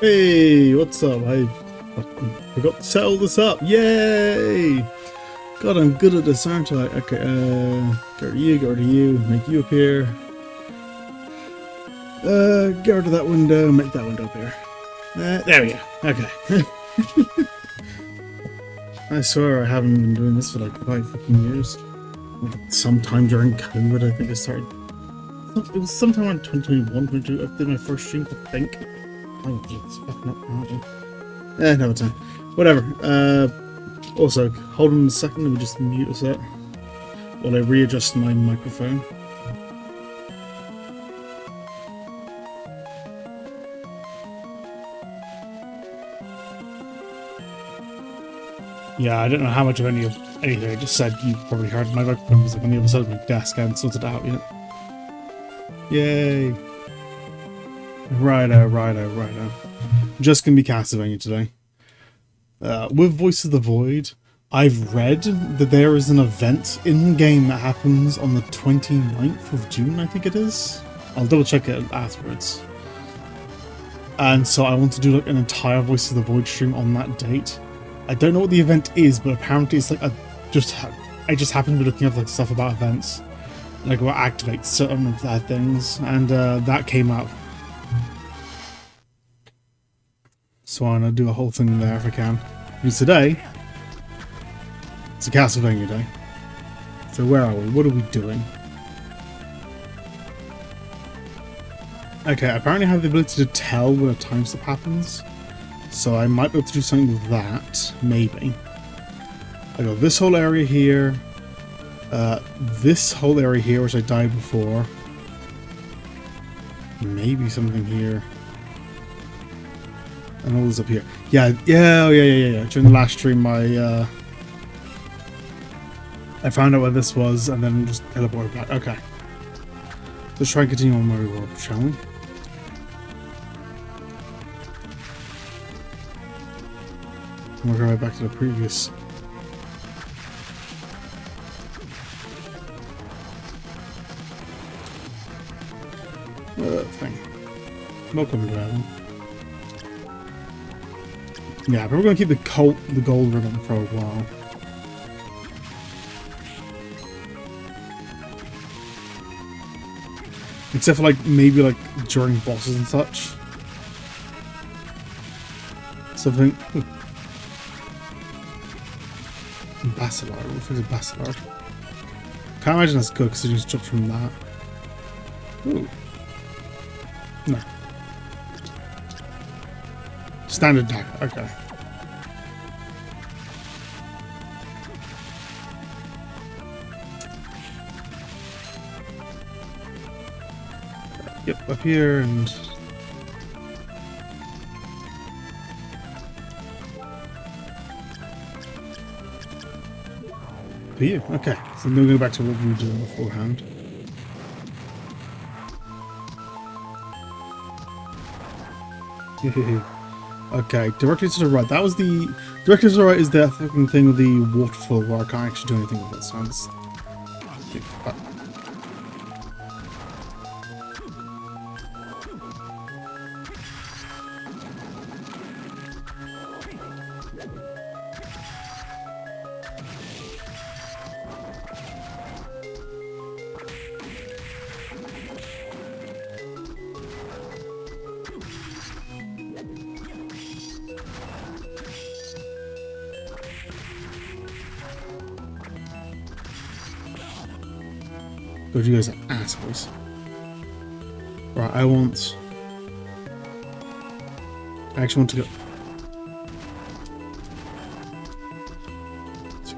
Hey, what's up? I fucking forgot to set all this up. Yay! God, I'm good at this, aren't I? Okay, get rid of you, make you appear. Get rid of that window, make that window appear. There we go. Okay. I swear I haven't been doing this for like 5 fucking years. Sometime during COVID, I think I started. It was sometime around 2021, 2022. I did my first stream, I think. Oh, it's fucking up. No, it's fine. Whatever. Also, hold on a second, let me just mute us up while I readjust my microphone. Yeah, I don't know how much of anything I just said you probably heard. My microphone was like on the other side of my desk. I hadn't sorted it out yet. Yay! Righto. Just gonna be Castlevania today. With Voice of the Void, I've read that there is an event in the game that happens on the 29th of June, I think it is. I'll double check it afterwards. And so I want to do like an entire Voice of the Void stream on that date. I don't know what the event is, but apparently it's like I just happened to be looking up like stuff about events, like what activates certain of their things, and that came up. So I'm gonna do a whole thing there if I can. Because today, it's a Castlevania day. So where are we? What are we doing? Okay, apparently I have the ability to tell when a time step happens. So I might be able to do something with that, maybe. I got this whole area here. This whole area here, which I died before. Maybe something here. And all this up here. Yeah. During the last stream, I found out where this was, and then just teleported back. Okay. Let's try and continue on where we were, shall we? We'll go right back to the previous. Thing. Welcome, Dragon. Yeah, but we're going to keep the gold ribbon for a while. Except for like maybe like during bosses and such. Something. Ooh. Bacillard. What the fuck is Bacillard? Can't imagine that's good because it just jumped from that. Ooh. No. Standard dagger, okay. Yep, up here and... For you, okay. So then we'll go back to what we were doing beforehand. Okay, directly to the right. That was the... Directly to the right is that fucking thing with the waterfall where I can't actually do anything with it, so I'm just... God, you guys are assholes. Right, I actually want to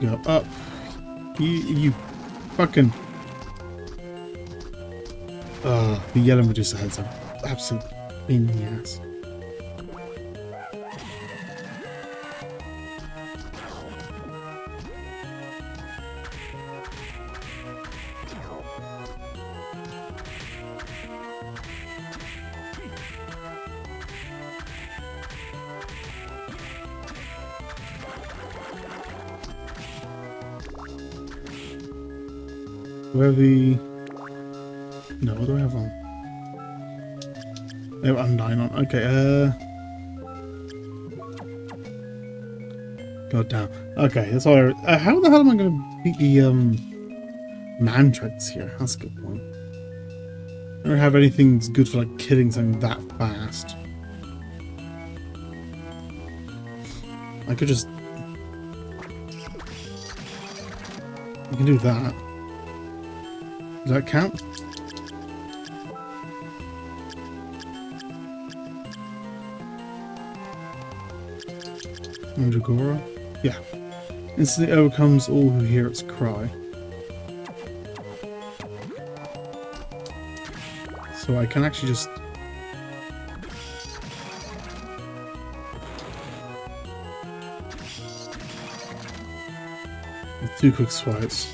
go up. You fucking... the yellow Medusa heads are absolute pain in the ass. Do I have the... No, what do I have on? I have 9 on. Okay, God damn. Okay, that's all. How the hell am I going to beat the man treads here? That's a good point. I don't have anything good for like killing something that fast. I could just. I can do that. Does that count? Mandragora? Yeah. Instantly overcomes all who hear its cry. So I can actually just... with 2 quick swipes.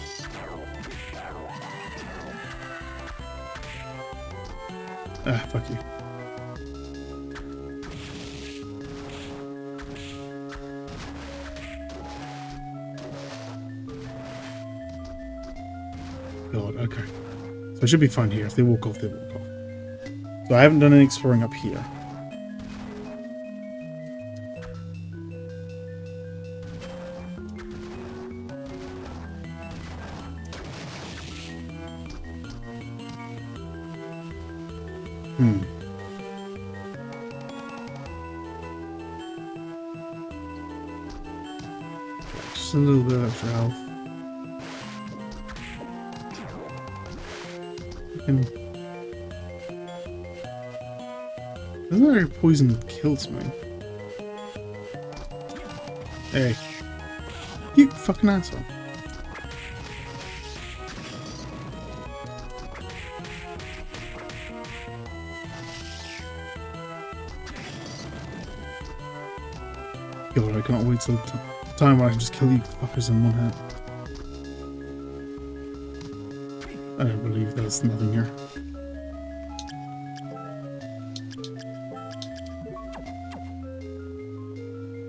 Ah, fuck you. God, okay. So I should be fine here. If they walk off, they walk off. So I haven't done any exploring up here. Just a little bit of extra health. Doesn't matter if poison kills me. Hey. You fucking asshole. God, I can't wait till the time where I can just kill you fuckers in one hit. I don't believe there's nothing here.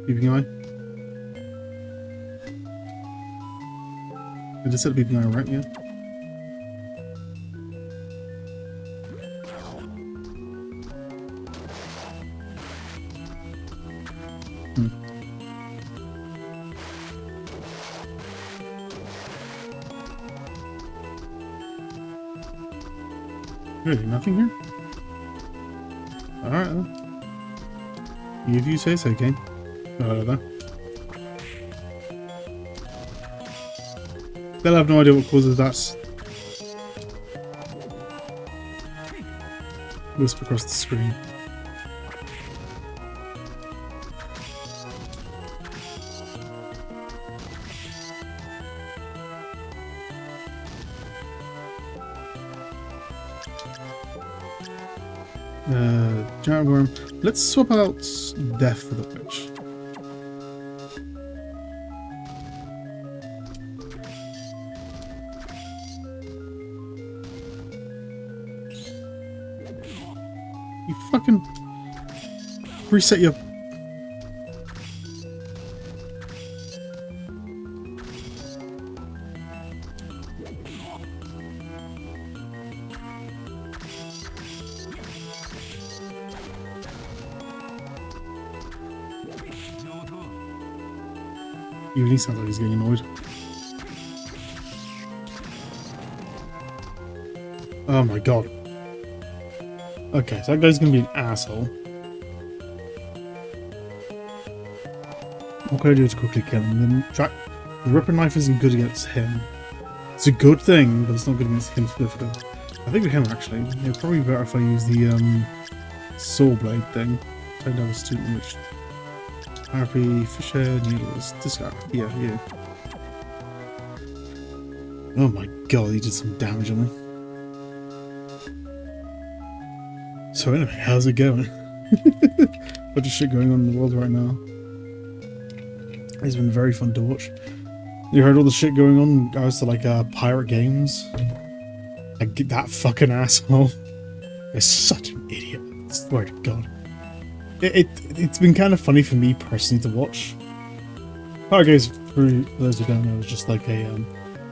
Beeping eye? I just said beeping eye, right? Yeah. Really, nothing here? Alright then. If you say so, game. There. They'll have no idea what causes that. Wisp across the screen. Giant worm. Let's swap out death for the witch. You fucking reset your... Even he sounds like he's getting annoyed. Oh my god. Okay, so that guy's gonna be an asshole. What can I do to quickly kill him? The Ripper Knife isn't good against him. It's a good thing, but it's not good against him specifically. I think with him actually, it'd probably be better if I use the Saw Blade thing. Turn down the student witch. Harpy, Fisher, Needles, this guy. Yeah, you. Oh my god, he did some damage on me. So anyway, how's it going? Bunch of shit going on in the world right now. It's been very fun to watch. You heard all the shit going on in regards to like pirate games? Like that fucking asshole is such an idiot. I swear to god. It's been kind of funny for me personally to watch. Pirate Games, for those who don't know, is just like a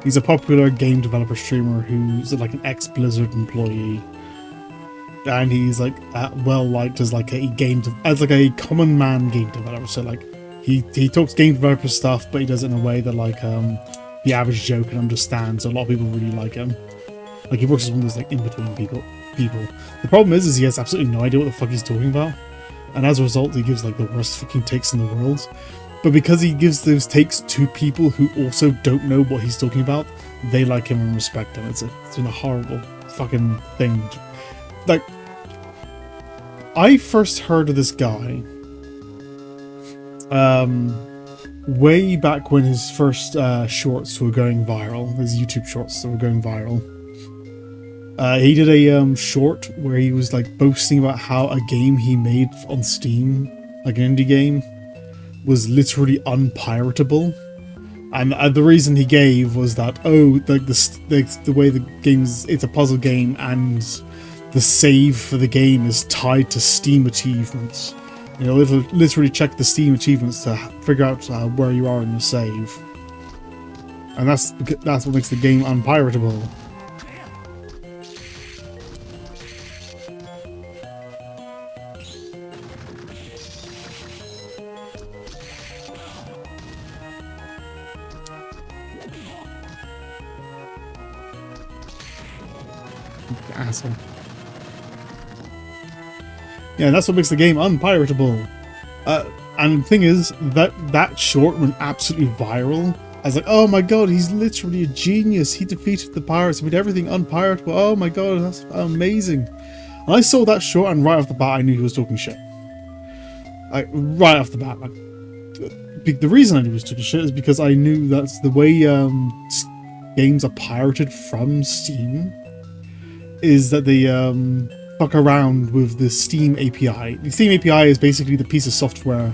he's a popular game developer streamer who's like an ex-Blizzard employee, and he's like well liked as like a common man game developer. So like He talks game developer stuff, but he does it in a way that like the average Joe can understand. So a lot of people really like him. Like he works as one of those like in between people. The problem is he has absolutely no idea what the fuck he's talking about, and as a result, he gives like the worst fucking takes in the world. But because he gives those takes to people who also don't know what he's talking about, they like him and respect him. It's been a horrible fucking thing. Like, I first heard of this guy way back when his first shorts were going viral, his YouTube shorts that were going viral. He did a short where he was like boasting about how a game he made on Steam, like an indie game, was literally unpiratable. And the reason he gave was that, oh, like the way the game's, it's a puzzle game and the save for the game is tied to Steam achievements. You know, literally check the Steam achievements to figure out where you are in your save. And that's what makes the game unpiratable. Asshole. Yeah, that's what makes the game unpiratable. And the thing is, that short went absolutely viral. I was like, oh my god, he's literally a genius. He defeated the pirates, he made everything unpiratable. Oh my god, that's amazing. And I saw that short, and right off the bat, I knew he was talking shit. Like, right off the bat. Like, the reason I knew he was talking shit is because I knew that's the way games are pirated from Steam. Is that they fuck around with the Steam API. The Steam API is basically the piece of software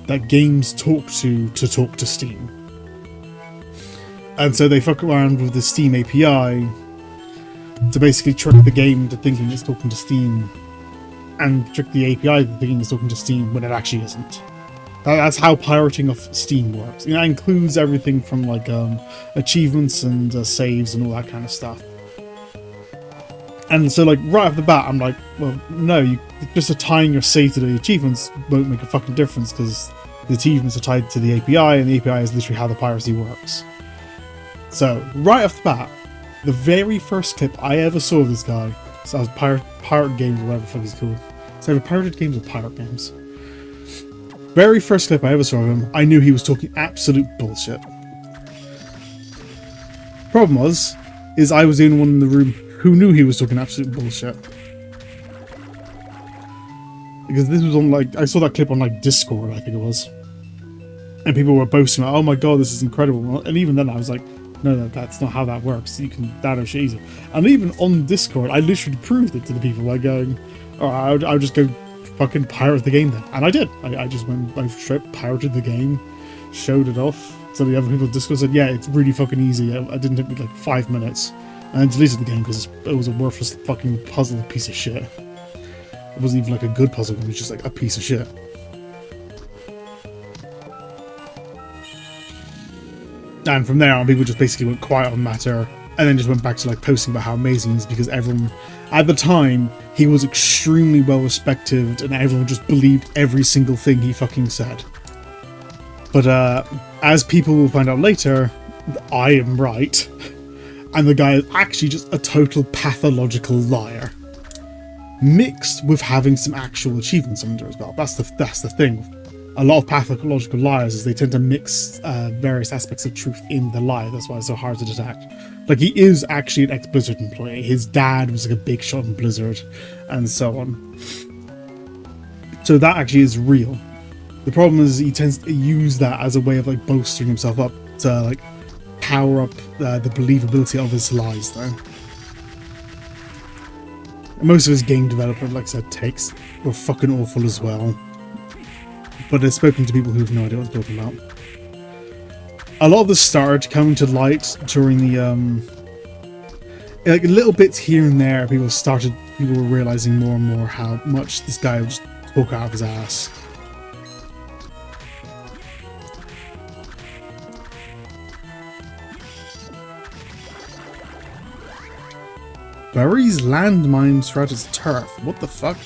that games talk to talk to Steam. And so they fuck around with the Steam API to basically trick the game into thinking it's talking to Steam, and trick the API into thinking it's talking to Steam when it actually isn't. That's how pirating of Steam works. You know, that includes everything from like achievements and saves and all that kind of stuff. And so, like, right off the bat, I'm like, well, no, just tying your save to the achievements won't make a fucking difference, because the achievements are tied to the API, and the API is literally how the piracy works. So, right off the bat, the very first clip I ever saw of this guy, so I was pirate games or whatever the fuck he's called. So, pirated games or pirate games. Very first clip I ever saw of him, I knew he was talking absolute bullshit. Problem was, I was the only one in the room who knew he was talking absolute bullshit. Because this was on, like, I saw that clip on, like, Discord, I think it was. And people were boasting, like, oh my god, this is incredible. And even then I was like, no, that's not how that works. You can download shit easy. And even on Discord, I literally proved it to the people by going, alright, I'll just go fucking pirate the game then. And I did. I just went, I straight pirated the game, showed it off. So the other people on Discord said, yeah, it's really fucking easy. I didn't take me like 5 minutes. And I deleted the game because it was a worthless fucking puzzle piece of shit. It wasn't even like a good puzzle, it was just like a piece of shit. And from there on, people just basically went quiet on the matter, and then just went back to like posting about how amazing he is, because everyone, at the time, he was extremely well respected, and everyone just believed every single thing he fucking said. But as people will find out later, I am right. And the guy is actually just a total pathological liar, mixed with having some actual achievements under as well. That's the thing. A lot of pathological liars is they tend to mix various aspects of truth in the lie. That's why it's so hard to detect. Like, he is actually an ex-Blizzard employee. His dad was like a big shot in Blizzard, and so on. So that actually is real. The problem is he tends to use that as a way of like bolstering himself up to like power up the believability of his lies, though. And most of his game development, like I said, takes were fucking awful as well. But I've spoken to people who have no idea what I'm talking about. A lot of this started coming to light during the like little bits here and there. People were realizing more and more how much this guy would just talk out of his ass. Buries landmines throughout his turf. What the fuck?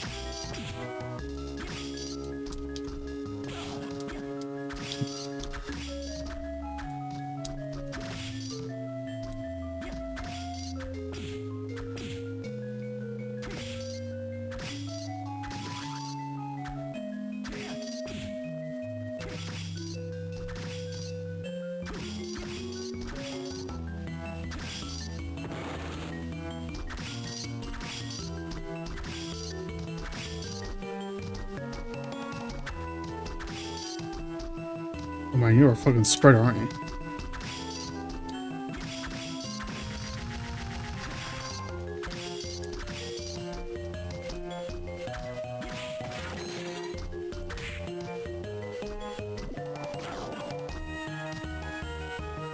Oh man, you're a fucking spreader, aren't you?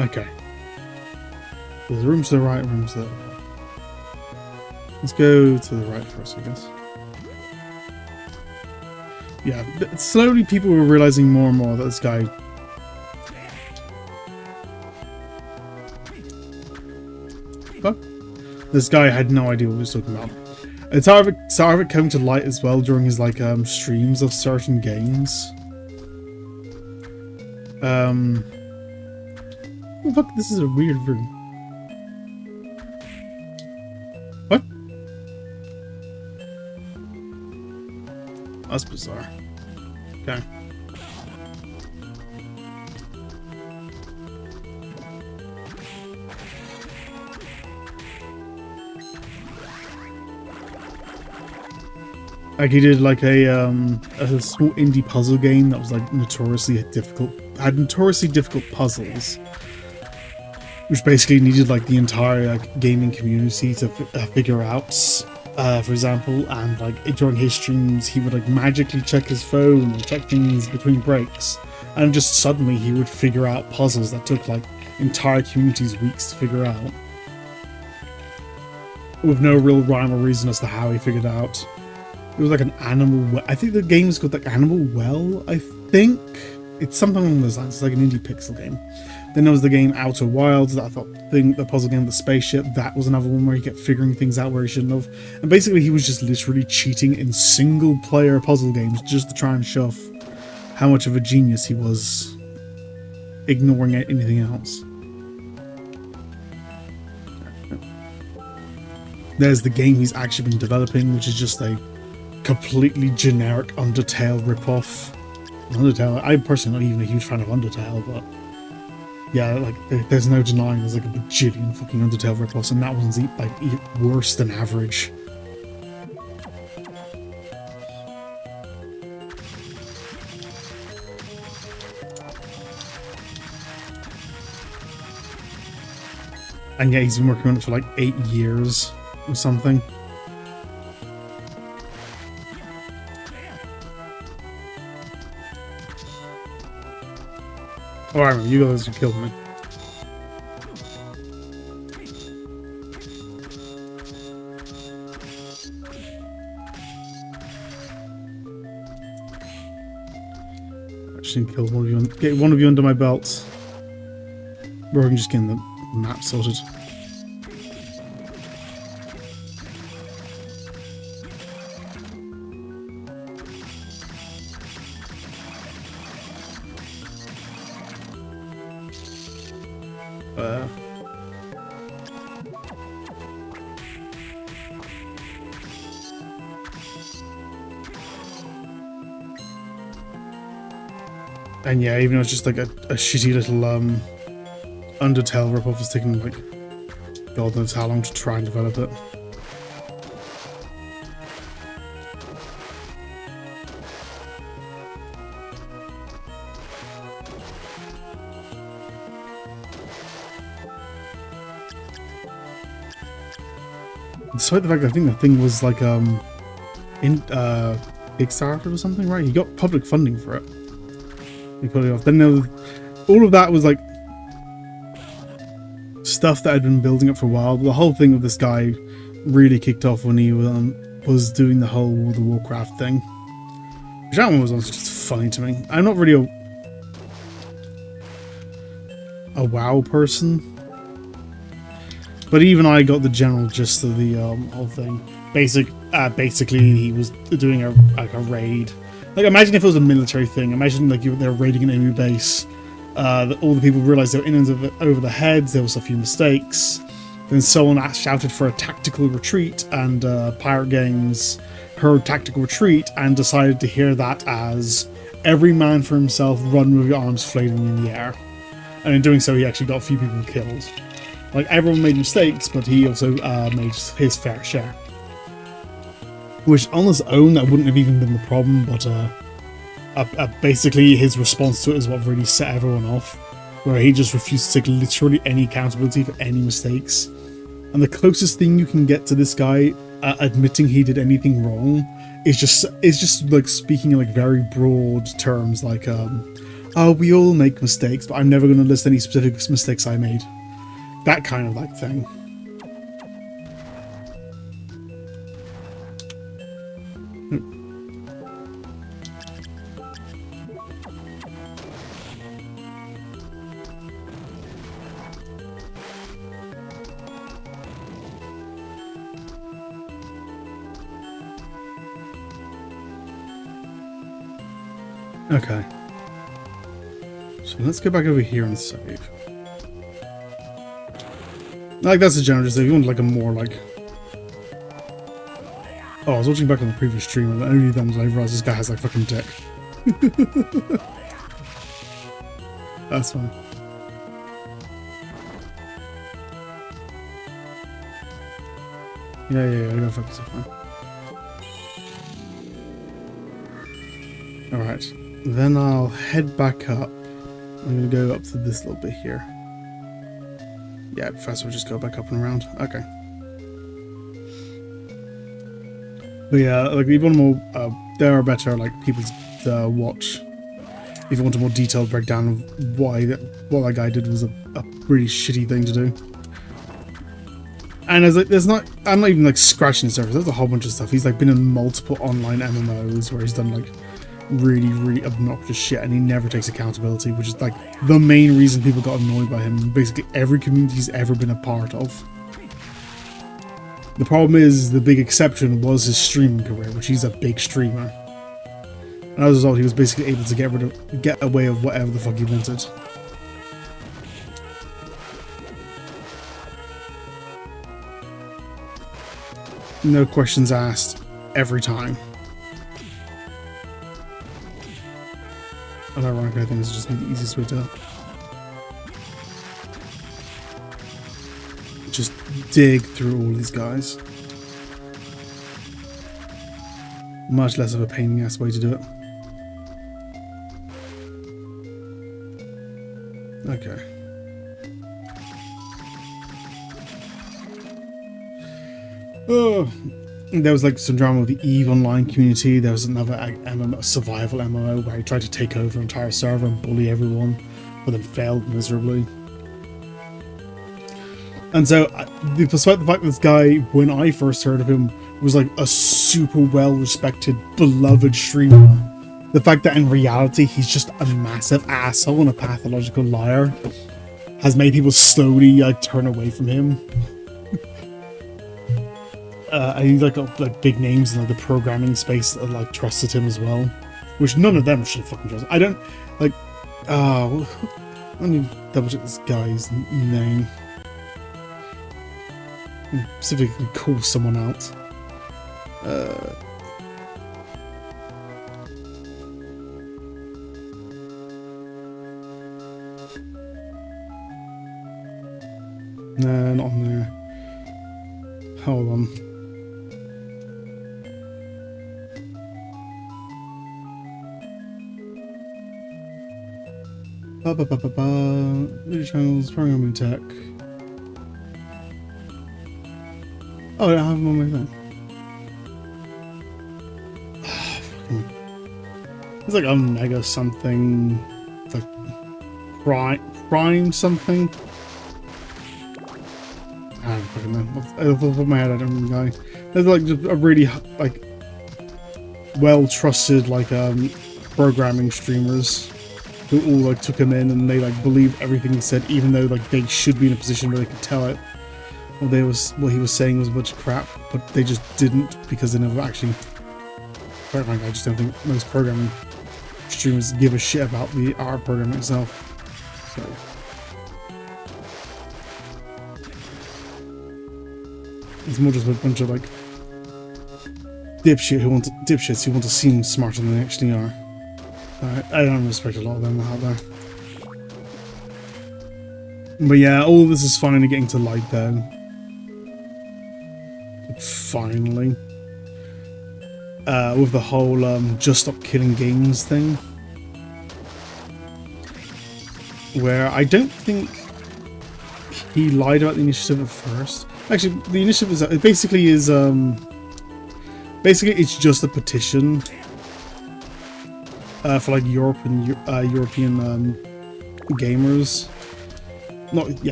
Okay. There's room to the right, room to the left. Let's go to the right first, I guess. Yeah, slowly people were realizing more and more that this guy... Fuck. This guy had no idea what he was talking about. It's however come to light as well during his like streams of certain games. Oh, fuck, this is a weird room. What? That's bizarre. Okay. Like he did like a small indie puzzle game that was like notoriously difficult, had notoriously difficult puzzles, which basically needed like the entire like gaming community to figure out. For example, and like during his streams, he would like magically check his phone and check things between breaks, and just suddenly he would figure out puzzles that took like entire communities weeks to figure out, with no real rhyme or reason as to how he figured it out. It was like an animal. I think the game is called like Animal Well. I think it's something along those lines. It's like an indie pixel game. Then there was the game Outer Wilds. That I thought the puzzle game, the spaceship. That was another one where he kept figuring things out where he shouldn't have. And basically, he was just literally cheating in single-player puzzle games just to try and show off how much of a genius he was, ignoring anything else. There's the game he's actually been developing, which is just a completely generic Undertale ripoff. Undertale, I'm personally not even a huge fan of Undertale, but yeah, like there's no denying there's like a bajillion fucking Undertale ripoffs, and that one's like worse than average. And yeah, he's been working on it for like 8 years or something. Oh, I remember, you guys who killed me. I just need to kill one of you, get one of you under my belt. Or I can just get the map sorted. And yeah, even though it's just like a shitty little Undertale ripoff, it's taken like God knows how long to try and develop it. Despite the fact that I think the thing was like in Kickstarter or something, right? He got public funding for it. He put it off. Then all of that was like stuff that had been building up for a while. The whole thing with this guy really kicked off when he was doing the whole World of Warcraft thing. Which that one was also just funny to me. I'm not really a WoW person, but even I got the general gist of the whole thing. Basically, he was doing a raid. Like, imagine if it was a military thing. Imagine like they're raiding an enemy base. All the people realized they were in and over their heads. There was a few mistakes. Then someone shouted for a tactical retreat, and Pirate Games heard tactical retreat and decided to hear that as every man for himself, run with your arms flailing in the air. And in doing so, he actually got a few people killed. Like, everyone made mistakes, but he also made his fair share. Which, on its own, that wouldn't have even been the problem, but basically his response to it is what really set everyone off, where he just refused to take literally any accountability for any mistakes. And the closest thing you can get to this guy admitting he did anything wrong is just like speaking in like very broad terms, like oh, we all make mistakes, but I'm never going to list any specific mistakes I made. That kind of like thing. Okay. So let's go back over here and save. Like, that's a general save. If you want like a more like... Oh, I was watching back on the previous stream and only then I realized this guy has like fucking dick. That's fine. Yeah, go fuck yourself, man. Alright. Then I'll head back up. I'm going to go up to this little bit here. Yeah, first we'll just go back up and around. Okay. But yeah, like if you want more, there are better like people to watch. If you want a more detailed breakdown of why what that guy did was a really shitty thing to do. And there's like, I'm not even like scratching the surface. There's a whole bunch of stuff. He's like been in multiple online MMOs where he's done like really obnoxious shit, and he never takes accountability, which is like the main reason people got annoyed by him. Basically every community he's ever been a part of. The problem is the big exception was his streaming career, which he's a big streamer, and as a result he was basically able to get away with whatever the fuck he wanted. No questions asked every time. And ironically, I think this is just the easiest way to just dig through all these guys. Much less of a pain in the ass way to do it. Okay. Oh, there was like some drama with the EVE Online community. There was another survival MMO where he tried to take over an entire server and bully everyone, but then failed miserably. And so, despite the fact that this guy, when I first heard of him, was like a super well-respected, beloved streamer, the fact that in reality he's just a massive asshole and a pathological liar has made people slowly like turn away from him. And he's like big names in like the programming space that like trusted him as well, which none of them should fucking trust. I don't like. Let me double check this guy's name. Specifically call someone out. No, not on there. Hold on. Video channels, programming tech. Oh, I don't have them on my thing. It's like a mega something. It's like prime something. I don't fucking know. Off the top of my head, I don't really know. There's like just a really like well trusted like programming streamers who all like took him in and they like believed everything he said, even though like they should be in a position where they could tell it. What he was saying was a bunch of crap, but they just didn't because they never actually. Quite frankly, I just don't think most programming streamers give a shit about the art programming itself. So. It's more just a bunch of like dipshits who want to seem smarter than they actually are. I don't respect a lot of them out there. But yeah, all of this is finally getting to light though. Finally. with the whole just stop killing games thing, where I don't think he lied about the initiative at first. Actually, the initiative is basically it's just a petition for like European gamers,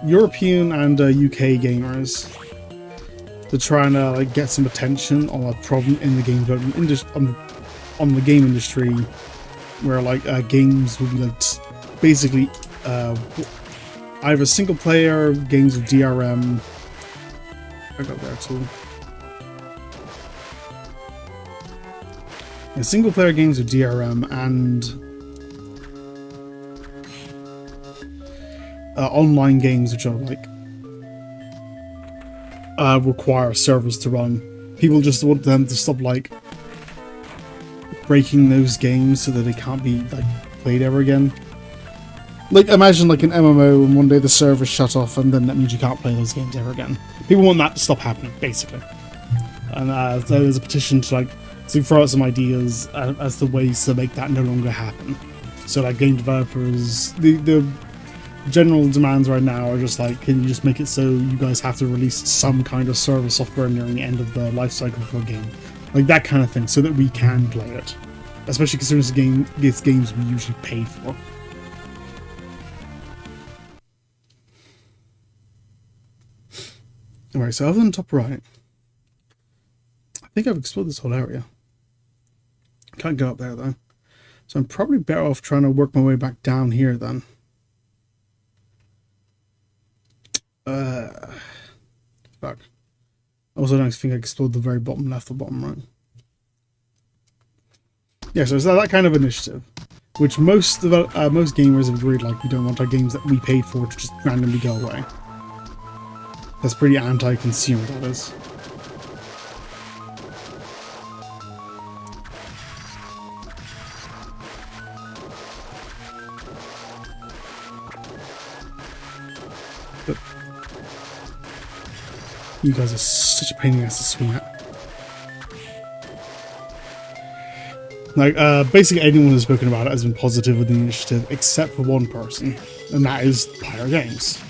European and UK gamers, to try and like get some attention on a problem in the game development industry, on the game industry, where like games will be like basically either single player games with DRM. I got that too. Yeah, single player games with DRM and online games which are like require servers to run. People just want them to stop like breaking those games so that they can't be like played ever again. Like imagine like an MMO and one day the servers shut off and then that means you can't play those games ever again. People want that to stop happening, basically. And so there's a petition to throw out some ideas as to ways to make that no longer happen. So like game developers, the general demands right now are just like, can you just make it so you guys have to release some kind of server software nearing the end of the life cycle for a game, like that kind of thing, so that we can play it, especially considering it's games we usually pay for. Alright, so other than top right, I think I've explored this whole area. Can't go up there though, so I'm probably better off trying to work my way back down here then. Fuck. Also, I don't think I explored the very bottom left or bottom right. Yeah, so it's that kind of initiative, which most gamers have agreed, like, we don't want our games that we paid for to just randomly go away. That's pretty anti-consumer, that is. But you guys are such a pain in the ass to swing at. Like, basically anyone who's spoken about it has been positive with the initiative, except for one person, and that is Pyro Games,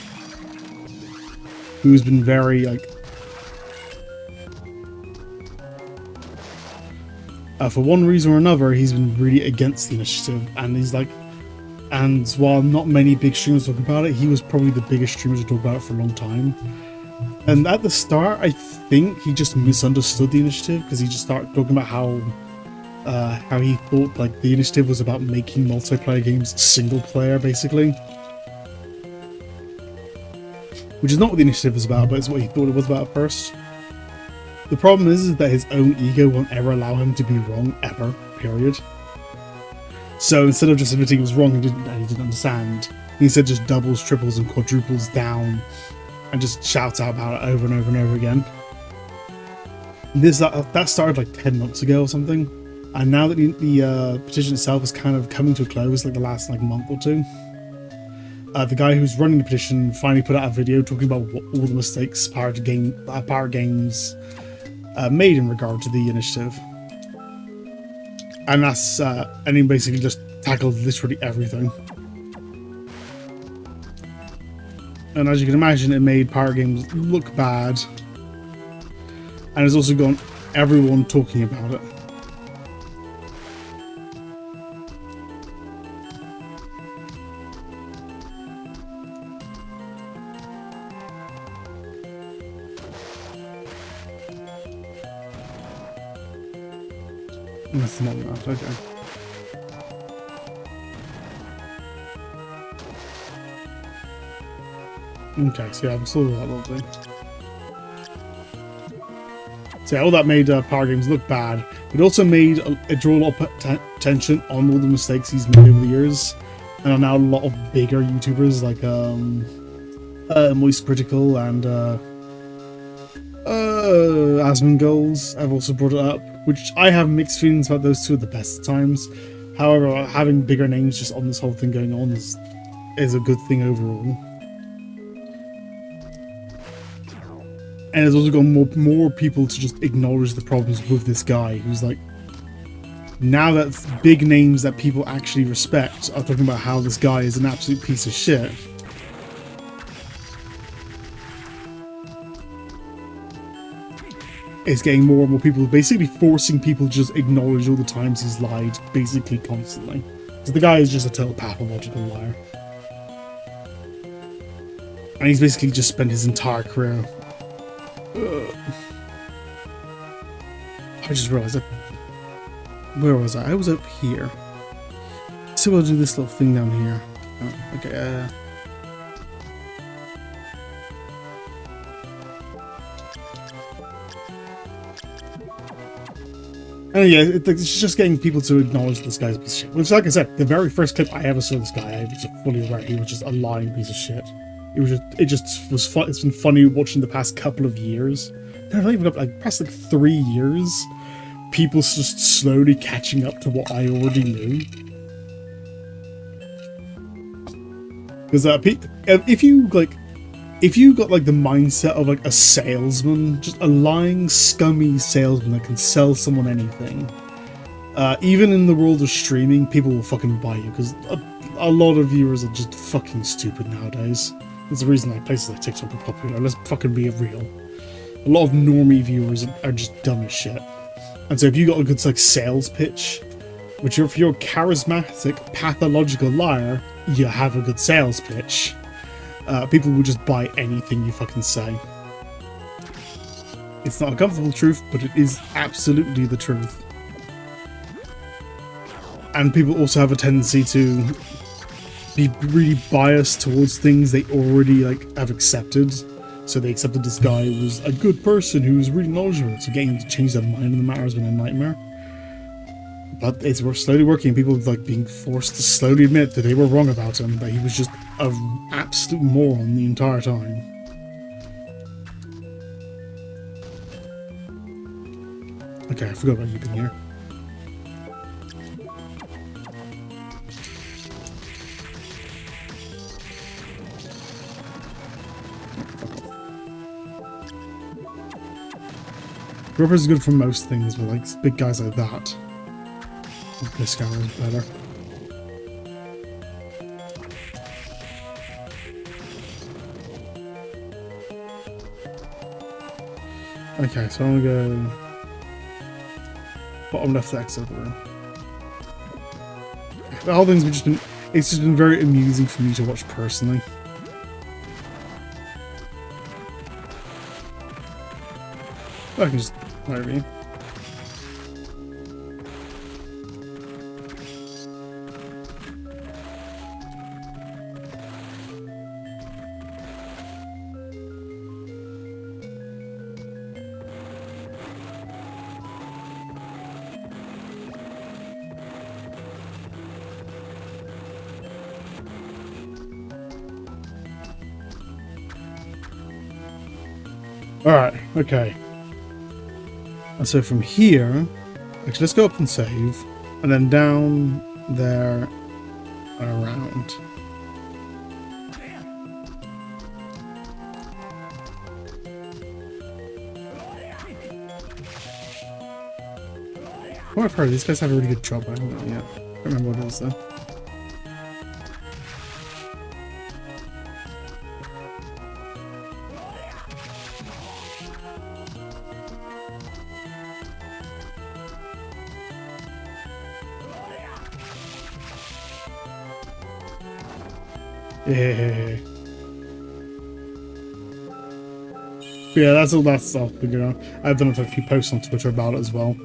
who's been very, like, for one reason or another, he's been really against the initiative, and he's like, and while not many big streamers talk about it, he was probably the biggest streamer to talk about it for a long time. And at the start, I think he just misunderstood the initiative, because he just started talking about how he thought like the initiative was about making multiplayer games single player, basically. Which is not what the initiative was about, but it's what he thought it was about at first. The problem is that his own ego won't ever allow him to be wrong, ever, period. So instead of just admitting he was wrong and he didn't understand, he instead just doubles, triples, and quadruples down and just shouts out about it over and over and over again. That started like 10 months ago or something, and now that the petition itself is kind of coming to a close, like the last month or two, the guy who's running the petition finally put out a video talking about all the mistakes Pirate Games made in regard to the initiative. And that's and he basically just tackled literally everything. And as you can imagine, it made Pirate Games look bad, and it's also got everyone talking about it. And that's not enough, okay. Okay, so yeah, I've installed that little thing. So yeah, all that made Power Games look bad. It also made it draw a lot of attention on all the mistakes he's made over the years, and are now a lot of bigger YouTubers like Moist Critical and Asmongold have also brought it up, which I have mixed feelings about. Those two at the best of times. However, having bigger names just on this whole thing going on is a good thing overall. And there's also got more people to just acknowledge the problems with this guy, who's like now that big names that people actually respect are talking about how this guy is an absolute piece of shit, it's getting more and more people, basically forcing people to just acknowledge all the times he's lied, basically constantly. Because the guy is just a total pathological liar. And he's basically just spent his entire career... I just realized that... Where was I? I was up here. So I'll do this little thing down here. Oh, okay, And yeah, it's just getting people to acknowledge this guy's a piece of shit. Which, like I said, the very first clip I ever saw this guy, I was fully aware he was just a lying piece of shit. It just was fun. It's been funny watching the past couple of years. No, not even up, like past like 3 years. People just slowly catching up to what I already knew. Because if you got like the mindset of like a salesman, just a lying, scummy salesman that can sell someone anything, even in the world of streaming, people will fucking buy you, because a lot of viewers are just fucking stupid nowadays. There's the reason like places like TikTok are popular. Let's fucking be real. A lot of normie viewers are just dumb as shit. And so if you got a good like sales pitch, which if you're a charismatic, pathological liar, you have a good sales pitch. People will just buy anything you fucking say. It's not a comfortable truth, but it is absolutely the truth. And people also have a tendency to be really biased towards things they already have accepted. So they accepted this guy was a good person who was really knowledgeable. So getting them to change their mind in the matter has been a nightmare. But it's slowly working. People being forced to slowly admit that they were wrong about him, that he was just an absolute moron the entire time. Okay, I forgot about you being here. Rubber is good for most things, but big guys like that. This guy is better. Okay, so I'm gonna go bottom left exit of the room. The whole thing's it's just been very amusing for me to watch personally. I can just whatever you. Alright, okay. And so from here, actually let's go up and save, and then down there and around. What I've heard, these guys have a really good job, I don't know yet. I can't remember what it is though. Yeah. Yeah, that's all figured out. I've done a few posts on Twitter about it as well.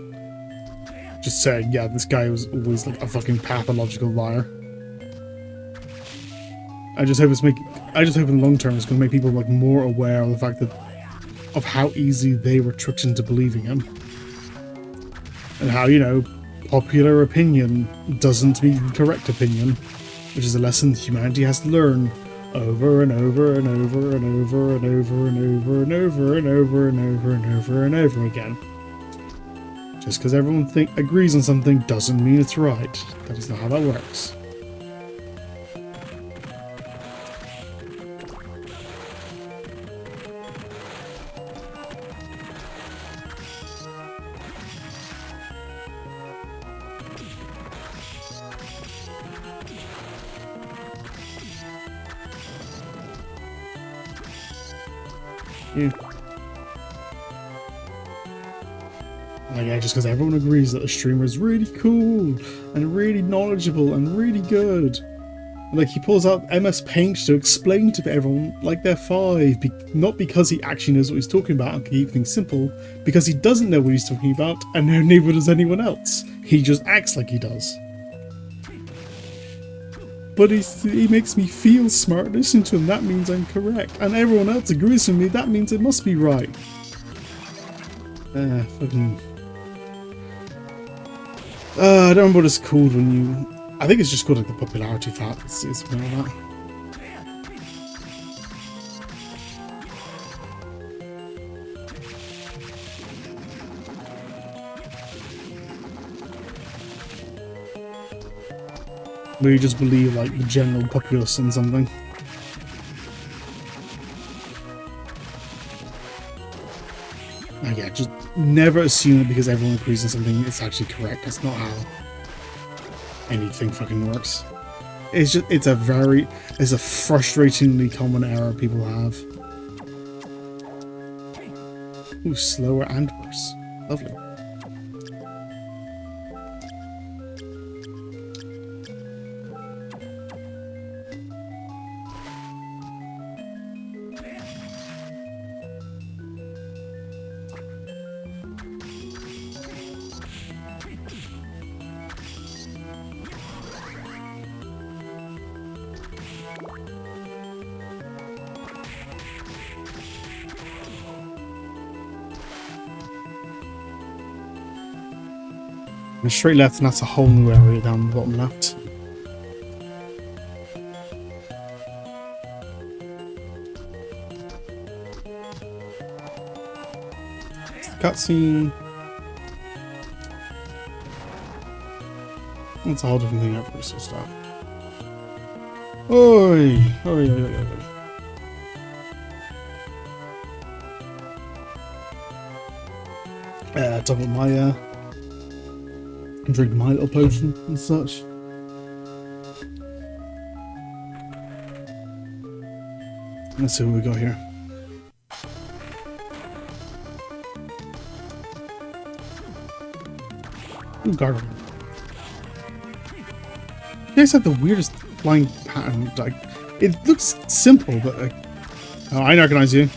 Just saying, yeah, this guy was always a fucking pathological liar. I just hope in the long term it's gonna make people more aware of the fact of how easy they were tricked into believing him. And how, popular opinion doesn't mean correct opinion. Which is a lesson humanity has to learn over and over and over and over and over and over and over and over and over and over and over again. Just because everyone agrees on something doesn't mean it's right. That is not how that works. Yeah. Like, yeah, just because everyone agrees that a streamer is really cool and really knowledgeable and really good. And, like, he pulls out MS Paint to explain to everyone like they're 5, not because he actually knows what he's talking about and can keep things simple, because he doesn't know what he's talking about, and neither does anyone else. He just acts like he does. But he makes me feel smart. Listening to him, that means I'm correct. And everyone else agrees with me, that means it must be right. Fucking... I don't remember what it's called when you... I think it's just called like the popularity fat. It's something like that. Where you just believe like the general populace in something. Like, yeah, just never assume that because everyone agrees on something it's actually correct. That's not how anything fucking works. It's a frustratingly common error people have. Ooh, slower and worse. Lovely. And straight left, and that's a whole new area down the bottom left. Cutscene. That's a whole different thing after this stuff. Oi! Oi, oi, oi, oi. Talk about my drink my little potion and such. Let's see what we got here. Ooh, garden. You guys have the weirdest flying pattern. Like, it looks simple, but like, oh, I recognize you.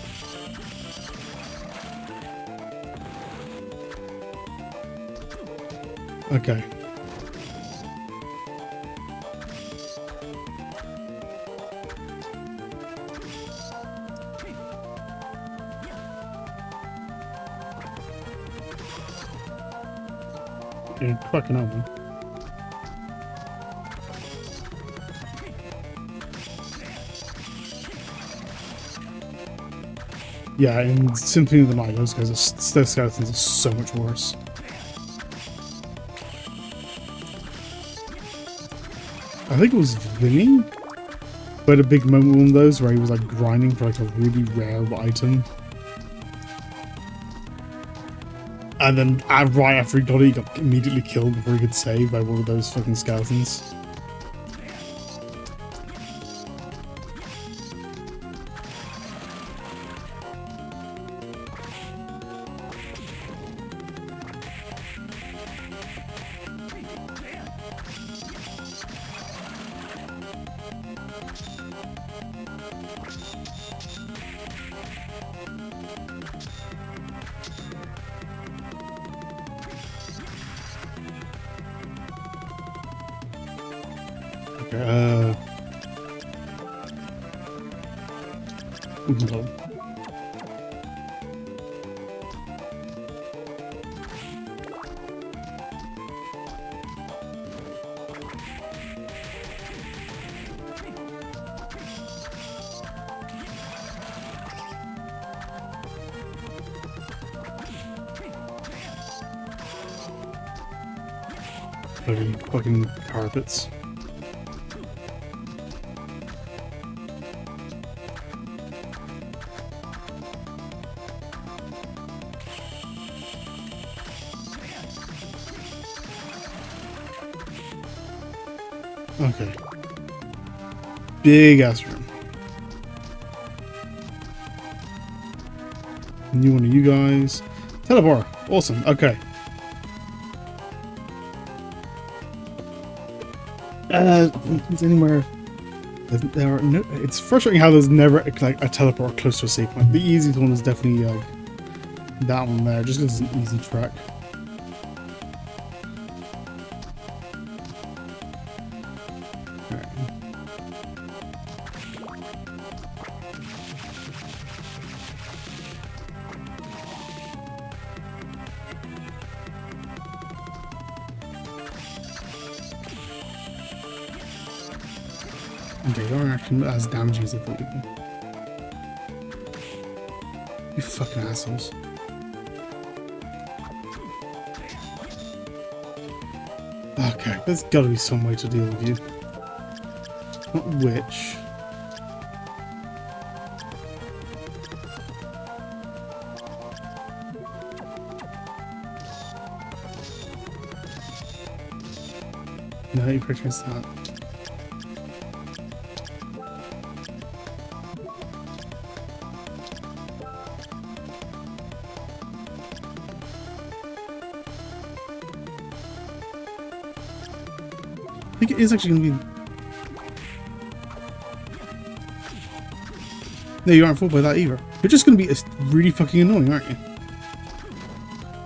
Okay. You're fucking up, man. Yeah, in Symphony of the Night, those skeletons are so much worse. I think it was Vinny, who had a big moment with one of those where he was like grinding for like a really rare item. And then right after he got it, he got immediately killed before he could save by one of those fucking skeletons. No. Fucking carpets. Okay. Big ass room. New one of you guys. Teleport. Awesome. Okay. Is anywhere? There are no. It's frustrating how there's never like a teleport close to a save point. The easiest one is definitely that one there, just because it's an easy track. Okay, you aren't actually as damaging as I thought you'd be. You fucking assholes. Okay, there's gotta be some way to deal with you. Not which. No, you pretty much that. I think it is actually going to be... No, you aren't fooled by that either. You're just going to be really fucking annoying, aren't you?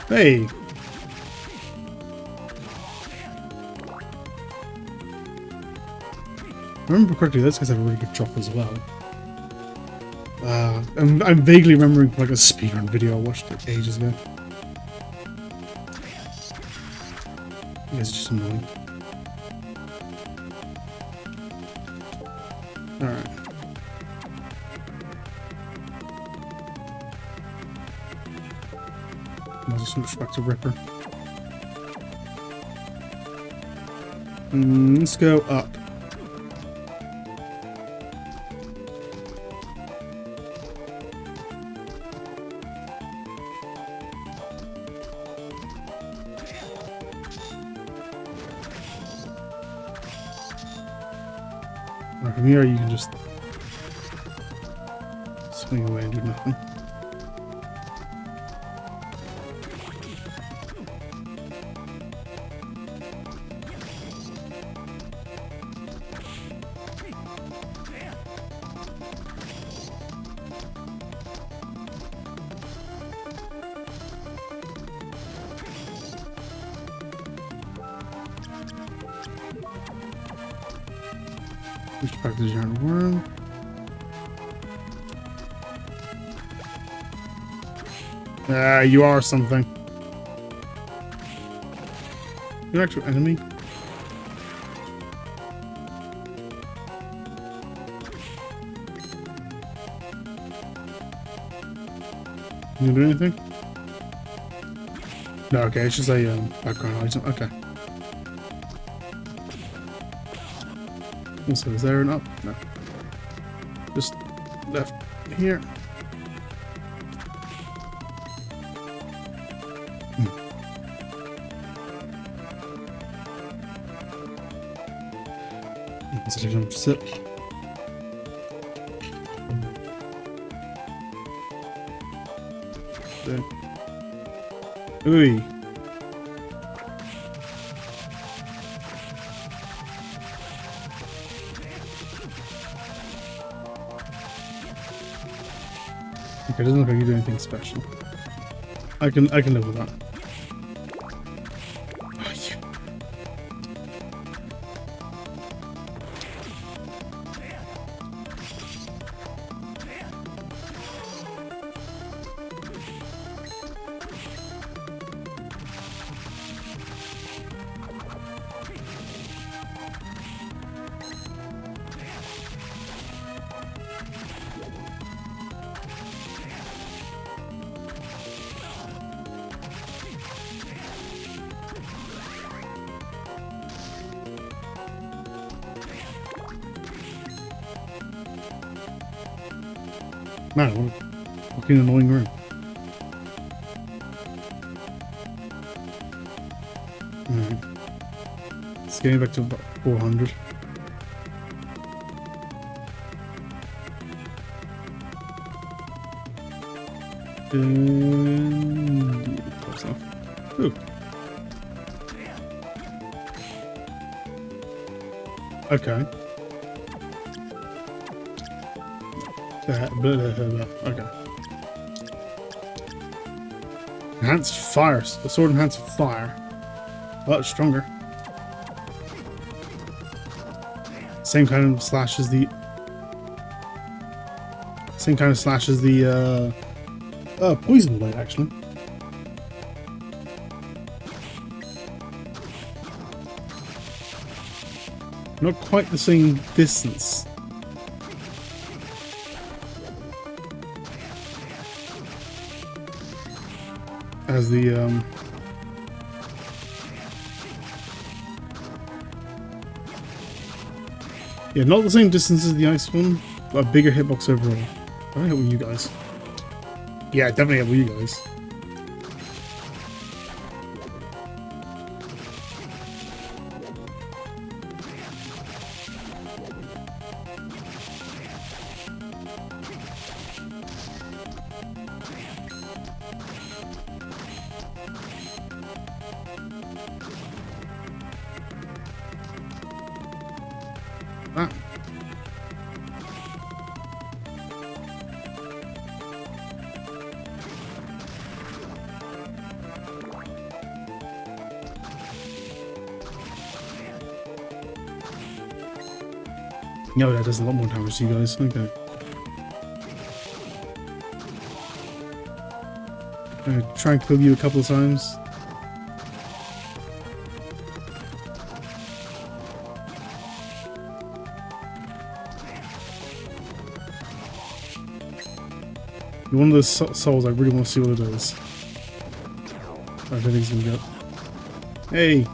Hey! If I remember correctly, those guys have a really good drop as well. I'm vaguely remembering like a speedrun video I watched it ages ago. You guys are just annoying. Alright. Might as well switch back to Ripper. Let's go up. From here, you can just swing away and do nothing. Push back to the giant worm. Ah, you are something. You're an actual enemy. You do anything? No, okay, it's just a background item. Okay. Also, is there an up? No. Just left here. Let's jump sit. There. Ooh. Okay, it doesn't look like you do anything special. I can live with that. Oh, you. Man, what a fucking annoying room. Alright. It's getting back to about 400. Close enough. Ooh. Okay. Okay. Enhanced fire. The sword enhanced fire. Well, it's stronger. Same kind of slash as the. Same kind of slash as the poison blade, actually. Not quite the same distance. As the yeah, not the same distance as the ice one, but a bigger hitbox overall. I don't know with you guys. Yeah, definitely with you guys. Ah. No, that does a lot more damage to you guys. Okay. I'm gonna try and kill you a couple of times. One of those souls, I really want to see what it is. I don't think he's gonna get. Hey!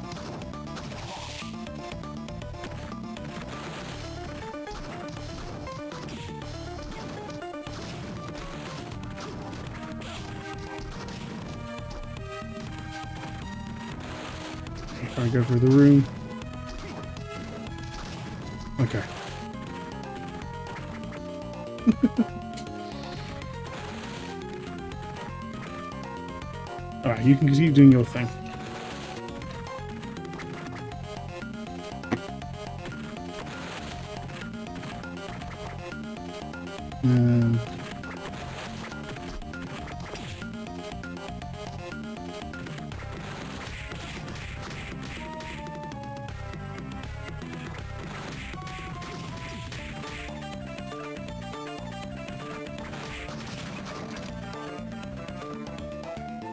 Try and go through the room. Okay. Alright, you can keep doing your thing.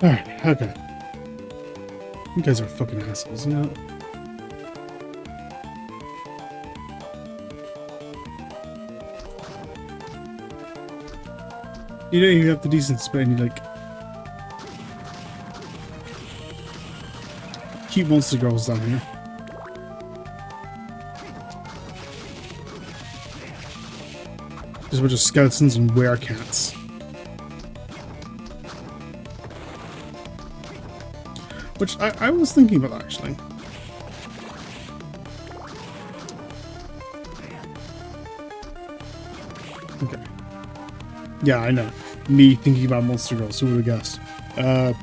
Alright, okay. You guys are fucking assholes, you know? You know you have the decent spit and you like cute monster girls down here. Just a bunch of skeletons and werecats. Which I was thinking about actually. Okay. Yeah, I know. Me thinking about monster girls, who would have guessed? Well,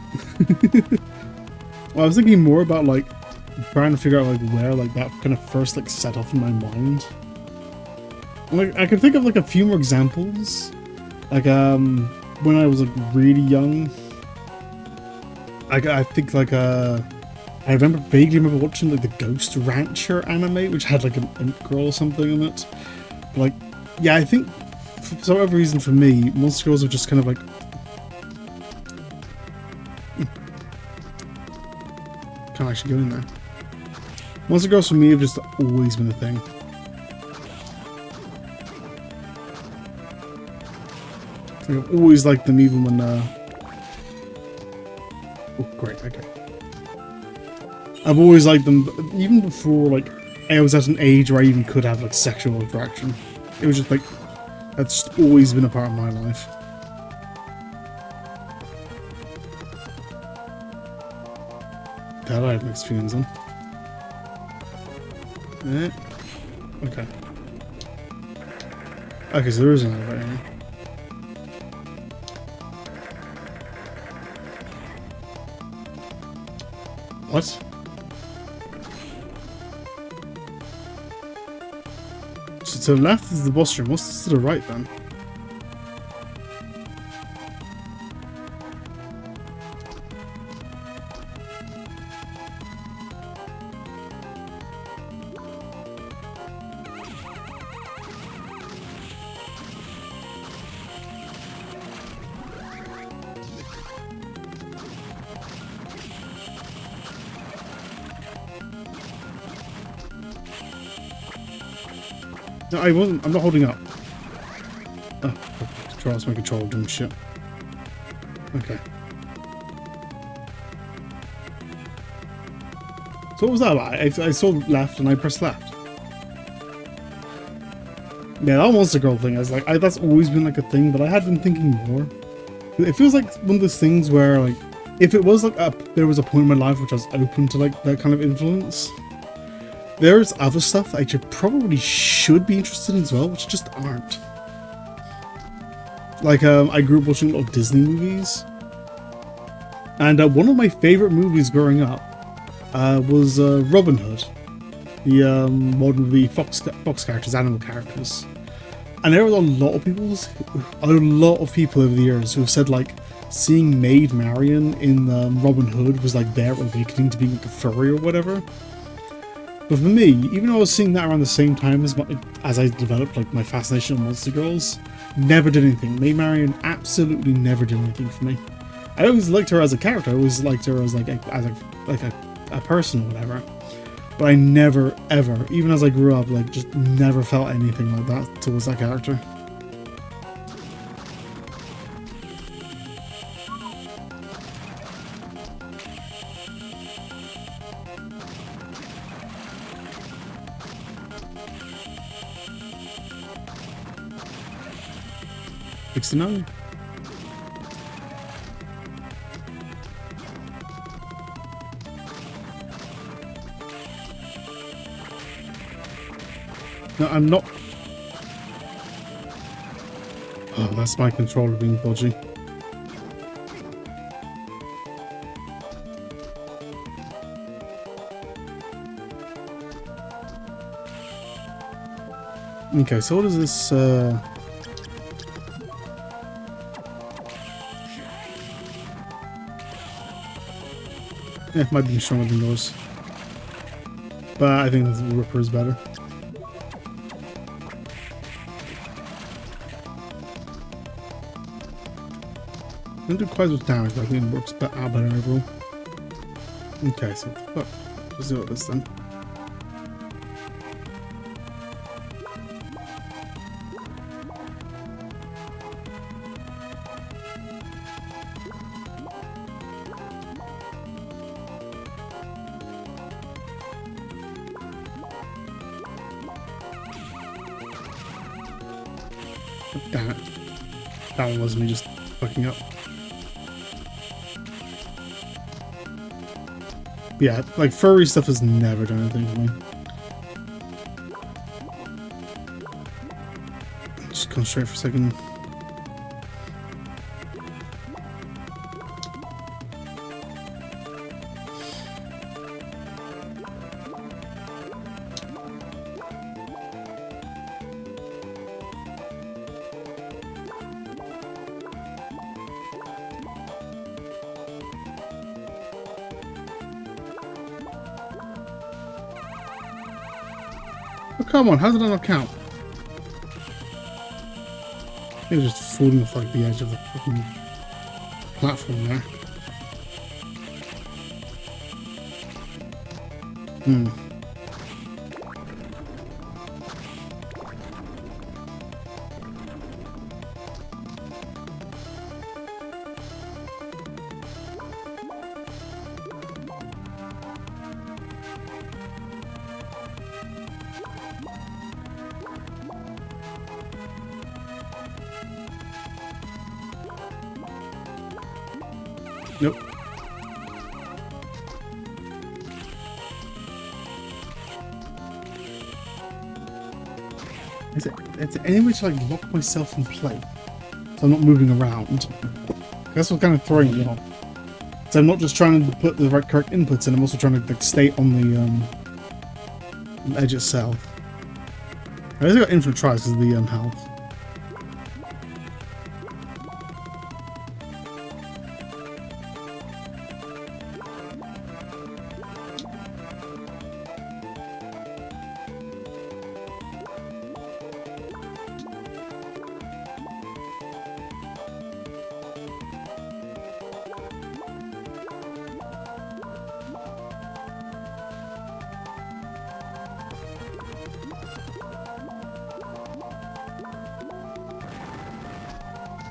I was thinking more about like trying to figure out like where like that kind of first like set off in my mind. Like I could think of like a few more examples. Like when I was like really young. I think like I vaguely remember watching like the Ghost Rancher anime, which had like an imp girl or something in it. Like, yeah, I think for some other reason for me, monster girls are just kind of like can't actually go in there. Monster girls for me have just always been a thing. Like, I've always liked them, even when oh, great, okay. I've always liked them, even before, like, I was at an age where I even could have, like, sexual attraction. It was just, like, that's just always been a part of my life. That I have mixed feelings on. Okay. Okay, so there is an elevator here. What? So to the left is the boss room. What's this to the right then? No, I wasn't. I'm not holding up. Oh, control. That's my control doing shit. Okay. So what was that about? I saw left and I pressed left. Yeah, that Monster Girl thing. I was like, that's always been like a thing, but I had been thinking more. It feels like one of those things where, like, if it was like there was a point in my life which I was open to like that kind of influence. There's other stuff that I probably should be interested in as well, which just aren't. Like, I grew up watching a lot of Disney movies. And one of my favorite movies growing up was Robin Hood. The one with the fox characters, animal characters. And there were a lot of people over the years who have said, like, seeing Maid Marian in Robin Hood was like their awakening to being like a furry or whatever. But for me, even though I was seeing that around the same time as I developed like my fascination with Monster Girls, never did anything. Maid Marian absolutely never did anything for me. I always liked her as a character. I always liked her as a person or whatever. But I never ever, even as I grew up, like just never felt anything like that towards that character. $69. No, I'm not. Oh, that's my controller being dodgy. Okay, so what is this? Yeah, it might be stronger than yours. But I think the Ripper is better. I don't do quite as much damage, but I think it works better overall. Okay, so fuck. Let's do this then. Damn it. That one was me just fucking up. Yeah, like furry stuff has never done anything for me. Just concentrate for a second. Oh, come on, how did that not count? It was just falling off like the edge of the fucking platform there. Nope. Is there any way to like lock myself in place so I'm not moving around? That's what kind of throwing me off. So I'm not just trying to put the correct inputs in, I'm also trying to like stay on the edge itself. I also got infinite tries because of the health.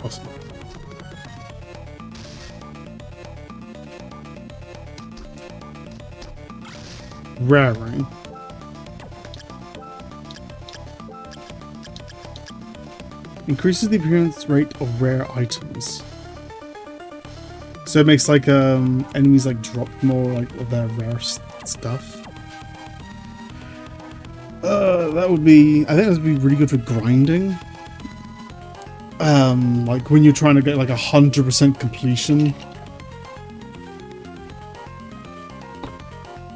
Awesome. Raring. Increases the appearance rate of rare items. So it makes like enemies like drop more like of their rare stuff. That would be, I think that would be really good for grinding. Like when you're trying to get like 100% completion.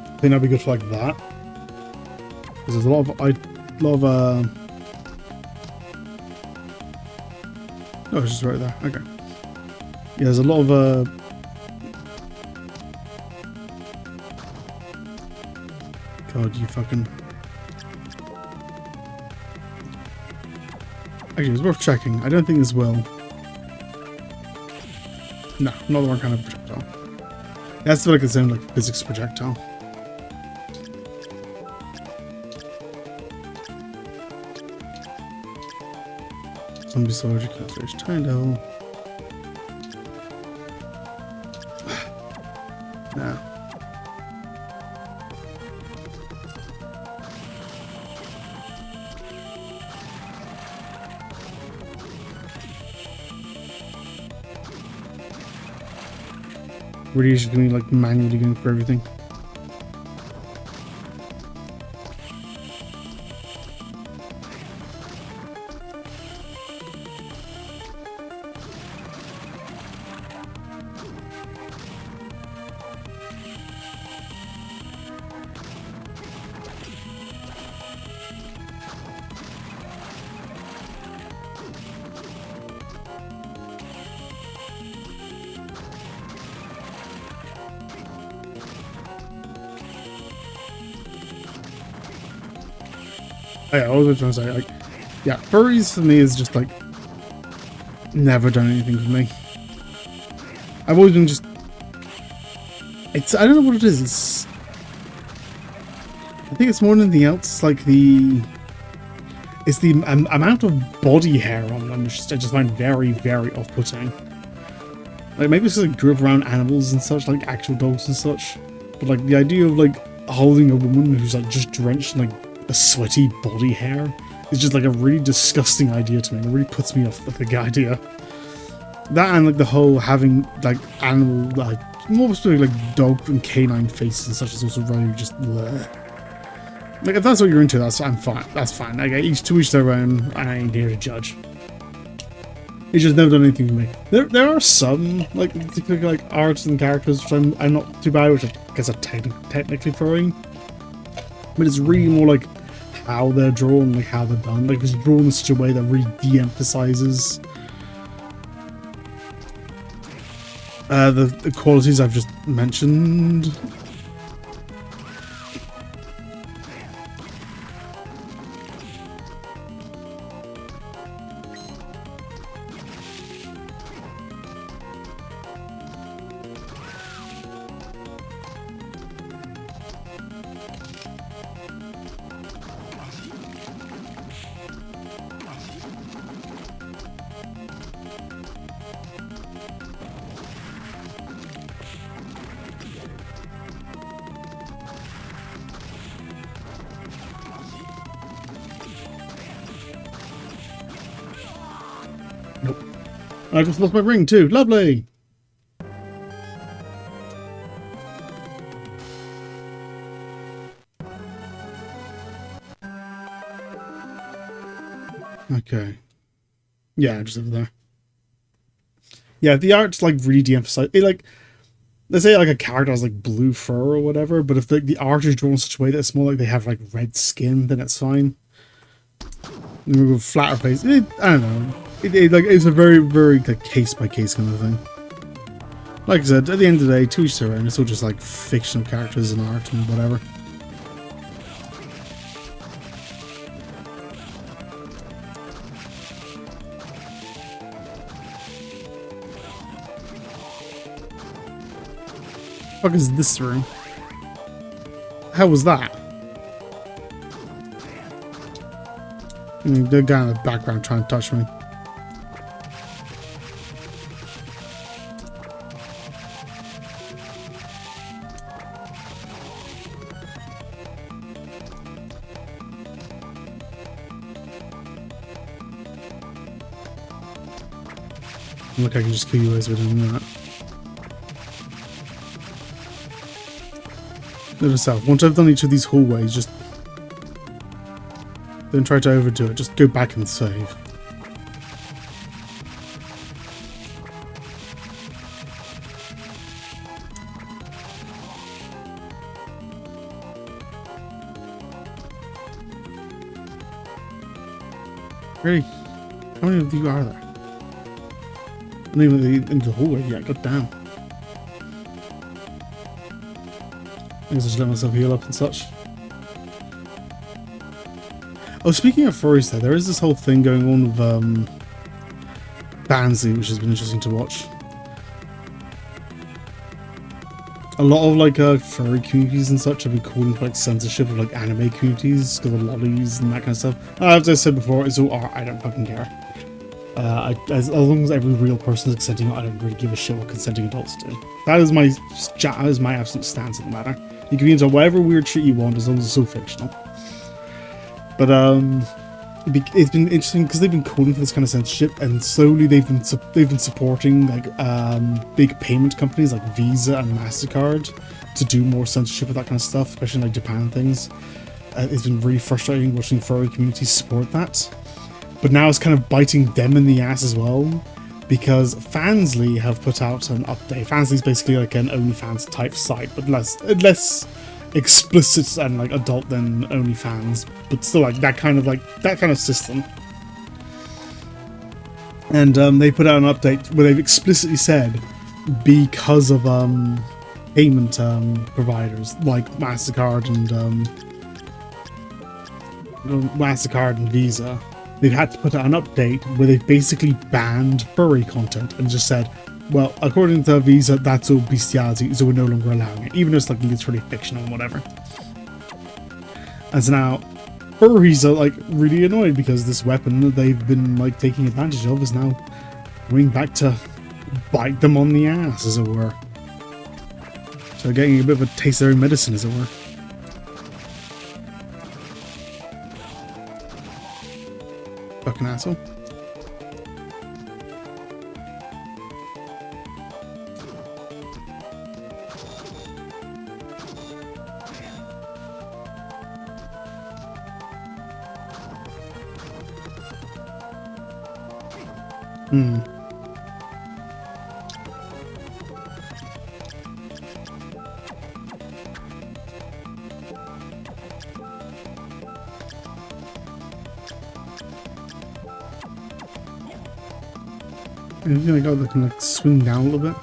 I think that'd be good for like that. Because there's a lot of oh, it's just right there. Okay. Yeah, there's a lot of God, you fucking. Actually, it's worth checking. I don't think this will. No, not the wrong kind of projectile. It has to be like its own like physics projectile. Zombie soldier, class time devil. Nah. Really just doing like manually going for everything. Oh, yeah, I was trying to say, like, yeah, furries for me is just like never done anything for me. I've always been just, it's, I don't know what it is. It's, I think it's more than anything else. It's like it's the amount of body hair on them. I just find very, very off-putting. Like maybe it's because I grew up around animals and such, like actual dogs and such. But like the idea of like holding a woman who's like just drenched in like a sweaty body hair is just like a really disgusting idea to me. It really puts me off the idea. That and like the whole having like animal, like more specifically like dog and canine faces and such is also really just bleh. Like if that's what you're into, I'm fine. That's fine. Like each to each their own. I ain't here to judge. It's just never done anything for me. There are some like particular like arts and characters which I'm not too bad, which I guess are technically furry. But it's really more like how they're drawn, like how they're done. Like it's drawn in such a way that really de-emphasizes the qualities I've just mentioned. Nope. I just lost my ring too. Lovely. Okay. Yeah, just over there. Yeah, the art's like really de-emphasized. It like they say like a character has like blue fur or whatever, but if the art is drawn in such a way that it's more like they have like red skin, then it's fine. And we go flatter face. I don't know. It's a very, very like case by case kind of thing. Like I said, at the end of the day, to each their own. It's all just like fictional characters and art and whatever. What the fuck is this room? How was that? The guy in the background trying to touch me. Look, I can just kill you guys with doing that. Note yourself, once I've done each of these hallways, just don't try to overdo it, just go back and save. Really? How many of you are there? Not even into the hallway yet, god damn. I guess I just let myself heal up and such. Oh, speaking of furries there is this whole thing going on with Bansley, which has been interesting to watch. A lot of like furry communities and such have been calling for like censorship of like anime communities because of lollies and that kind of stuff. As I said before, it's all art, I don't fucking care. As long as every real person is consenting, I don't really give a shit what consenting adults do. That is my absolute stance on the matter. You can be into whatever weird shit you want as long as it's all fictional. But it's been interesting because they've been calling for this kind of censorship, and slowly they've been supporting like big payment companies like Visa and MasterCard to do more censorship of that kind of stuff, especially in like Japan and things. It's been really frustrating watching furry communities support that. But now it's kind of biting them in the ass as well, because Fansly have put out an update. Fansly is basically like an OnlyFans type site, but less explicit and like adult than OnlyFans, but still like that kind of system. And they put out an update where they've explicitly said, because of payment providers like MasterCard and Visa, they've had to put out an update where they've basically banned furry content and just said, well, according to Visa, that's all bestiality, so we're no longer allowing it, even though it's like literally fictional and whatever. And so now, furries are like really annoyed because this weapon that they've been like taking advantage of is now going back to bite them on the ass, as it were. So they're getting a bit of a taste of their own medicine, as it were. Fucking asshole. I'm gonna go that can like swing down a little bit.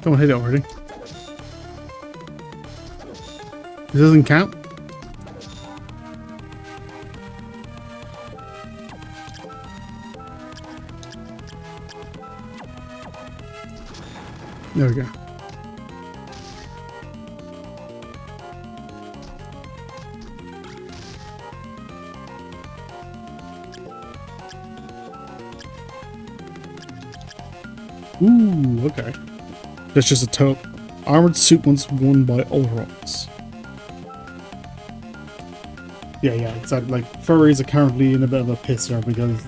Come on, hit it already. This doesn't count? There we go. Ooh, okay. That's just a tote. Armored suit once worn by overalls. Yeah, exactly. Like, furries are currently in a bit of a piss there because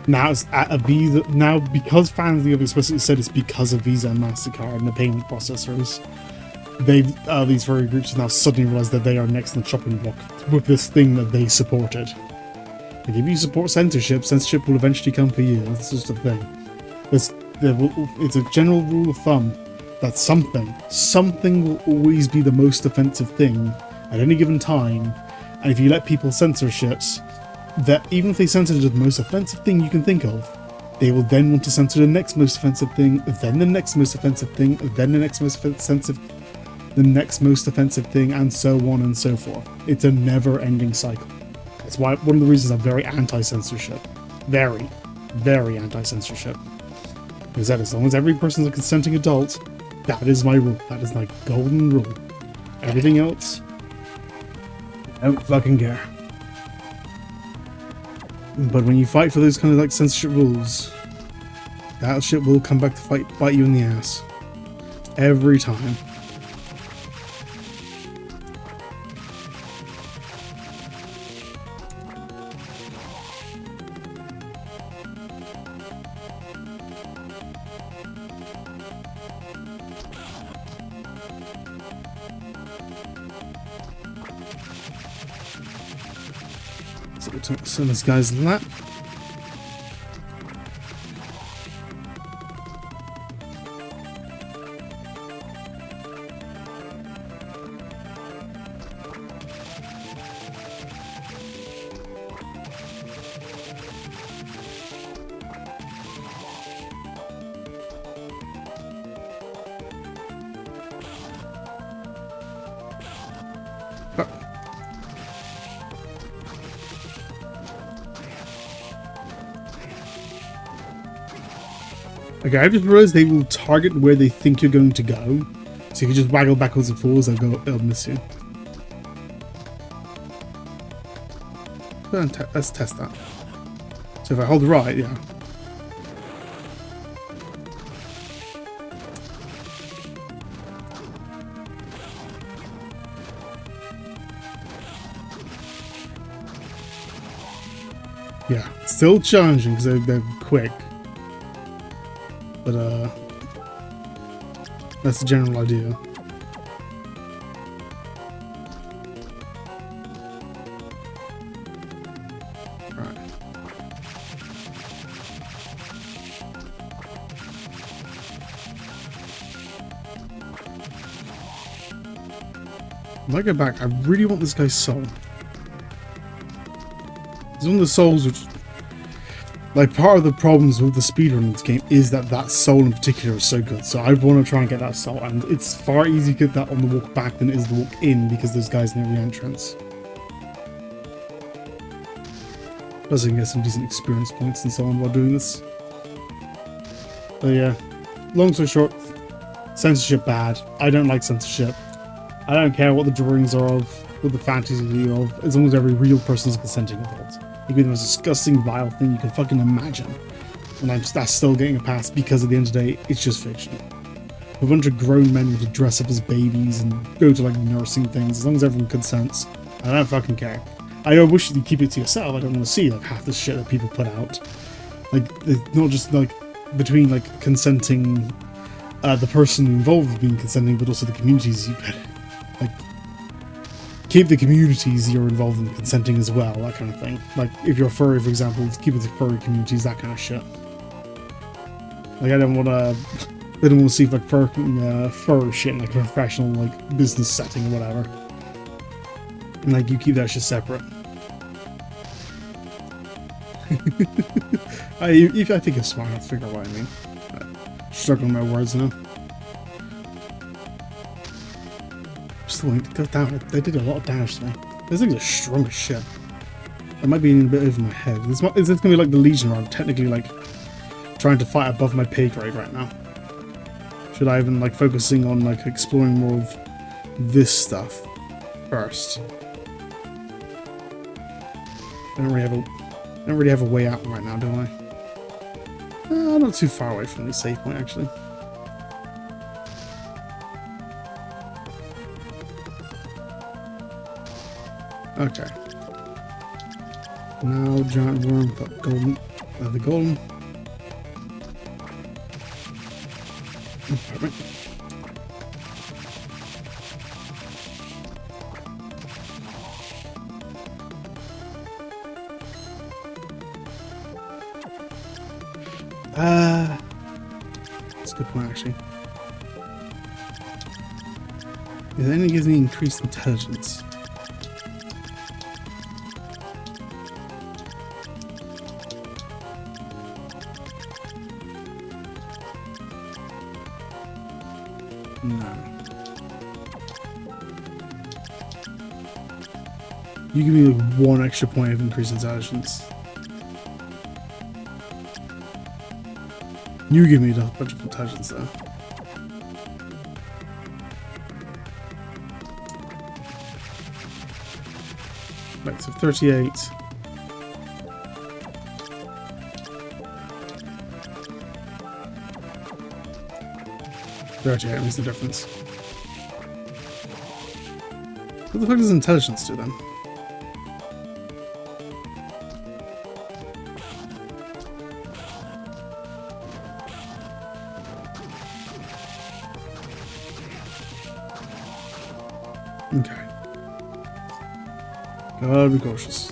now it's at a Visa. Now, because fans have explicitly said it's because of Visa and MasterCard and the payment processors, they've these furry groups have now suddenly realized that they are next in the chopping block with this thing that they supported. Like, if you support censorship, censorship will eventually come for you. That's just a thing. It's a general rule of thumb that something will always be the most offensive thing at any given time, and if you let people censor shit, that even if they censored the most offensive thing you can think of, they will then want to censor the next most offensive thing, then the next most offensive thing, then the next most offensive, the next most offensive thing, and so on and so forth. It's a never-ending cycle. That's why one of the reasons I'm very anti-censorship. Very, very anti-censorship. Because that as long as every person is a consenting adult, that is my rule. That is my golden rule. Everything else, I don't fucking care. But when you fight for those kind of like censorship rules, that shit will come back to bite you in the ass. Every time. So we'll turn some of this guy's lap. Okay, I've just realized they will target where they think you're going to go. So if you just waggle backwards and forwards, they'll miss you. Let's test that. So if I hold right, yeah. Yeah, still challenging because they're quick. But, that's the general idea. Right. When I go back, I really want this guy's soul. It's one of the souls which... Like, part of the problems with the speedrun in this game is that soul in particular is so good, so I want to try and get that soul, and it's far easier to get that on the walk back than it is the walk in, because there's guys near the entrance. Plus I can get some decent experience points and so on while doing this. But yeah, long story short, censorship bad. I don't like censorship. I don't care what the drawings are of, what the fantasy are of, as long as every real person is consenting adult. It could be the most disgusting, vile thing you can fucking imagine. And that's still getting a pass because at the end of the day, it's just fiction. A bunch of grown men want to dress up as babies and go to like nursing things, as long as everyone consents. I don't fucking care. I wish you'd keep it to yourself. I don't want to see like half the shit that people put out. Like, it's not just like between like consenting, the person involved with being consenting, but also the communities you put. Like, keep the communities you're involved in consenting as well, that kind of thing. Like, if you're a furry, for example, keep it to furry communities, that kind of shit. Like, I don't want to see like fur shit in like a professional like business setting or whatever. And like, you keep that shit separate. I think it's smart enough to figure out what I mean. I'm struggling with my words now. still need to go down. They did a lot of damage to me. These things are strong as shit. I might be a bit over my head. This is going to be like the Legion where I'm technically like trying to fight above my pay grade right now. Should I even like focusing on like exploring more of this stuff first? I don't really have a way out right now, do I? I'm not too far away from the save point actually. Okay. Now giant worm, got golden, the golden. Perfect. That's a good point actually. It only gives me increased intelligence. No. You give me like 1 extra point of increased intelligence. You give me a bunch of intelligence though. Right, so 38. That makes the difference. What the fuck does intelligence do then? Okay. Gotta be cautious.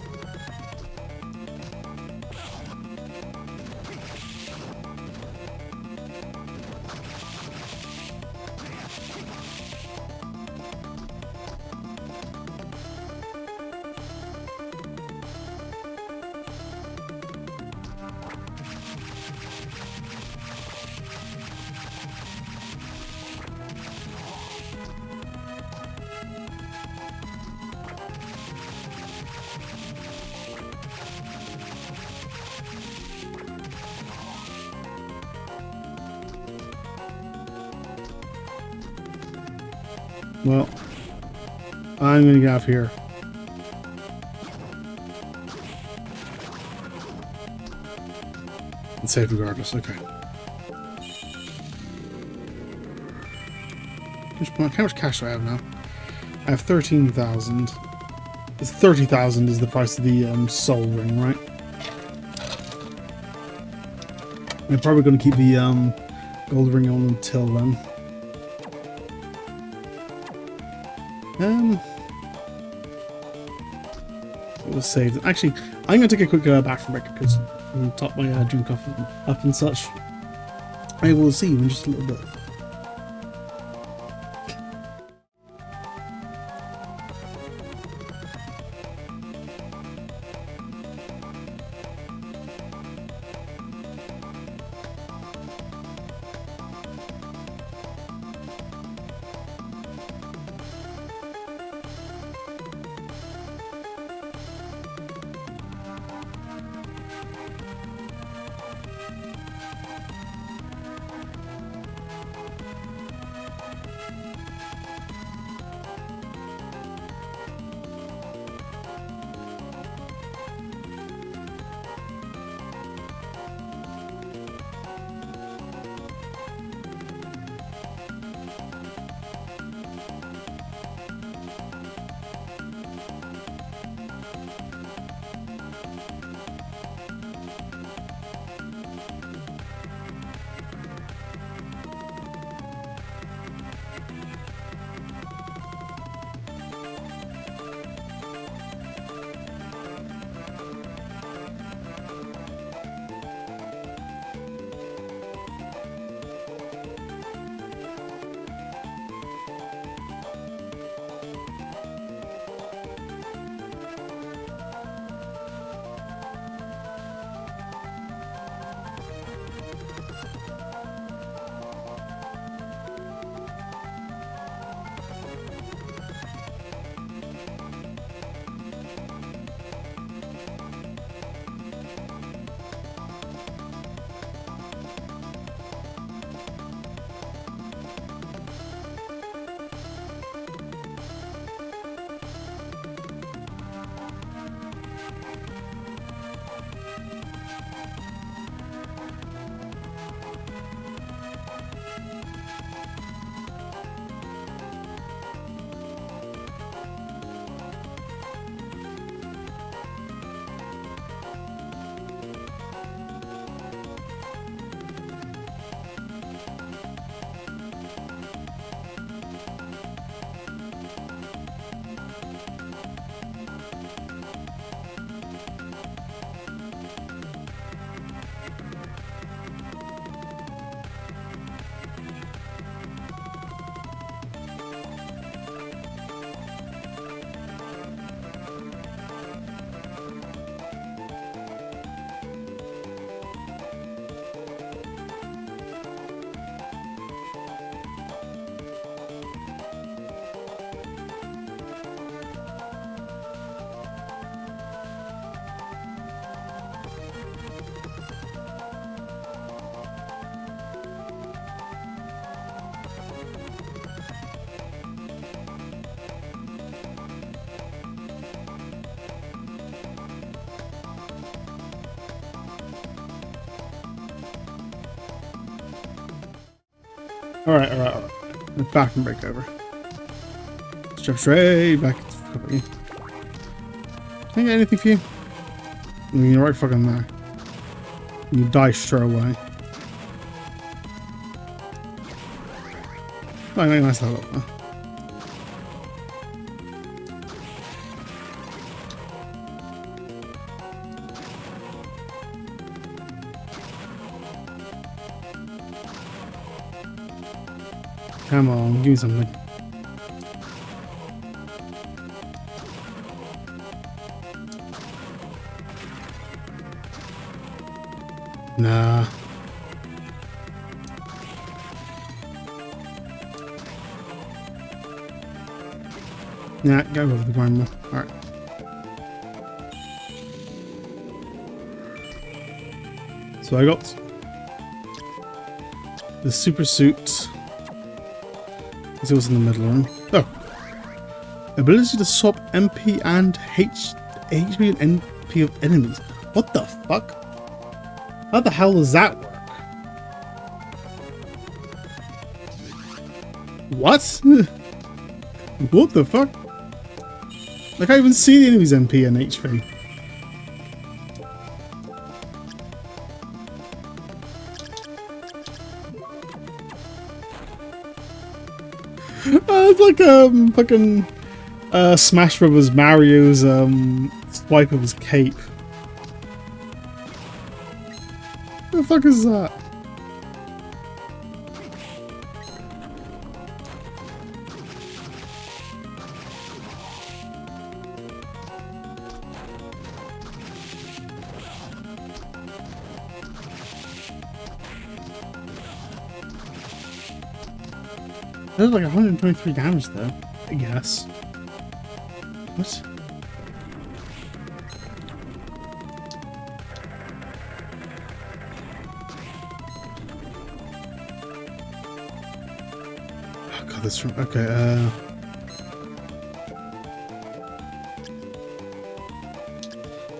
Well, I'm gonna get off here. And save regardless, okay. How much cash do I have now? I have 13,000. It's 30,000 is the price of the soul ring, right? I'm probably gonna keep the gold ring on until then. It was saved. Actually, I'm going to take a quick bathroom break because I'm top my drink up and such. I will see you in just a little bit. Alright, alright, alright. Back and break over. Jump straight back. Can I get anything for you? I mean, you're right fucking there. You die straight away. Oh, nice level up. Come on, give me something. Nah. Nah, gotta go with the grind more. Alright. So I got the super suit. Let's see what's in the middle room. Oh. Ability to swap MP and HP and NP of enemies. What the fuck? How the hell does that work? What? What the fuck? I can't even see the enemy's MP and HP. It's like fucking Smash Brothers Mario's swipe of his cape. What the fuck is that? That was like 123 damage though, I guess. What? Oh god, this room. Okay,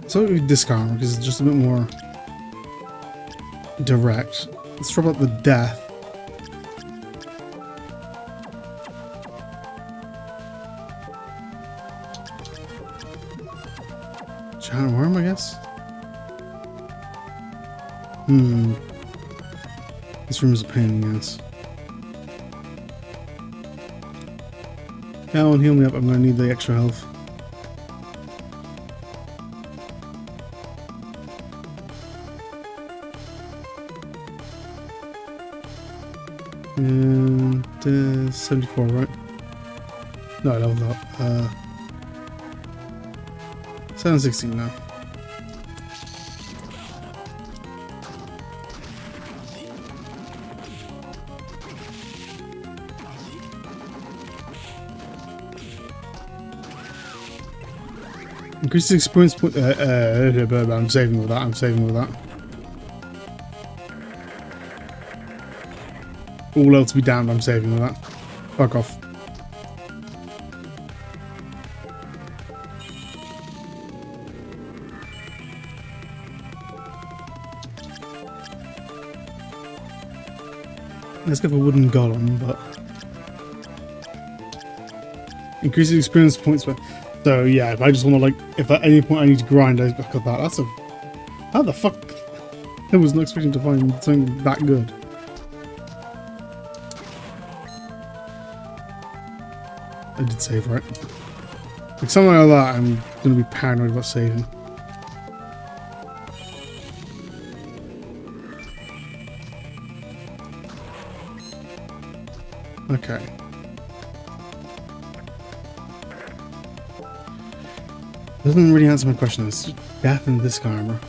so we discard because it's just a bit more direct. Let's drop out the death. Giant worm, I guess? This room is a pain in the ass. Come on, heal me up. I'm gonna need the extra health. And 74, right? No, I leveled up. 716 now. Increase the experience point. I'm saving with that. I'm saving with that. All else be damned, I'm saving with that. Fuck off. Let's go for wooden golem, but increase the experience points. But so yeah, if I just want to like, if at any point I need to grind, I got that. That's a how the fuck? I was not expecting to find something that good. I did save, right? Like something like that, I'm gonna be paranoid about saving. Okay. Doesn't really answer my question. It's just death in this armor.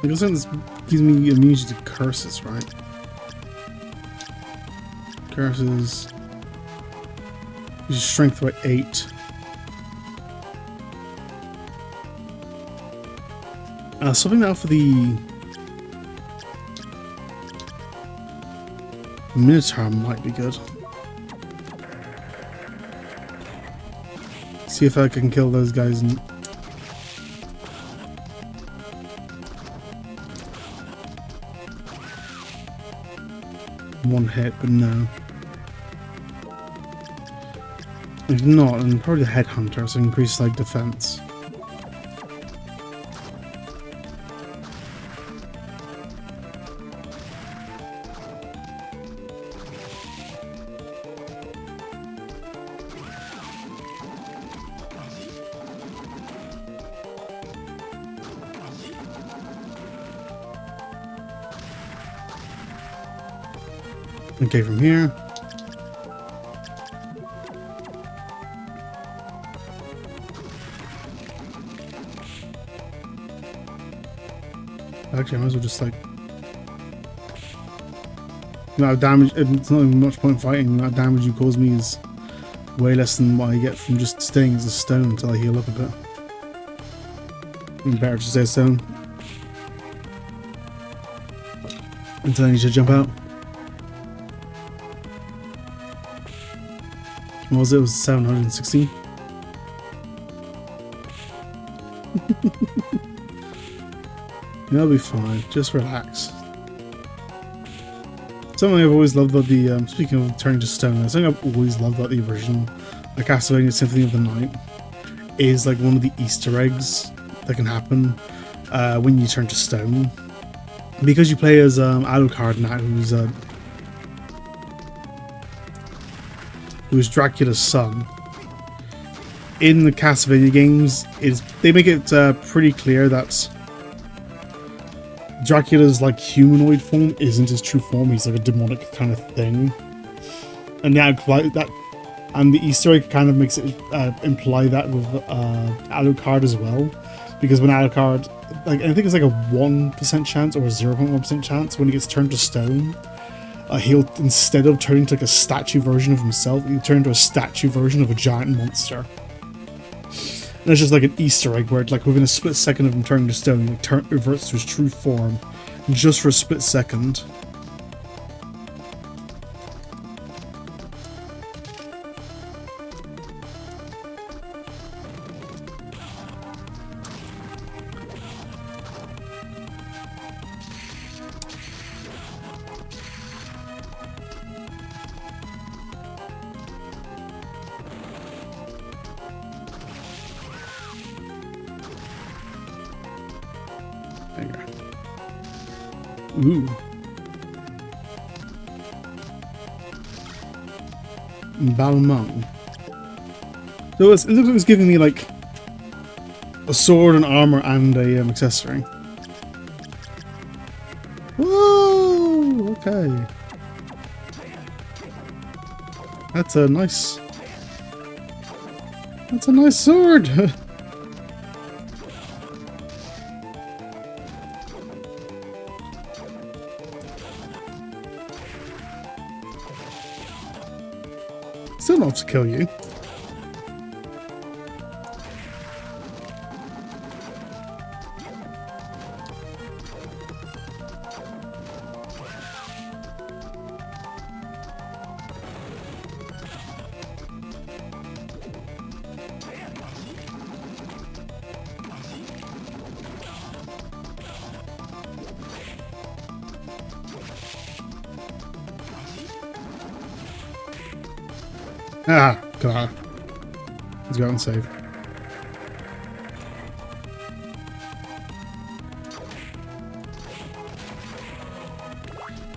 I guess this gives me immunity to curses, right? Curses. Use strength by 8. Something now for the Minotaur might be good. See if I can kill those guys and one hit, but no. If not, then probably the headhunter, so increase like defense. Okay, from here. Actually, I might as well just like. No damage. It's not even much point fighting. That damage you cause me is way less than what I get from just staying as a stone until I heal up a bit. Even better to stay a stone until I need to jump out. What was it? It was 716. That'll be fine. Just relax. Something I've always loved about the speaking of turning to stone, something I've always loved about the original Castlevania Symphony of the Night is like one of the Easter eggs that can happen when you turn to stone. Because you play as Alucard now, who's Dracula's son. In the Castlevania games, they make it pretty clear that Dracula's like humanoid form isn't his true form. He's like a demonic kind of thing, and the Easter egg kind of makes it imply that with Alucard as well, because when Alucard, like I think it's like a 1% chance or a 0.1% chance when he gets turned to stone. He'll, instead of turning to like a statue version of himself, he'll turn to a statue version of a giant monster. And it's just like an Easter egg where, it's like within a split second of him turning to stone, he reverts to his true form, just for a split second. Ooh. Balmain. So it looks like it's giving me like a sword, an armor, and a accessory. Whoa! Okay. That's a nice sword! Still not to kill you. Ah, God. Let's go out and save.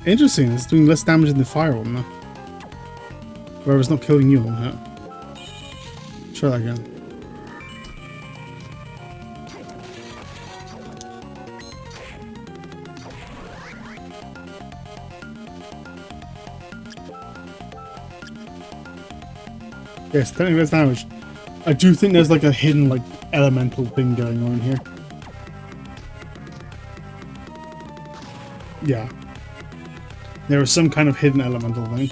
Interesting, it's doing less damage than the fire one, though. Wherever it's not killing you on that. Try that again. Yes, technically less damage. I do think there's like a hidden like elemental thing going on here. Yeah. There is some kind of hidden elemental thing.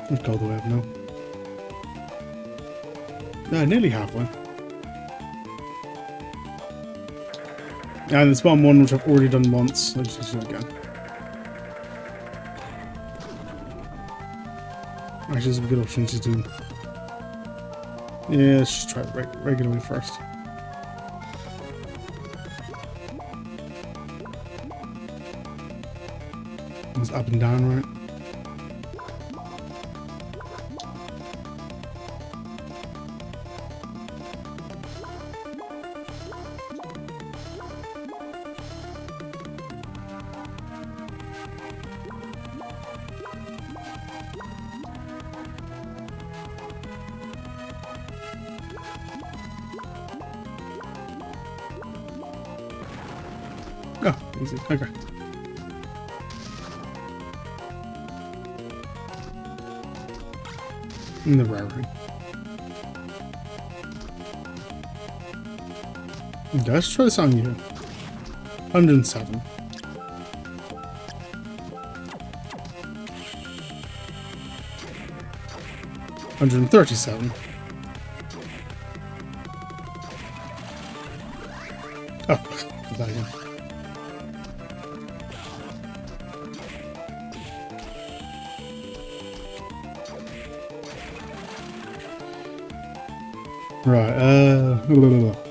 Let's go the way up now. No, nearly halfway. And it's one which I've already done once. Let's just do it again. Actually, it's a good option to do. Yeah, let's just try it regularly first. It's up and down, right? Oh, easy. Okay. In the rarity. Okay, let's try this on you. 107. 137. Oh, that again. Right,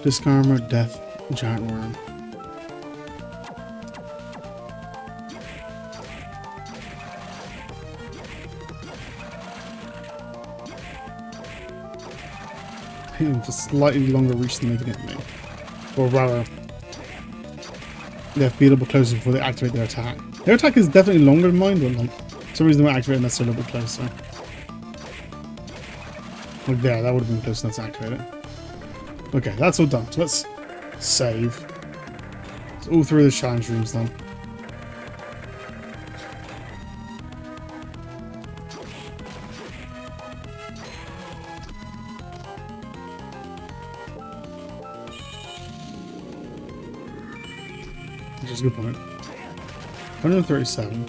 disc armor, death, giant worm. I think it's a slightly longer reach than they can hit me. Or rather, they have to be a little bit closer before they activate their attack. Their attack is definitely longer than mine, but like, for some reason they might activate unless they're a little bit closer. Like there, that would have been close enough to activate it. Okay, that's all done. So let's save. So all three of the challenge rooms done. Which is a good point. 137.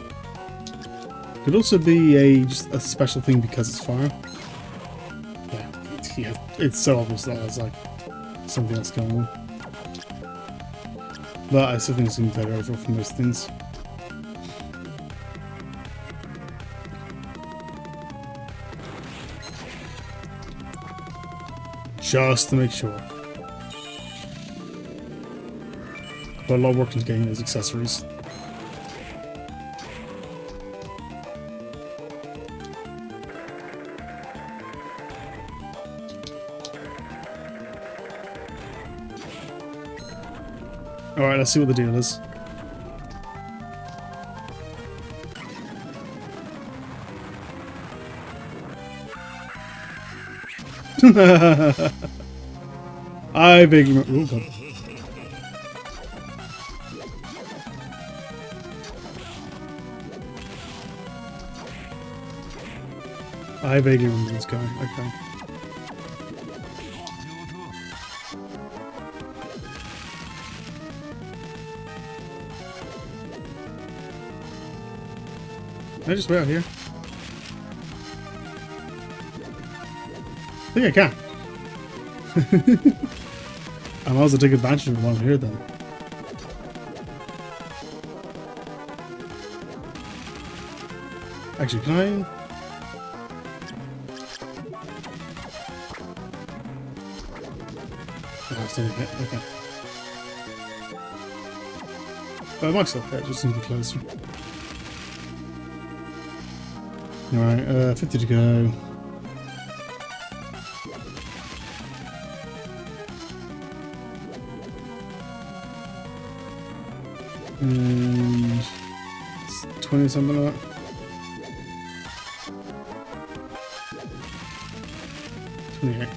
Could also be just a special thing because it's fire. Yeah, it's so obvious that there's like something else going on. But I still think it's going to be better overall for most things. Just to make sure. But a lot of work into getting those accessories. Alright, let's see what the deal is. I vaguely remember. Oh, God. I vaguely remember this guy. Okay. Can I just wait out here? I think I can. I might as well take advantage of it while I'm here then. Actually, can I? Oh, it's not a bit. Okay. Oh, I might still here, just need to be closer. Alright, 50 to go. And 20 something like that. Yeah.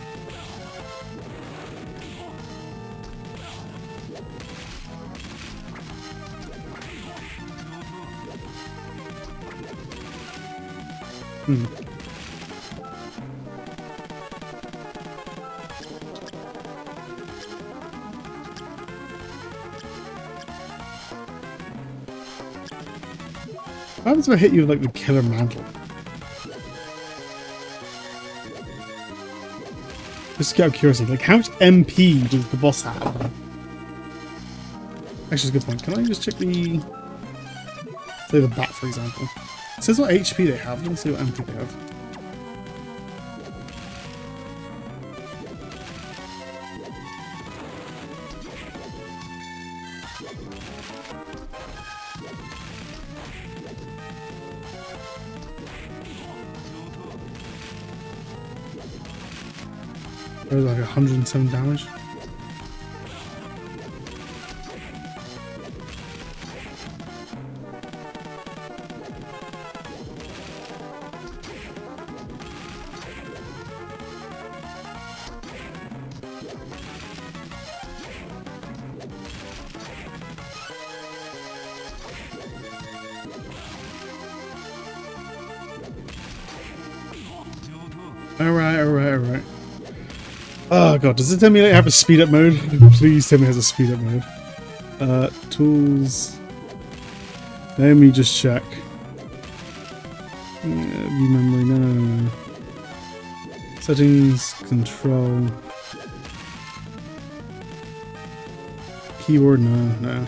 What happens if I hit you with like the killer mantle? Just out of curiosity, like how much MP does the boss have? Actually, it's a good point. Can I just check the... say the bat, for example? It says what HP they have. Let's see what MP they have. There's like 107 damage. Alright. Oh god, does it emulate have a speed up mode? Please tell me it has a speed up mode. Tools. Let me just check. View memory, no. Settings, control. Keyboard, no.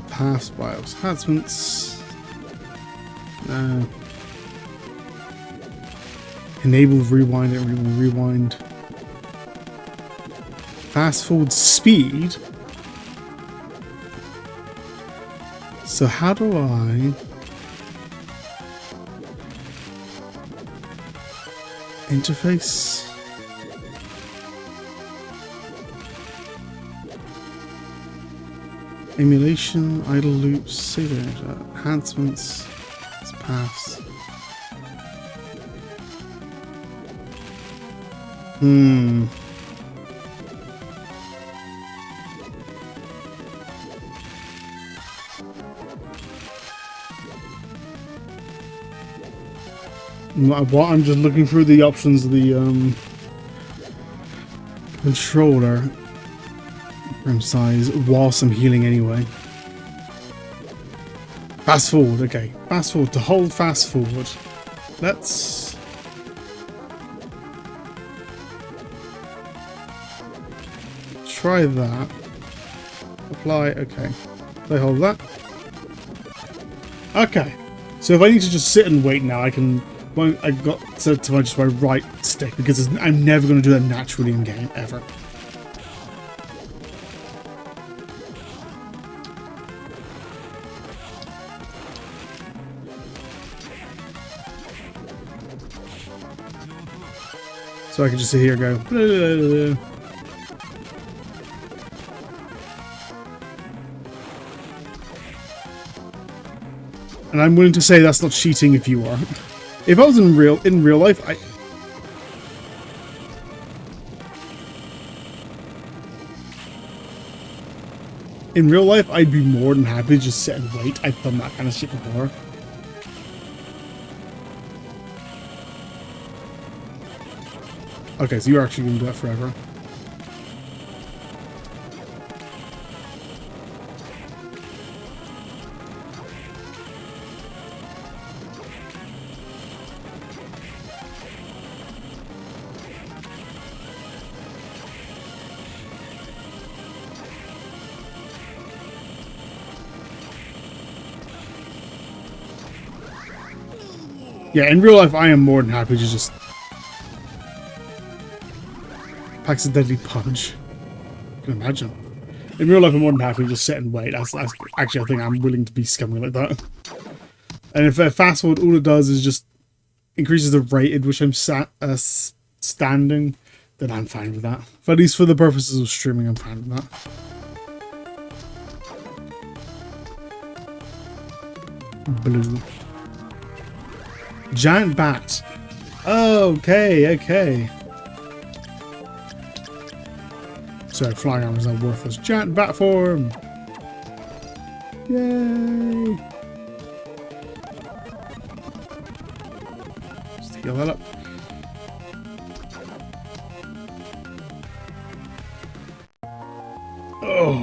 Past BIOS enhancements. No. Enable rewind and rewind. Fast forward speed. So how do I interface? Emulation, idle loops, save enhancements, paths. I'm just looking through the options of the controller. Frame size whilst I'm healing anyway. Fast forward, okay. Fast forward to hold fast forward. Let's try that. Apply, okay. They hold that. Okay. So if I need to just sit and wait now, I can. I got set to just my right stick because I'm never going to do that naturally in game ever. So I can just sit here and go. Blah, blah, blah. And I'm willing to say that's not cheating if you are. If I was in real life, in real life, I'd be more than happy to just sit and wait. I've done that kind of shit before. Okay, so you're actually going to do that forever. Yeah, in real life, I am more than happy to just packs a deadly punch. I can imagine. In real life, I'm more than happy to just sit and wait. That's actually, I think I'm willing to be scummy like that. And if fast forward, all it does is just increases the rate at which I'm standing, then I'm fine with that. But at least for the purposes of streaming, I'm fine with that. Blue. Giant bat. Okay. So flying armor is now worthless. Giant bat form. Yay! Just heal that up. Oh,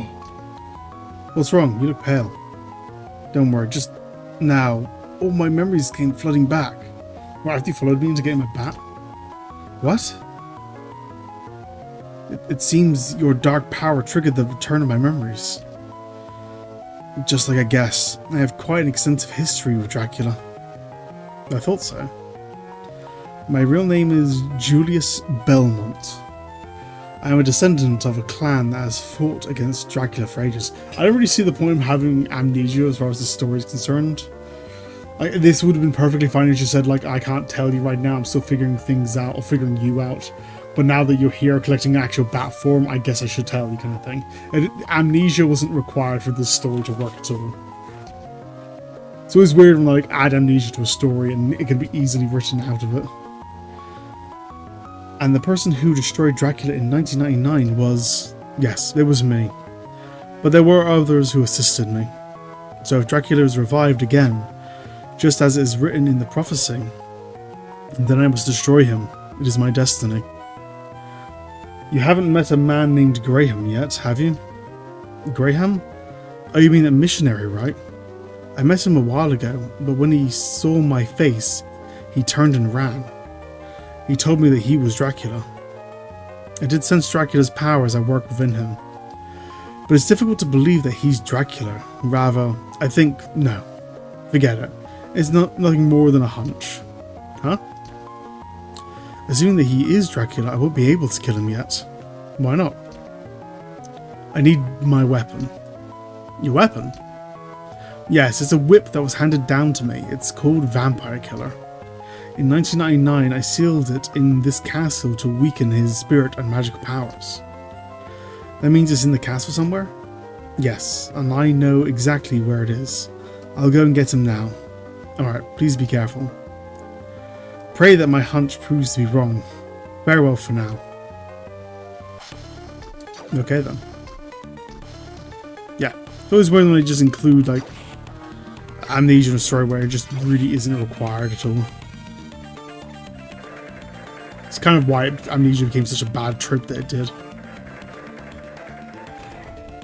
what's wrong? You look pale. Don't worry. Just now. All my memories came flooding back. What, after you followed me into getting my bat? What? It seems your dark power triggered the return of my memories. Just like I guess, I have quite an extensive history with Dracula. I thought so. My real name is Julius Belmont. I am a descendant of a clan that has fought against Dracula for ages. I don't really see the point of having amnesia as far as the story is concerned. Like, this would have been perfectly fine if you said, like, I can't tell you right now, I'm still figuring things out, or figuring you out. But now that you're here collecting actual bat form, I guess I should tell you, kind of thing. Amnesia wasn't required for this story to work at all. It's always weird when, like, add amnesia to a story and it can be easily written out of it. And the person who destroyed Dracula in 1999 was... yes, it was me. But there were others who assisted me. So if Dracula is revived again, just as it is written in the prophecy, then I must destroy him. It is my destiny. You haven't met a man named Graham yet, have you? Graham? Oh, you mean a missionary, right? I met him a while ago, but when he saw my face, he turned and ran. He told me that he was Dracula. I did sense Dracula's power as I worked within him. But it's difficult to believe that he's Dracula. Rather, I think, no. Forget it. It's nothing more than a hunch. Huh? Assuming that he is Dracula, I won't be able to kill him yet. Why not? I need my weapon. Your weapon? Yes, it's a whip that was handed down to me. It's called Vampire Killer. In 1999, I sealed it in this castle to weaken his spirit and magic powers. That means it's in the castle somewhere? Yes, and I know exactly where it is. I'll go and get him now. Alright, please be careful. Pray that my hunch proves to be wrong. Farewell for now. Okay then. Yeah, it's always weird when they just include, like, amnesia in a story where it just really isn't required at all. It's kind of why amnesia became such a bad trope that it did.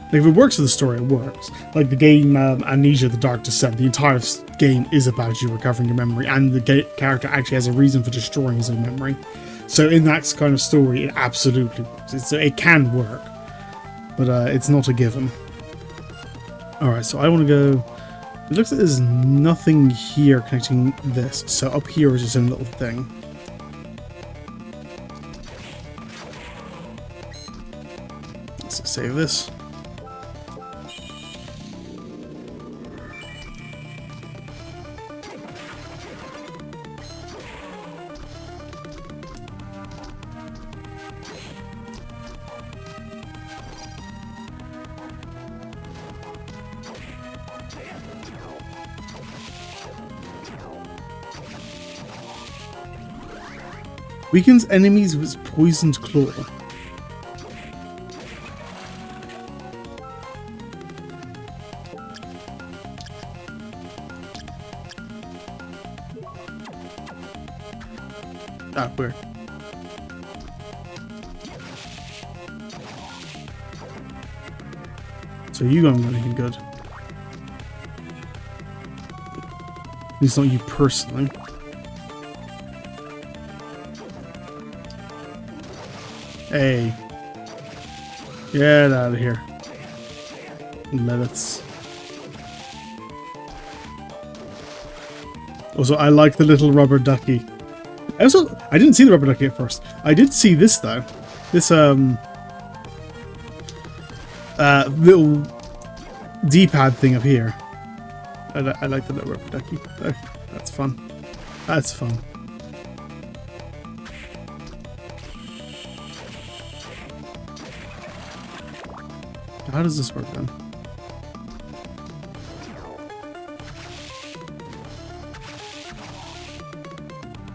Like, if it works for the story, it works. Like the game Amnesia: The Dark Descent, the entire game is about you recovering your memory, and the character actually has a reason for destroying his own memory. So in that kind of story, it absolutely works. It can work, but it's not a given. Alright, so I want to go... It looks like there's nothing here connecting this, so up here is its own little thing. Let's save this. Weakens enemies with poisoned claw. Ah, weird. So you don't do anything good. At least not you personally. Hey. Get out of here. Liliths. Also, I like the little rubber ducky. I didn't see the rubber ducky at first. I did see this though. This little D-pad thing up here. I like the little rubber ducky. Oh, that's fun. That's fun. How does this work then?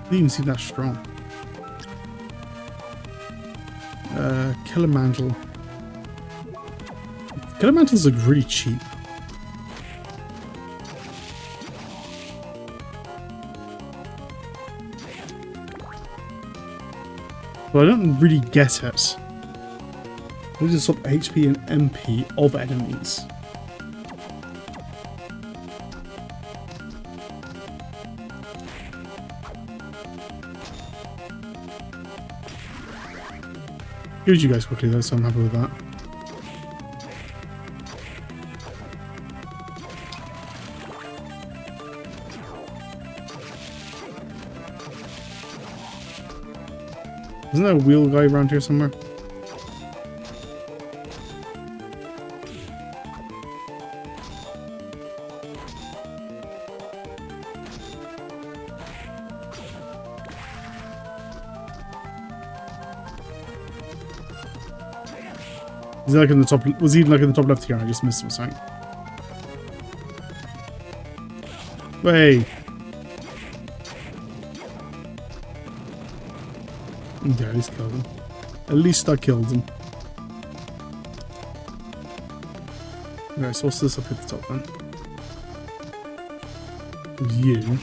Didn't even seem that strong. Killer mantle. Killer mantles look really cheap. Well, I don't really get it. What does it swap HP and MP of enemies? Here's you guys quickly though, so I'm happy with that. Isn't there a wheel guy around here somewhere? Is he like in the top? Was he like in the top left here? I just missed him something. Wait. Yeah, at least killed him. At least I killed him. Okay, so what's this up at the top then? You.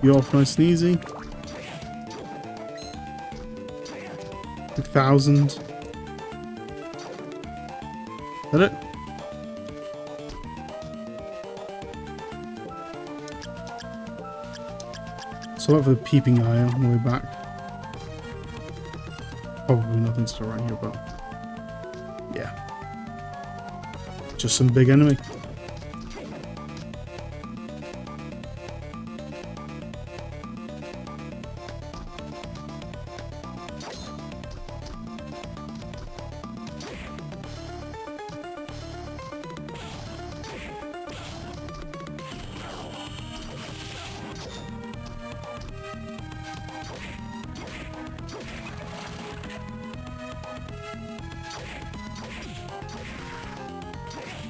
You off nice and easy. 1,000. Is that it? So wait for the peeping eye on the way back. Probably nothing still right here, but yeah. Just some big enemy.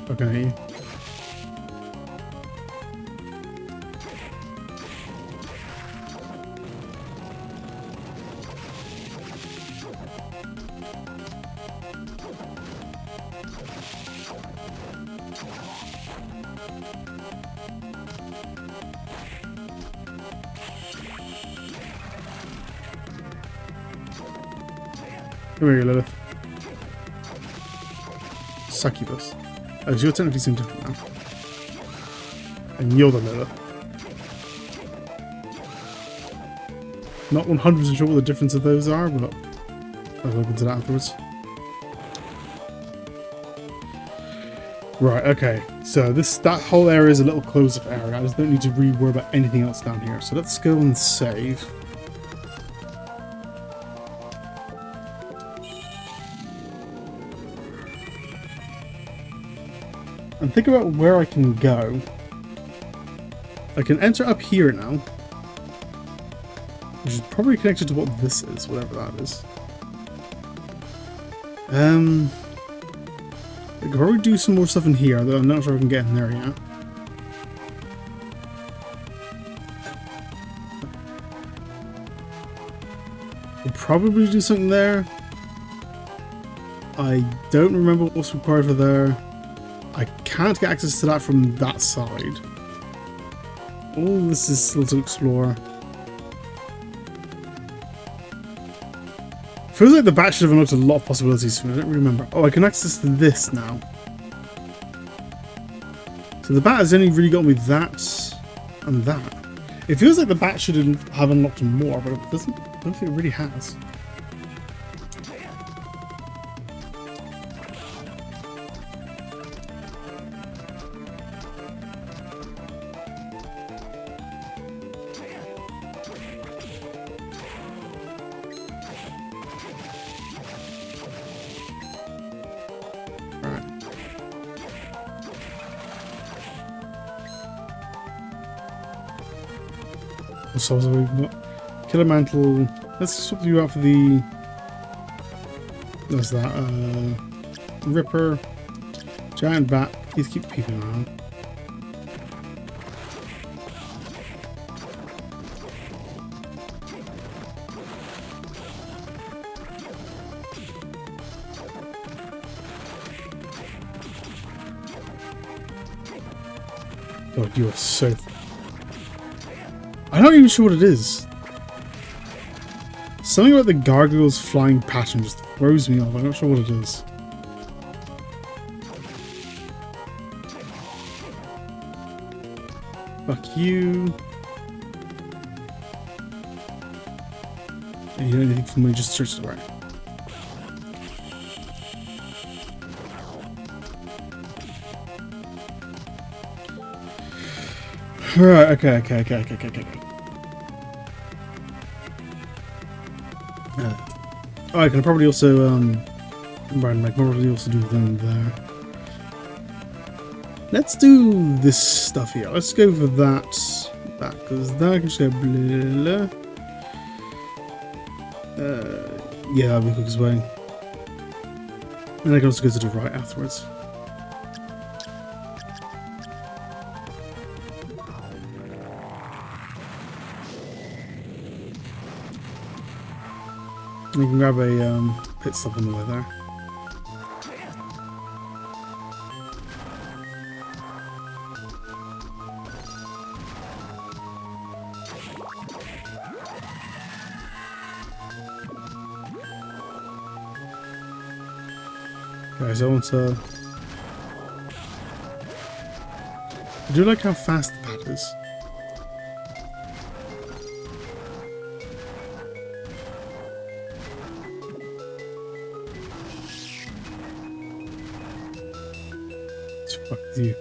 Okay. Come here, Lilith. Succubus. Oh, so you're technically something different now. And you're the Lilith. Not 100% sure what the difference of those are, but I'll look into that afterwards. Right, okay. So that whole area is a little close-up area. I just don't need to really worry about anything else down here. So let's go and save. And think about where I can go. I can enter up here now. Which is probably connected to what this is, whatever that is. I could probably do some more stuff in here, though I'm not sure I can get in there yet. We'll probably do something there. I don't remember what's required for there. I can't get access to that from that side. Oh, this is still to explore. Feels like the bat should have unlocked a lot of possibilities for me. I don't remember. Oh, I can access this now. So the bat has only really got me that and that. It feels like the bat should have unlocked more, but it doesn't. I don't think it really has. So we've got Killer Mantle. Let's swap you out for the. There's that. Ripper. Giant Bat. Please keep peeping around. God, you are so. I'm not even sure what it is. Something about the gargoyle's flying pattern just throws me off. I'm not sure what it is. Fuck you. And you don't need anything from me, just search the right. Right, okay. Oh, I can probably also, right, I can probably also do them there. Let's do this stuff here. Let's go for that, because that can just go blah, yeah, that'll be the quickest way. And I can also go to the right afterwards. You can grab a pit stop on the way there. Okay, so I want to... I do like how fast the pad is. Fuck you.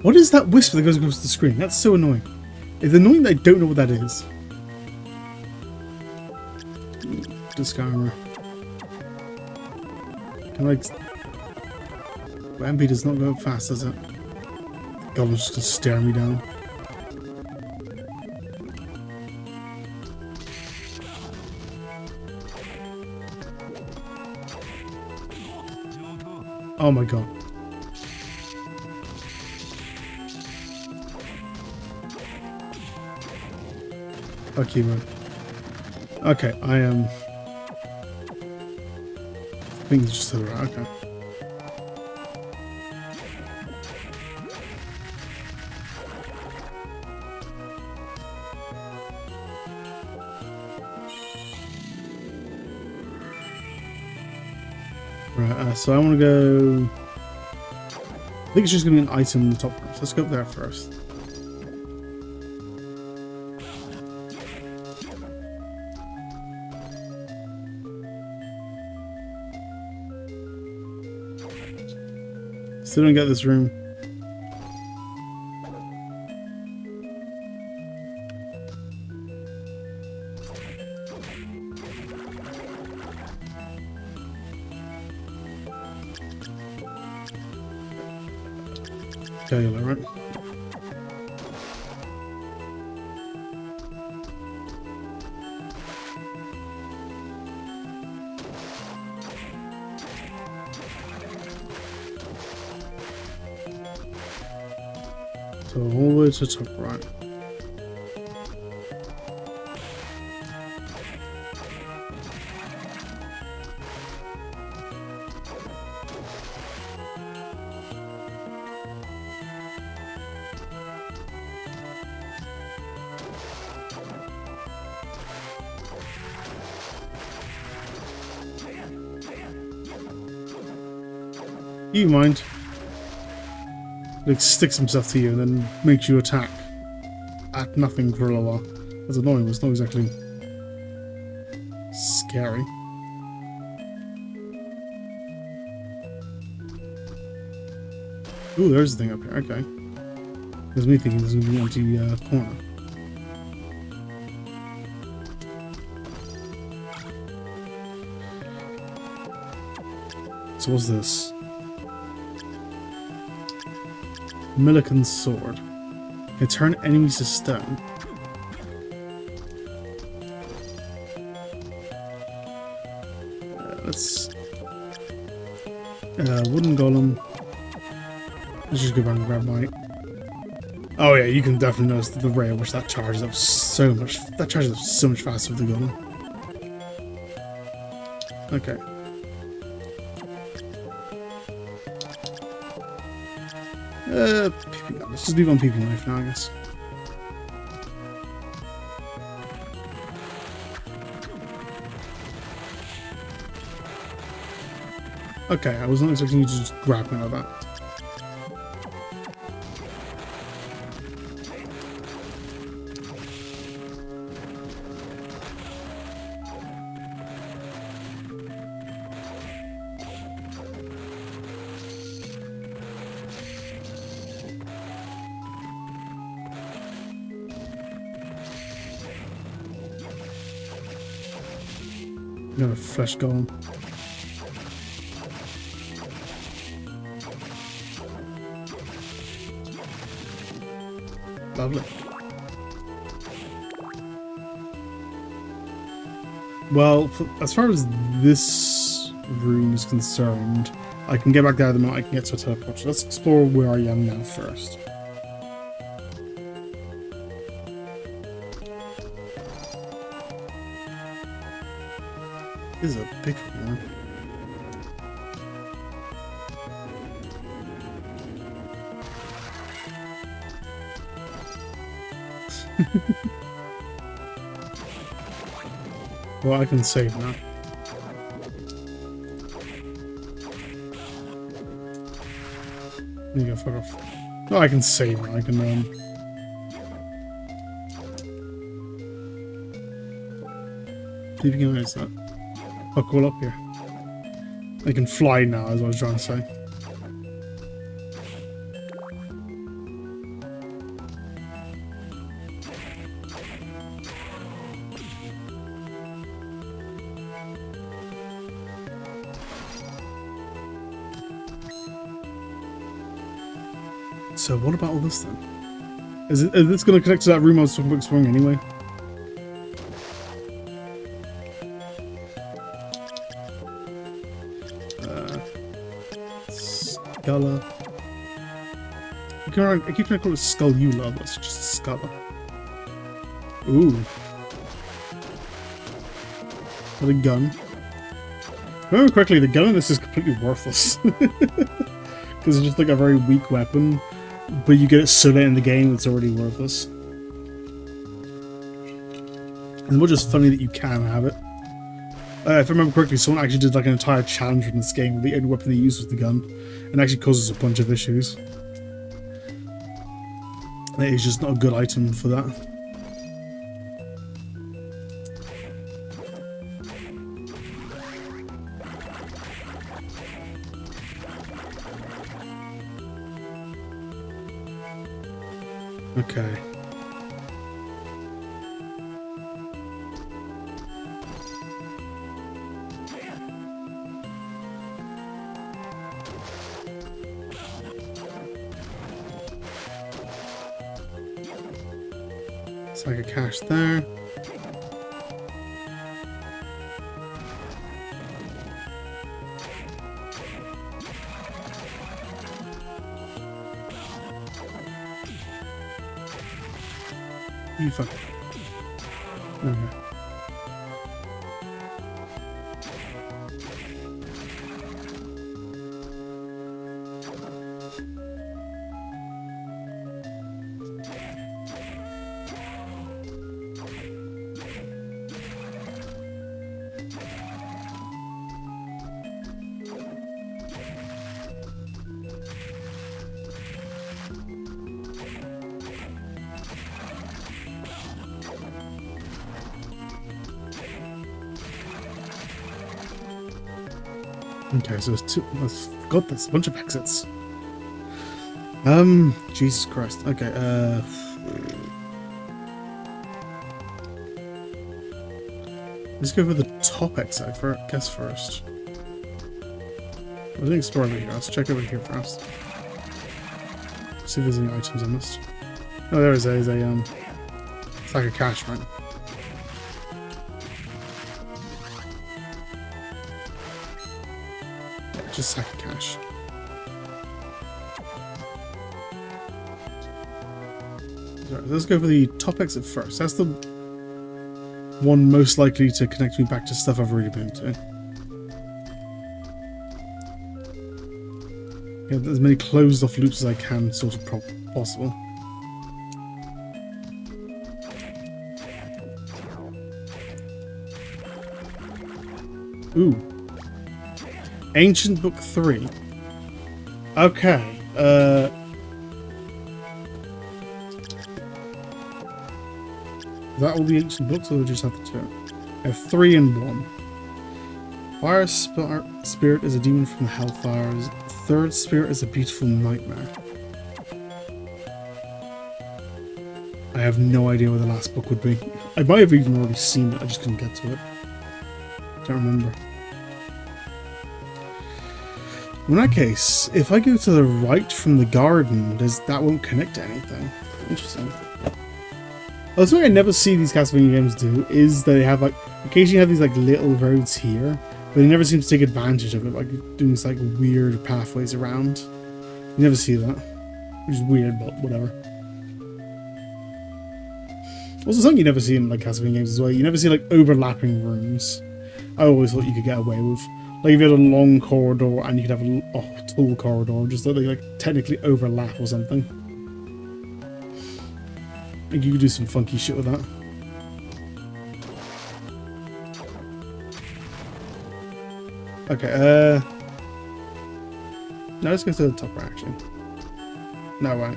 What is that whisper that goes across the screen? That's so annoying. It's annoying that I don't know what that is. Discover. Can I... MP does not go up fast, does it? God, I'm just gonna stare me down. Oh my god. Okay, man. Okay, I am... I think it's just the right, okay. Right, so I want to go... I think it's just going to be an item in the top room, so let's go up there first. Still don't get this room. Cellular, right? So all the way to the top right. You mind? Like sticks himself to you and then makes you attack at nothing for a little while. That's annoying, but it's not exactly scary. Ooh, there's the thing up here, okay. There's me thinking there's gonna be an empty corner. So what's this? Milliken's sword. Can turn enemies to stone. Let's... wooden golem. Let's just go around and grab my... Oh yeah, you can definitely notice the rate at which that charges up so much. That charges up so much faster with the golem. Okay. PP gun. Let's just leave on PP knife now, I guess. Okay, I was not expecting you to just grab me like that. Got a flesh golem. Lovely. Well, as far as this room is concerned, I can get back there the moment I can get to a teleport. Let's explore where I am now first. This is a big one. Well, I can save now. There you go, fuck off. No, I can save now. I can, see if you can notice that. Fuck all up here. I can fly now, is what I was trying to say. So what about all this then? Is this going to connect to that room I was talking about exploring anyway? Sculla. I keep trying to call it Skullula, but it's just Sculla. Ooh. Got a gun. If I remember correctly, the gun in this is completely worthless. Because it's just like a very weak weapon. But you get it so late in the game, it's already worthless. And it's just funny that you can have it. If I remember correctly, someone actually did like an entire challenge in this game where the only weapon they used was the gun. And actually causes a bunch of issues. It is just not a good item for that. Okay. It's like a cache there. You fuck. Okay. Okay, so there's two. I've got this. A bunch of exits. Jesus Christ. Okay, let's go for the top exit first. I didn't explore over here. Let's check over here first. See if there's any items I missed. Oh, there is a, it's like a cache, right? Just a second cache. Right, let's go for the top exit first. That's the one most likely to connect me back to stuff I've already been to. Get as many closed off loops as I can, sort of possible. Ooh. Ancient Book 3. Okay, is that all the ancient books, or do we just have the two? I have 3 and 1. Fire Spirit is a demon from the Hellfires. Third Spirit is a beautiful nightmare. I have no idea where the last book would be. I might have even already seen it, I just couldn't get to it. Can't remember. In that case, if I go to the right from the garden, that won't connect to anything. Interesting. Oh, something I never see these Castlevania games do is they have like occasionally have these like little roads here, but they never seem to take advantage of it, like doing this like weird pathways around. You never see that, which is weird, but whatever. Also, something you never see in like Castlevania games as well. You never see like overlapping rooms. I always thought you could get away with. Like if you had a long corridor and you could have a tall corridor, just that they like technically overlap or something. I think you could do some funky shit with that. Okay, no, let's go to the top right actually. No, right.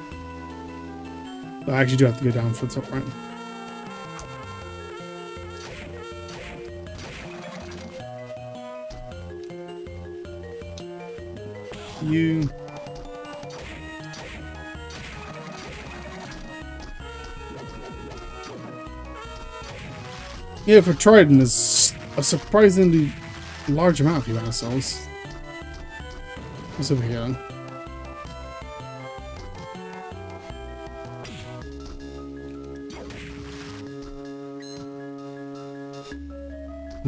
I actually do have to go down for the top right. You. Yeah, for Trident, there's a surprisingly large amount of you assholes. What's over here then?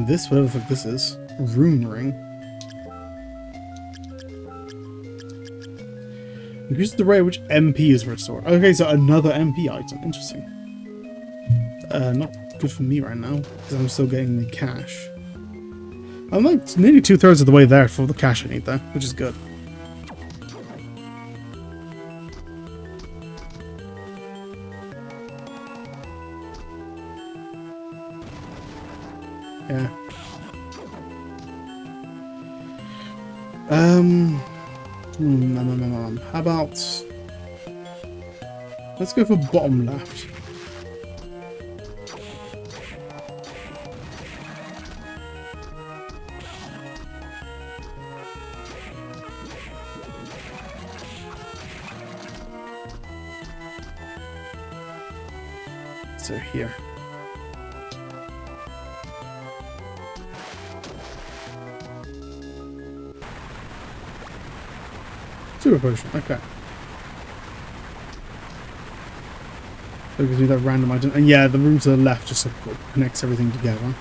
This, whatever the fuck this is. Rune ring. Increases the rate at which MP is restored. Okay, so another MP item. Interesting. Not good for me right now, because I'm still getting the cash. I'm like nearly 2/3 of the way there for the cash I need though, which is good. Yeah. How about... let's go for bottom left. So here. Super potion, okay. So it gives me that random item. And yeah, the room to the left just sort of connects everything together.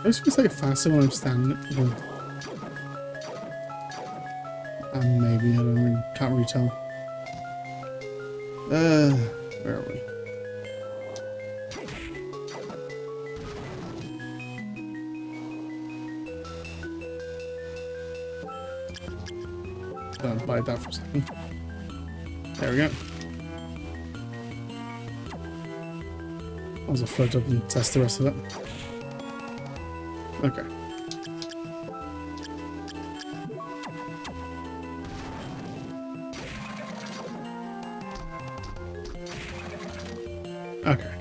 I just gonna say faster when I'm standing. And maybe can't really tell. Where are we? Don't bite that for a second. There we go. I'll just float up and test the rest of it. Okay. Okay.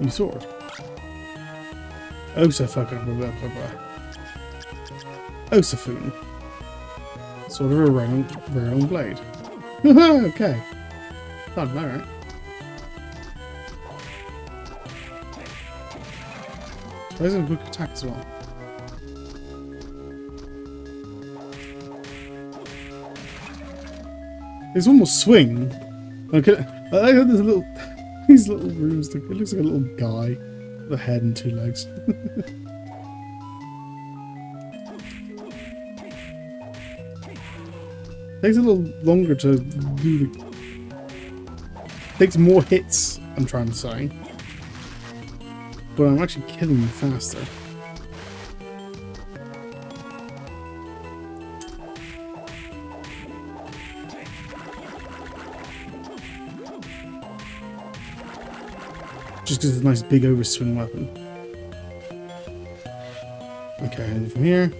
New sword. UrsaFrank. UrsaFrank. Sword of a rare own blade. Okay. Not bad, right? There's a quick attack as well. There's one more swing. Okay, I got this little, these little rooms. It looks like a little guy with a head and 2 legs. Takes a little longer to do the. Takes more hits. I'm trying to say. But I'm actually killing you faster. Just because it's a nice big overswing weapon. Okay, and from here.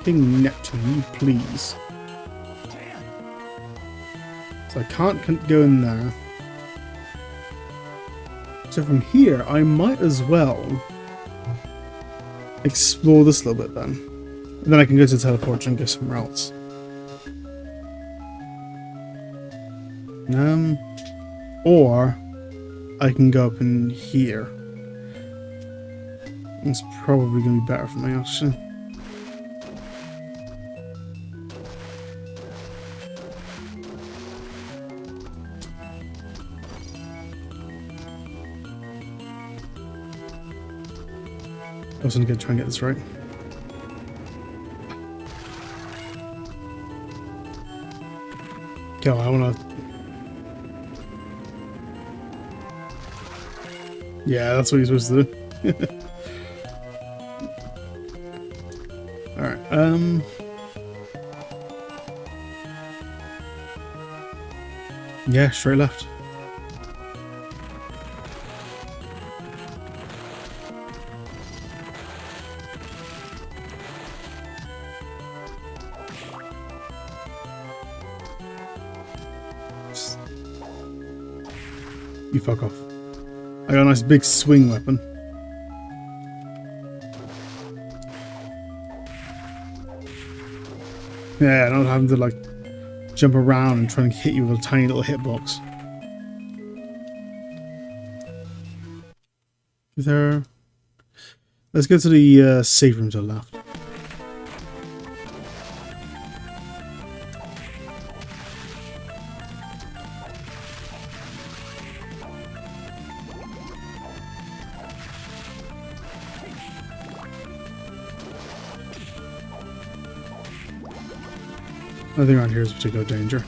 King Neptune, you please. So I can't go in there. So from here, I might as well explore this a little bit then. And then I can go to the teleporter and go somewhere else. Or I can go up in here. It's probably going to be better for me, actually. I was going to try and get this right. Okay, I want to... Yeah, that's what you're supposed to do. Alright, yeah, straight left. You fuck off. I got a nice big swing weapon. Yeah, I don't have to like jump around and try and hit you with a tiny little hitbox. Is there... Let's go to the safe room to the left. Nothing around here is particular danger.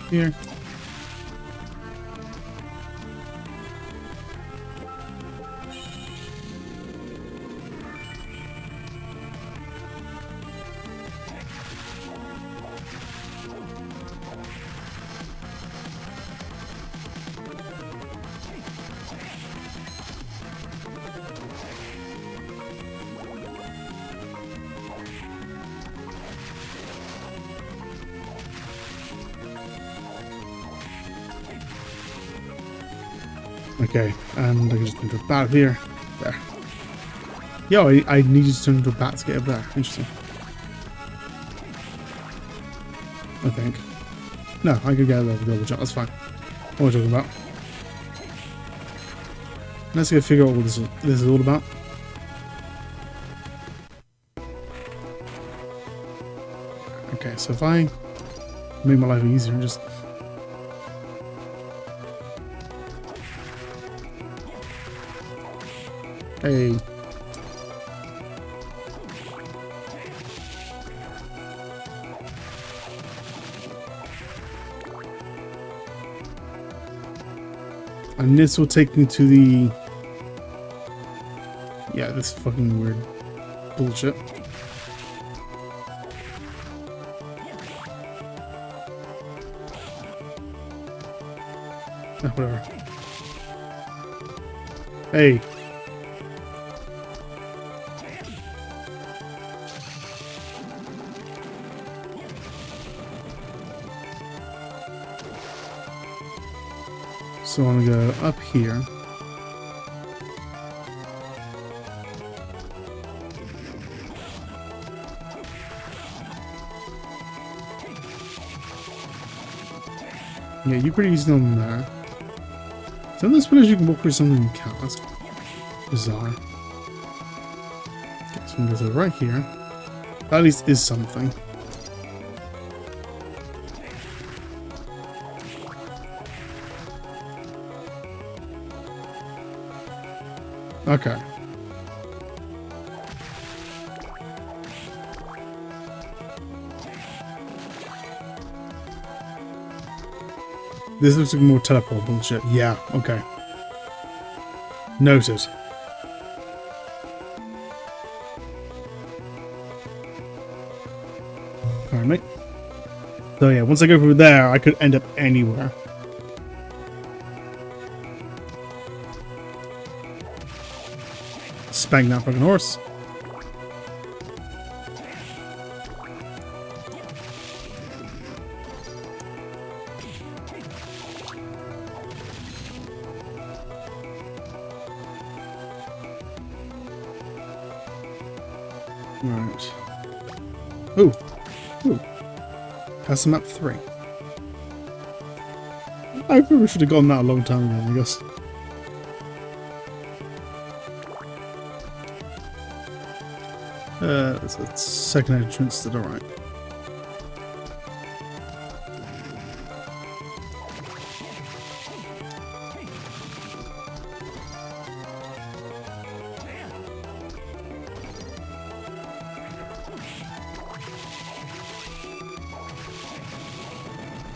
Here. Okay, and I can just turn into a bat here. There. Yo, I needed to turn into a bat to get up there. Interesting. I think. No, I could get it over double jump. That's fine. What am I talking about? Let's go figure out what this is all about. Okay, so if I make my life easier and just... Hey. And this will take me to the... Yeah, this fucking weird bullshit. Oh, whatever. Hey. So I'm gonna go up here. Yeah, you're pretty easy on there. Some of those pillars you can walk through, something you can't. That's bizarre. Okay, so I'm gonna go right here. That at least is something. Okay. This looks like more teleport bullshit. Yeah, okay. Noted. Alright, mate. So yeah, once I go through there, I could end up anywhere. spank that fucking horse. Alright. Ooh. Ooh. Castle map 3. I probably should have gone that a long time ago, I guess. There's a second entrance to the right.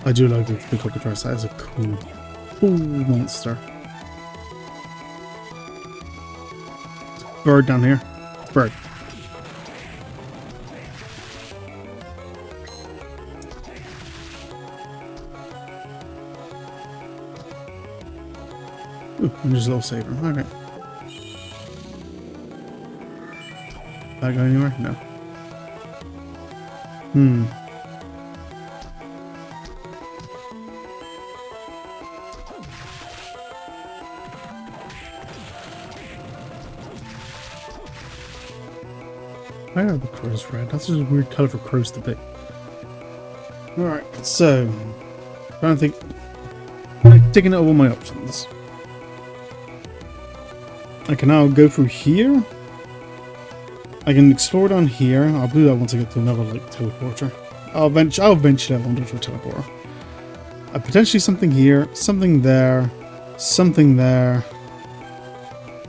I do like the cookie dress. That is a cool monster. Bird down here. Bird. Ooh, and there's a little saver. Okay. Did I go anywhere? No. Why are the crows red? That's just a weird colour for crows to pick. Alright, so trying to think. Taking out all my options. I can now go through here. I can explore down here. I'll do that once I get to another like teleporter. I'll eventually have one for a teleporter. Potentially something here, something there, something there,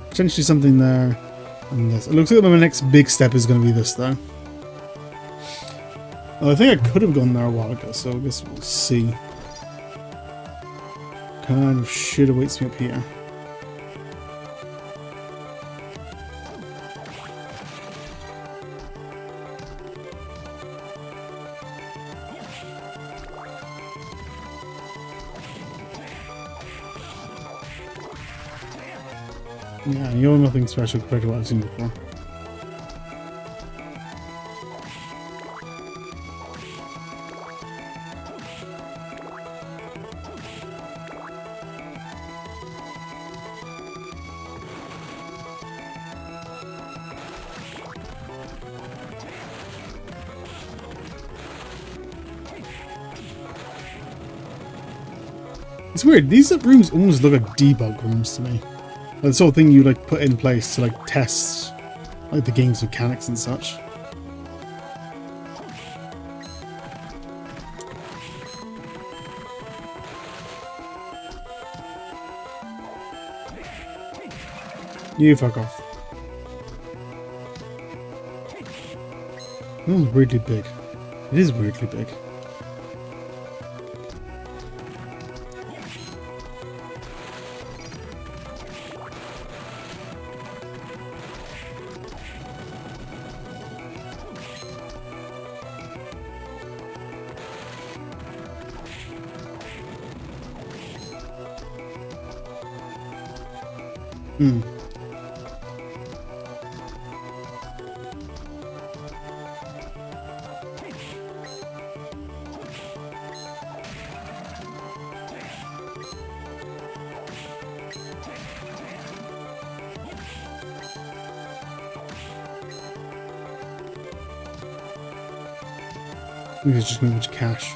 potentially something there, and this. It looks like my next big step is going to be this though. I think I could have gone there a while ago, so I guess we'll see. What kind of shit awaits me up here? Yeah, you're nothing special compared to what I've seen before. It's weird, these rooms almost look like debug rooms to me. Like the sort of thing you like put in place to like test like the game's mechanics and such. You fuck off. That was weirdly big. It is weirdly big. I think it's just too much cash.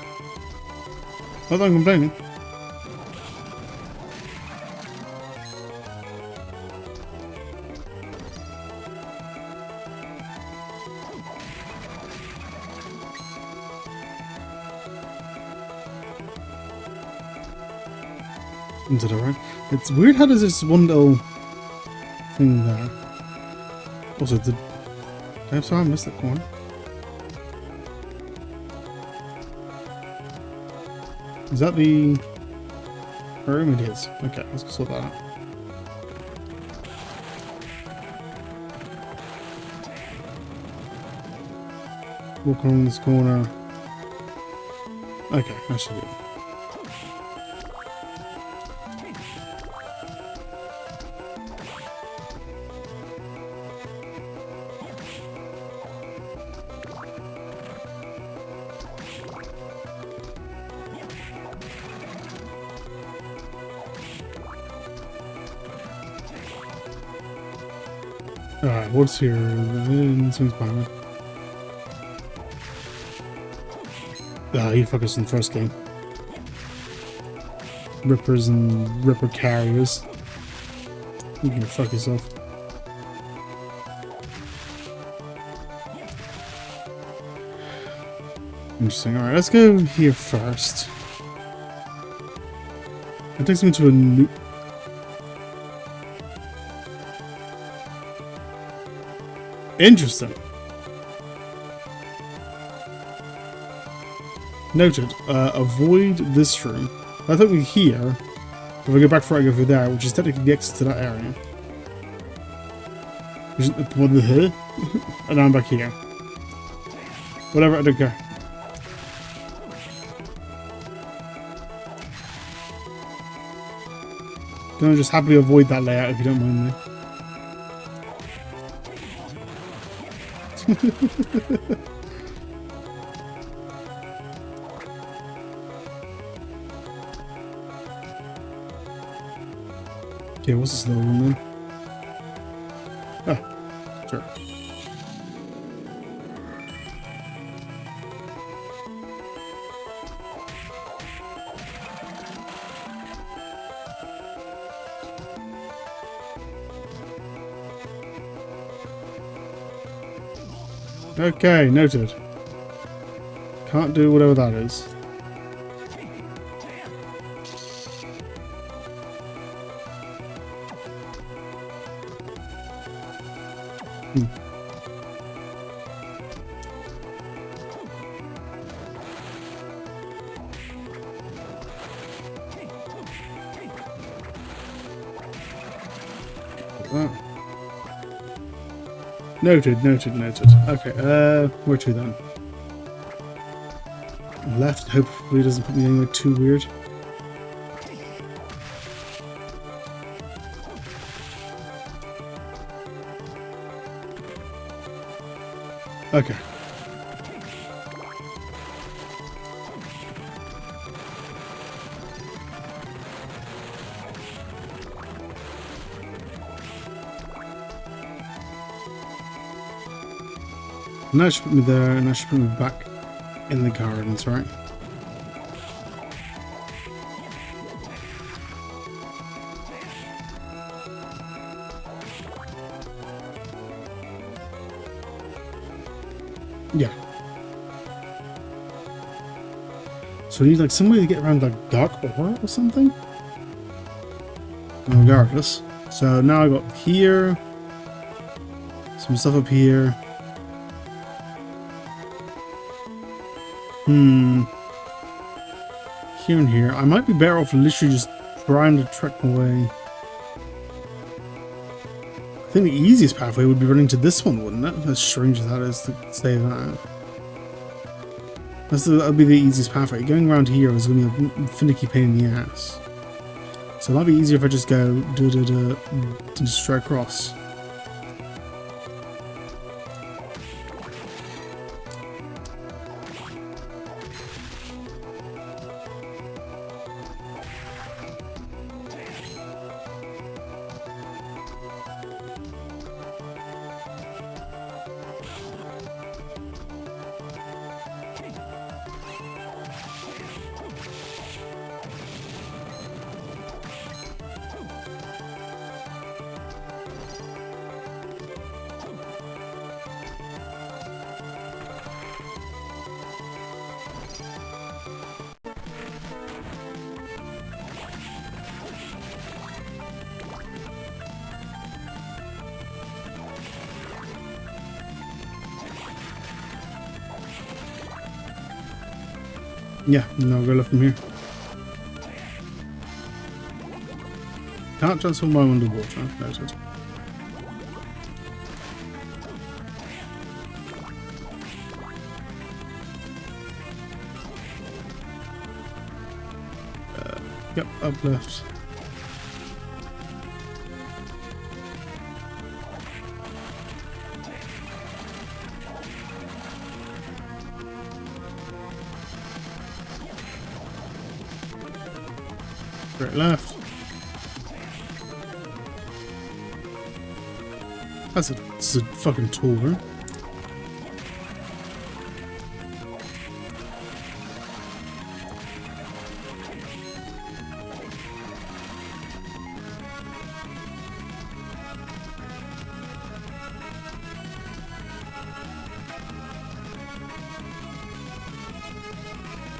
Not that I'm complaining. Into the right. It's weird how there's this one little thing there. Also, I'm sorry I missed that corner. Is that the room? It is. Okay, let's sort that out. Walk along this corner. Okay, that should be it. Alright, what's here? Something's behind me. Ah, you fuckers in the first game. Rippers and Ripper carriers. You can fuck yourself. Interesting. Alright, let's go here first. That takes me to a new... Interesting. Noted. Avoid this room. I think we're here. If I go back before I go through there, which is technically the exit to that area. Which is what the hell? And now I'm back here. Whatever, I don't care. Gonna just happily avoid that layout if you don't mind me. Okay, what's this little room then? Ah, sure. Okay, noted. Can't do whatever that is. That. Noted, noted, noted. Okay, where to then? Left, hopefully it doesn't put me anywhere too weird. Okay. And that should put me there, and that should put me back in the gardens, right? Yeah. So we need like some way to get around like dark aura or something? Regardless. So now I got here. Some stuff up here. Here and here. I might be better off literally just trying to trek my way. I think the easiest pathway would be running to this one, wouldn't it? As strange as that is to say that. That would be the easiest pathway. Going around here is going to be a finicky pain in the ass. So it might be easier if I just go just straight across. Yeah, no, I'll go left from here. Can't transform my underwater. Noted. Yep, up left. Straight left. That's a fucking tool, right?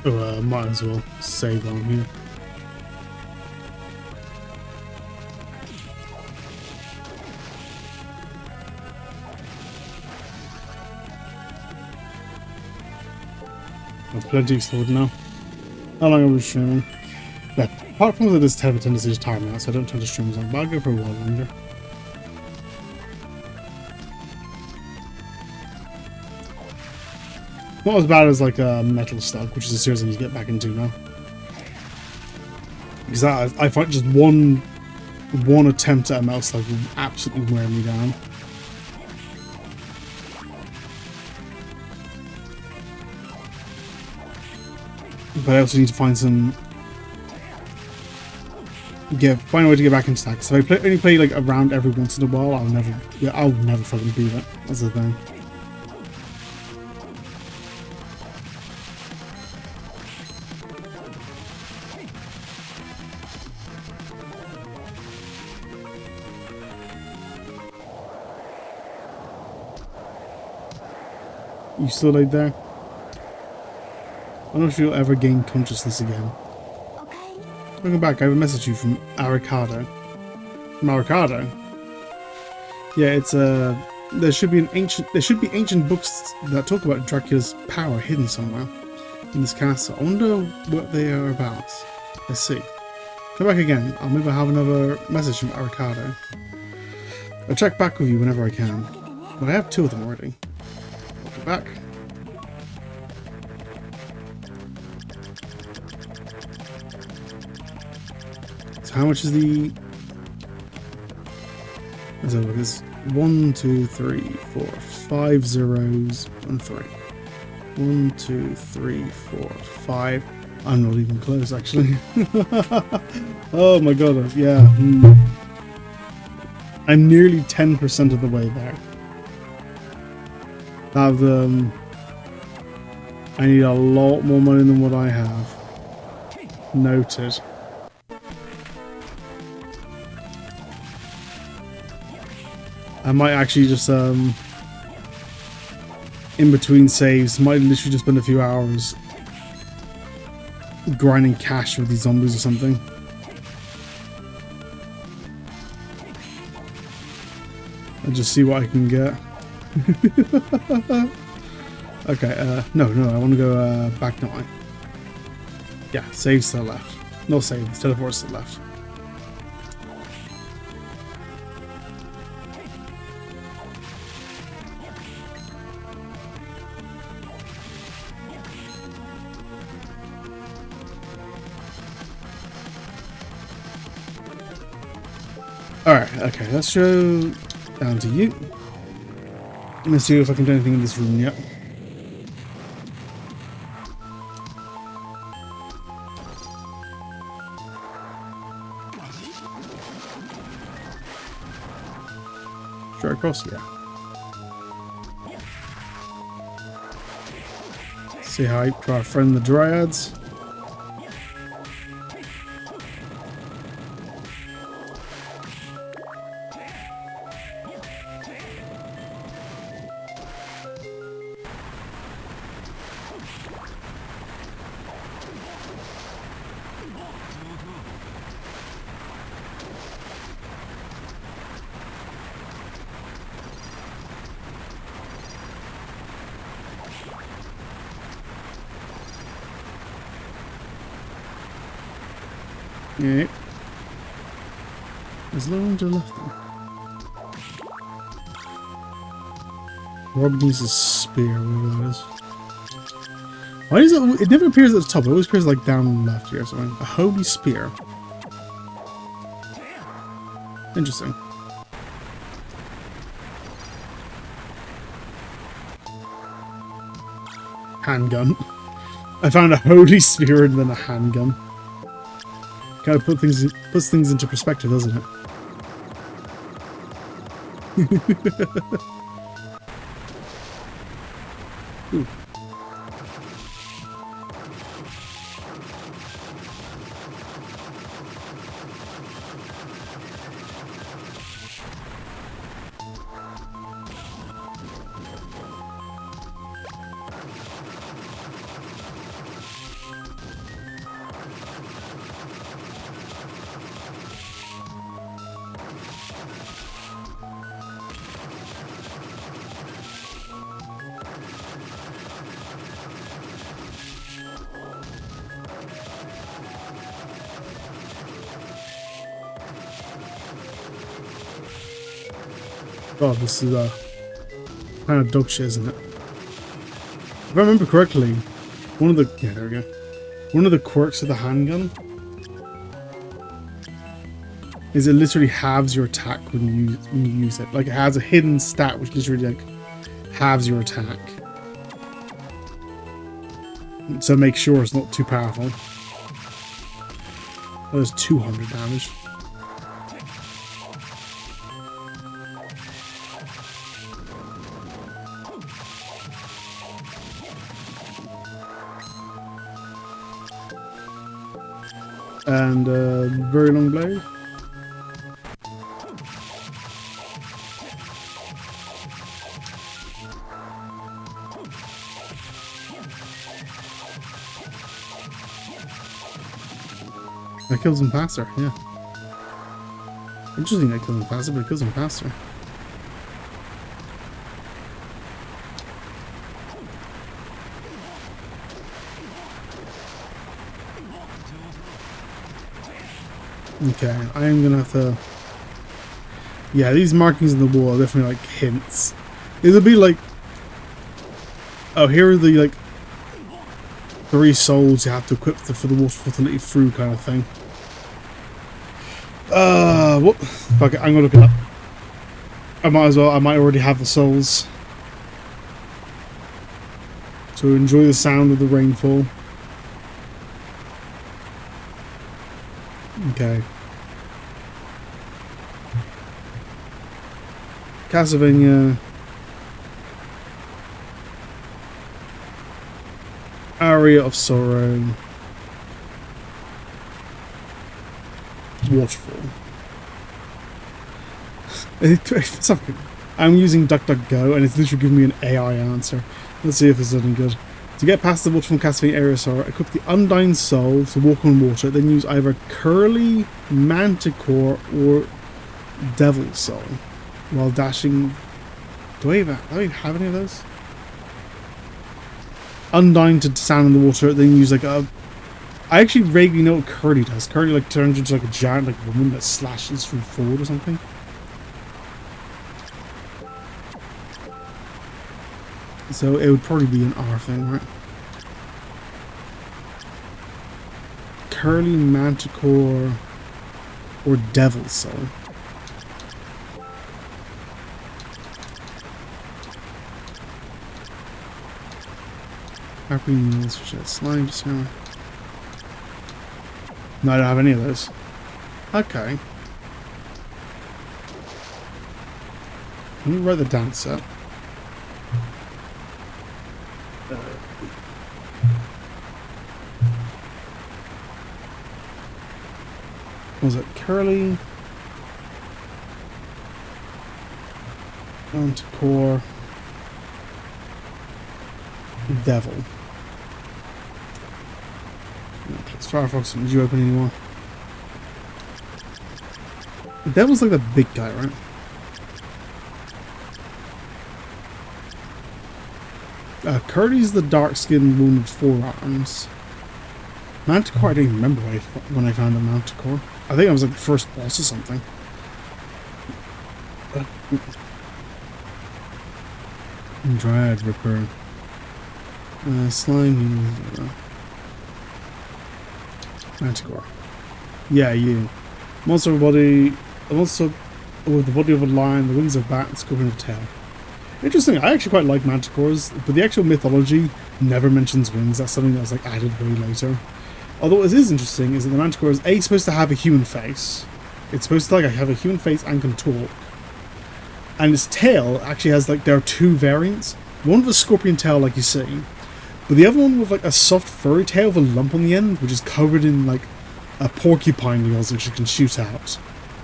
Oh, might as well save on here. I've plenty stored now. How long have we been streaming? Yeah, apart from that, this have a tendency to time out, so I don't tend to stream as long, but I'll go for a while longer. Not as bad as like Metal Slug, which is a series I need to get back into now. Because that, I find just one attempt at a Metal Slug will absolutely wear me down. But I also need to find find a way to get back into that. Because if I only play like around every once in a while, I'll never fucking beat it. That's the thing. You still laid there? I don't know if you'll ever gain consciousness again. Okay. Welcome back. I have a message to you from Aricado. From Aricado? Yeah, it's there should be ancient books that talk about Dracula's power hidden somewhere in this castle. I wonder what they are about. Let's see. Come back again. I'll maybe have another message from Aricado. I'll check back with you whenever I can. But I have 2 of them already. Welcome back. How much is the... Let's have a look. There's 1, 2, 3, 4, 5 zeros and 3. 1, 2, 3, 4, 5. I'm not even close, actually. Oh my god, yeah. I'm nearly 10% of the way there. I need a lot more money than what I have. Noted. I might actually just, in between saves, might literally just spend a few hours grinding cash with these zombies or something. And just see what I can get. Okay, no, I want to go back now. Yeah, saves to the left. No saves, teleports to the left. Alright, okay, let's go down to you. Let's see if I can do anything in this room yet. Straight across, yeah. Say hi to our friend the Dryads. Yeah. There's no one to the left there. Rob needs a spear, whatever that is. Why is it? It never appears at the top, it always appears like down left here or something. A holy spear. Interesting. Handgun. I found a holy spear and then a handgun. Kind of puts things into perspective, doesn't it? Ooh. Oh, this is kind of dog shit, isn't it? If I remember correctly, one of the there we go. One of the quirks of the handgun is it literally halves your attack when you use it. Like it has a hidden stat which literally like halves your attack. So make sure it's not too powerful. That is 200 damage. And a very long blade. That kills him faster, yeah. Interesting that kills him faster, but it kills him faster. Okay, I am gonna have to... Yeah, these markings in the wall are definitely like hints. It'll be like... Oh, here are the like 3 souls you have to equip for the waterfall to let you through kind of thing. What? Fuck it, I'm gonna look it up. I might as well, I might already have the souls. So enjoy the sound of the rainfall. Okay. Castlevania. Aria of Sorrow. Waterfall. I'm using DuckDuckGo and it's literally giving me an AI answer. Let's see if it's any good. To get past the water from Castlevania Area Sorrow, equip the Undying Soul to walk on water, then use either Curly, Manticore, or Devil Soul while dashing. Do I even have any of those? Undying to stand in the water, then use like a... I actually vaguely know what Curly does. Curly like turns into like a giant like woman that slashes from forward or something. So it would probably be an R thing, right? Curly, Manticore, or Devil Soul. Happy Needles for shit. Slime Discover. No, I don't have any of those. Okay. Let me write the dance set. Was it Curly? Manticore. Devil. It's Firefox. Did you open anymore? The Devil's like the big guy, right? Curly's the dark-skinned woman with 4 arms. Manticore, I don't even remember when I found a Manticore. I think I was like the first boss or something. Dryad Ripper. Slime. Manticore. Yeah, you. Monster body. A monster with the body of a lion, the wings of a bat, and scorpion of a tail. Interesting. I actually quite like Manticores, but the actual mythology never mentions wings. That's something that was like added way later. Although what is interesting is that the Manticore is supposed to have a human face. It's supposed to like have a human face and can talk. And its tail actually has, like, there are two variants. One with a scorpion tail, like you see, but the other one with, like, a soft furry tail with a lump on the end, which is covered in, like, a porcupine ears which you can shoot out.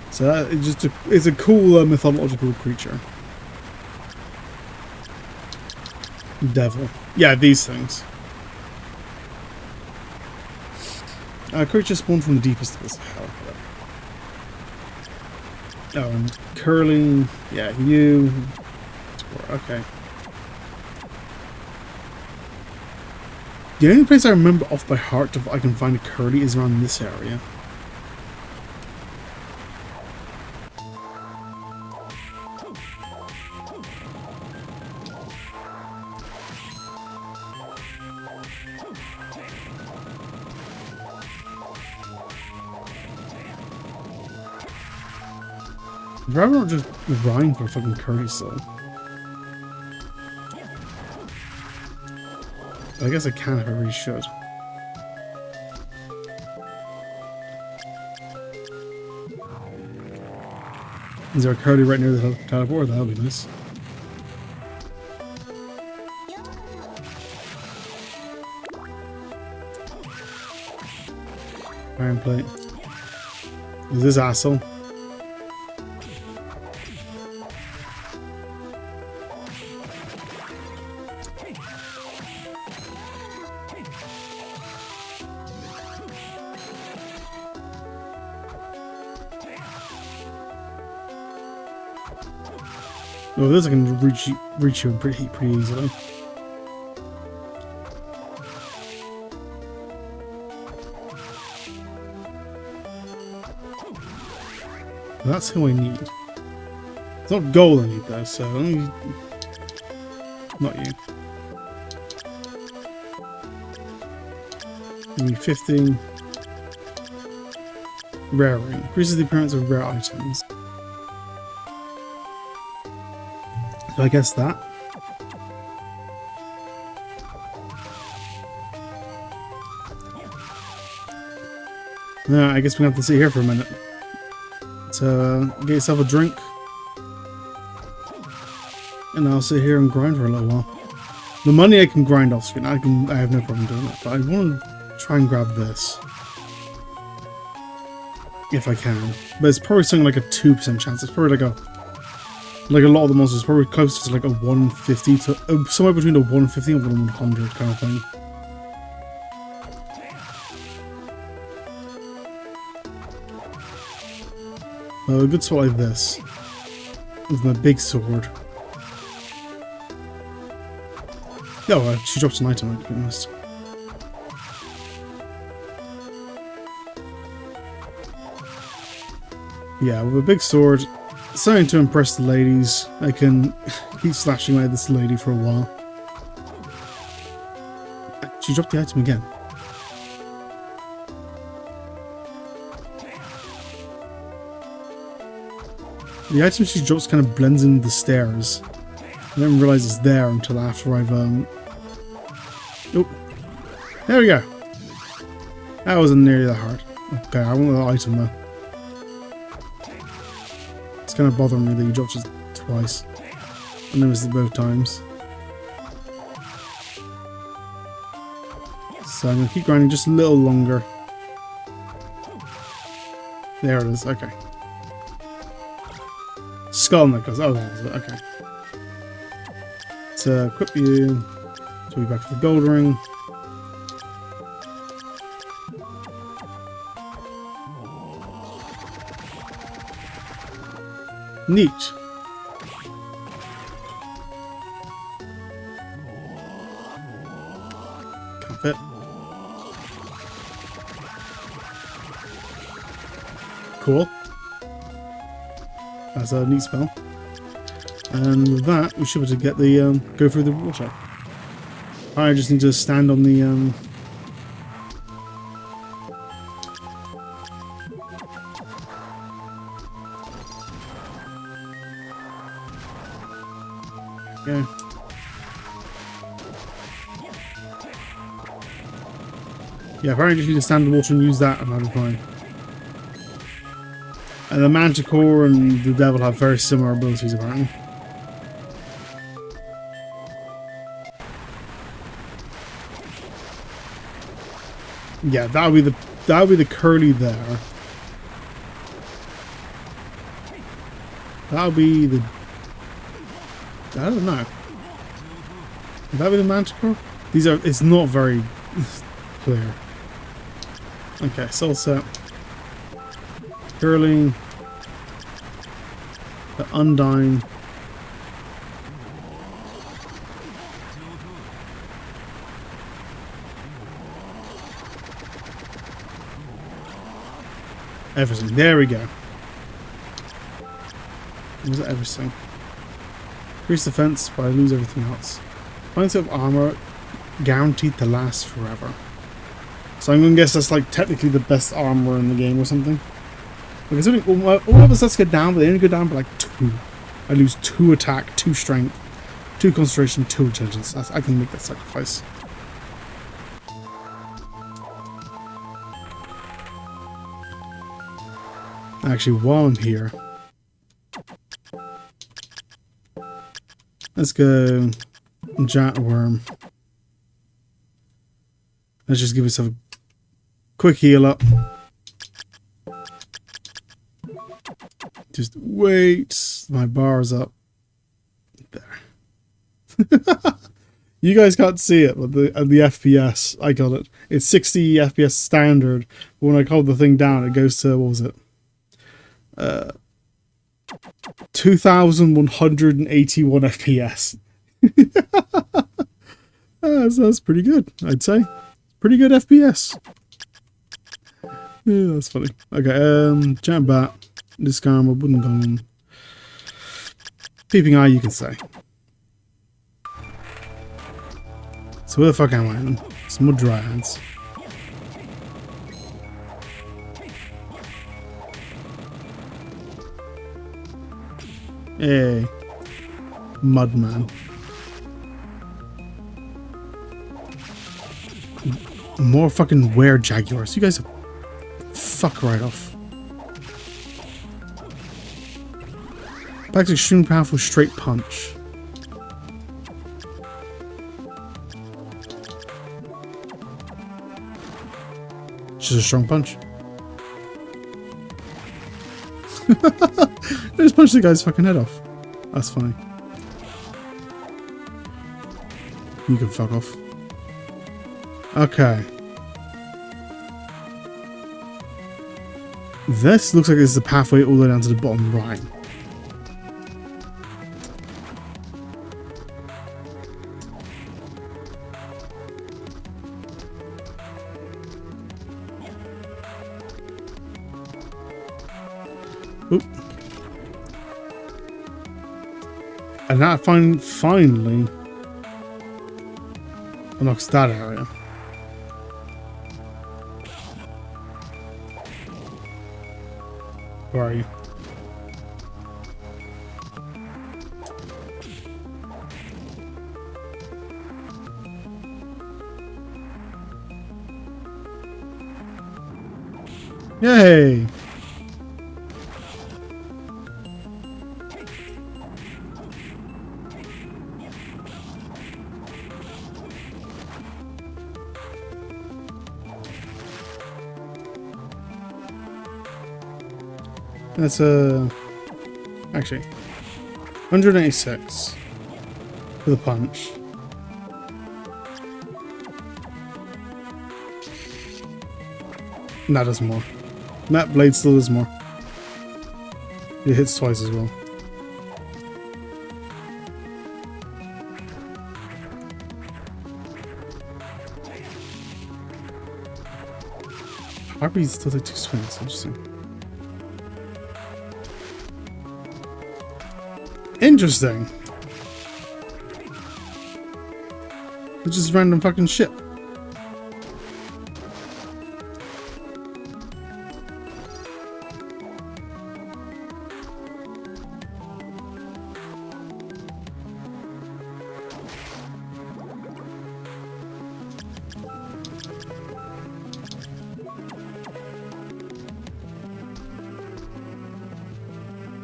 So that is just it's a cool mythological creature. Devil. Yeah, these things. Creature spawned from the deepest of this hell. Oh, and Curly. Yeah, you. Okay. The only place I remember off by heart I can find a Curly is around this area. I'd rather not just grind for fucking Curly still. I guess I can if I really should. Is there a Curly right near the teleport? That would be nice. Iron plate. Is this asshole? Oh, this I can reach you pretty easily. That's who I need. It's not gold I need though, so not you. I need 50 rare ring. Increases the appearance of rare items. Do I guess that? No, I guess we have to sit here for a minute. So, get yourself a drink. And I'll sit here and grind for a little while. The money I can grind off screen, I have no problem doing that. But I want to try and grab this. If I can. But it's probably something like a 2% chance. It's probably like a lot of the monsters, probably closer to like a 150 to somewhere between a 150 and 100 kind of thing. A good spot like this with my big sword. Oh, she drops an item, to be honest. Yeah, with a big sword. Something to impress the ladies. I can keep slashing away at this lady for a while. She dropped the item again. The item she drops kind of blends into the stairs. I didn't realise it's there until after I've Oh, there we go. That wasn't nearly that hard. Okay, I want that item though. It's kind of bothering me that you dropped it twice. I noticed it both times. So I'm going to keep grinding just a little longer. There it is, okay. Skull necklace, oh that was it, okay. So equip you. So we're back to the gold ring. Neat. Can't fit. Cool. That's a neat spell. And with that, we should be able to get the go through the water. I just need to stand on the go. Yeah, apparently just need to stand in the water and use that, and that'll be fine. And the Manticore and the Devil have very similar abilities, apparently. Yeah, that would be the curly there. That would be the... I don't know. Would that be the Manticore? These are... It's not very clear. Okay, soul set. Curling. The Undying. Everything. There we go. Was it everything? Increase defense, but I lose everything else. Find set of armor guaranteed to last forever. So I'm gonna guess that's like technically the best armor in the game or something. Because all of us, let's get down, but they only go down by like 2. I lose 2 attack, 2 strength, 2 concentration, 2 intelligence. I can make that sacrifice. Actually, while I'm here, let's go Giant Worm. Let's just give myself a quick heal up. Just wait. My bar's up. There. You guys can't see it, but the FPS, I got it. It's 60 FPS standard. But when I called the thing down, it goes to, what was it? 2181 FPS. That's pretty good, I'd say. Pretty good FPS. Yeah, that's funny. Okay, Giant Bat. Discard a wooden gun. Peeping Eye, you can say. So where the fuck am I then? Some more dryads. Hey. Mudman. More fucking were jaguars. You guys are fuck right off. Back to extremely powerful straight punch. Just a strong punch. Just punch the guy's fucking head off. That's funny. You can fuck off. Okay. This looks like this is the pathway all the way down to the bottom right. Oop. And that finally unlocks that area. Where are you? Yay! That's actually 186 for the punch. And that does more. And that blade still does more. It hits twice as well. RP still take 2 swings, interesting. Interesting. It's just random fucking shit.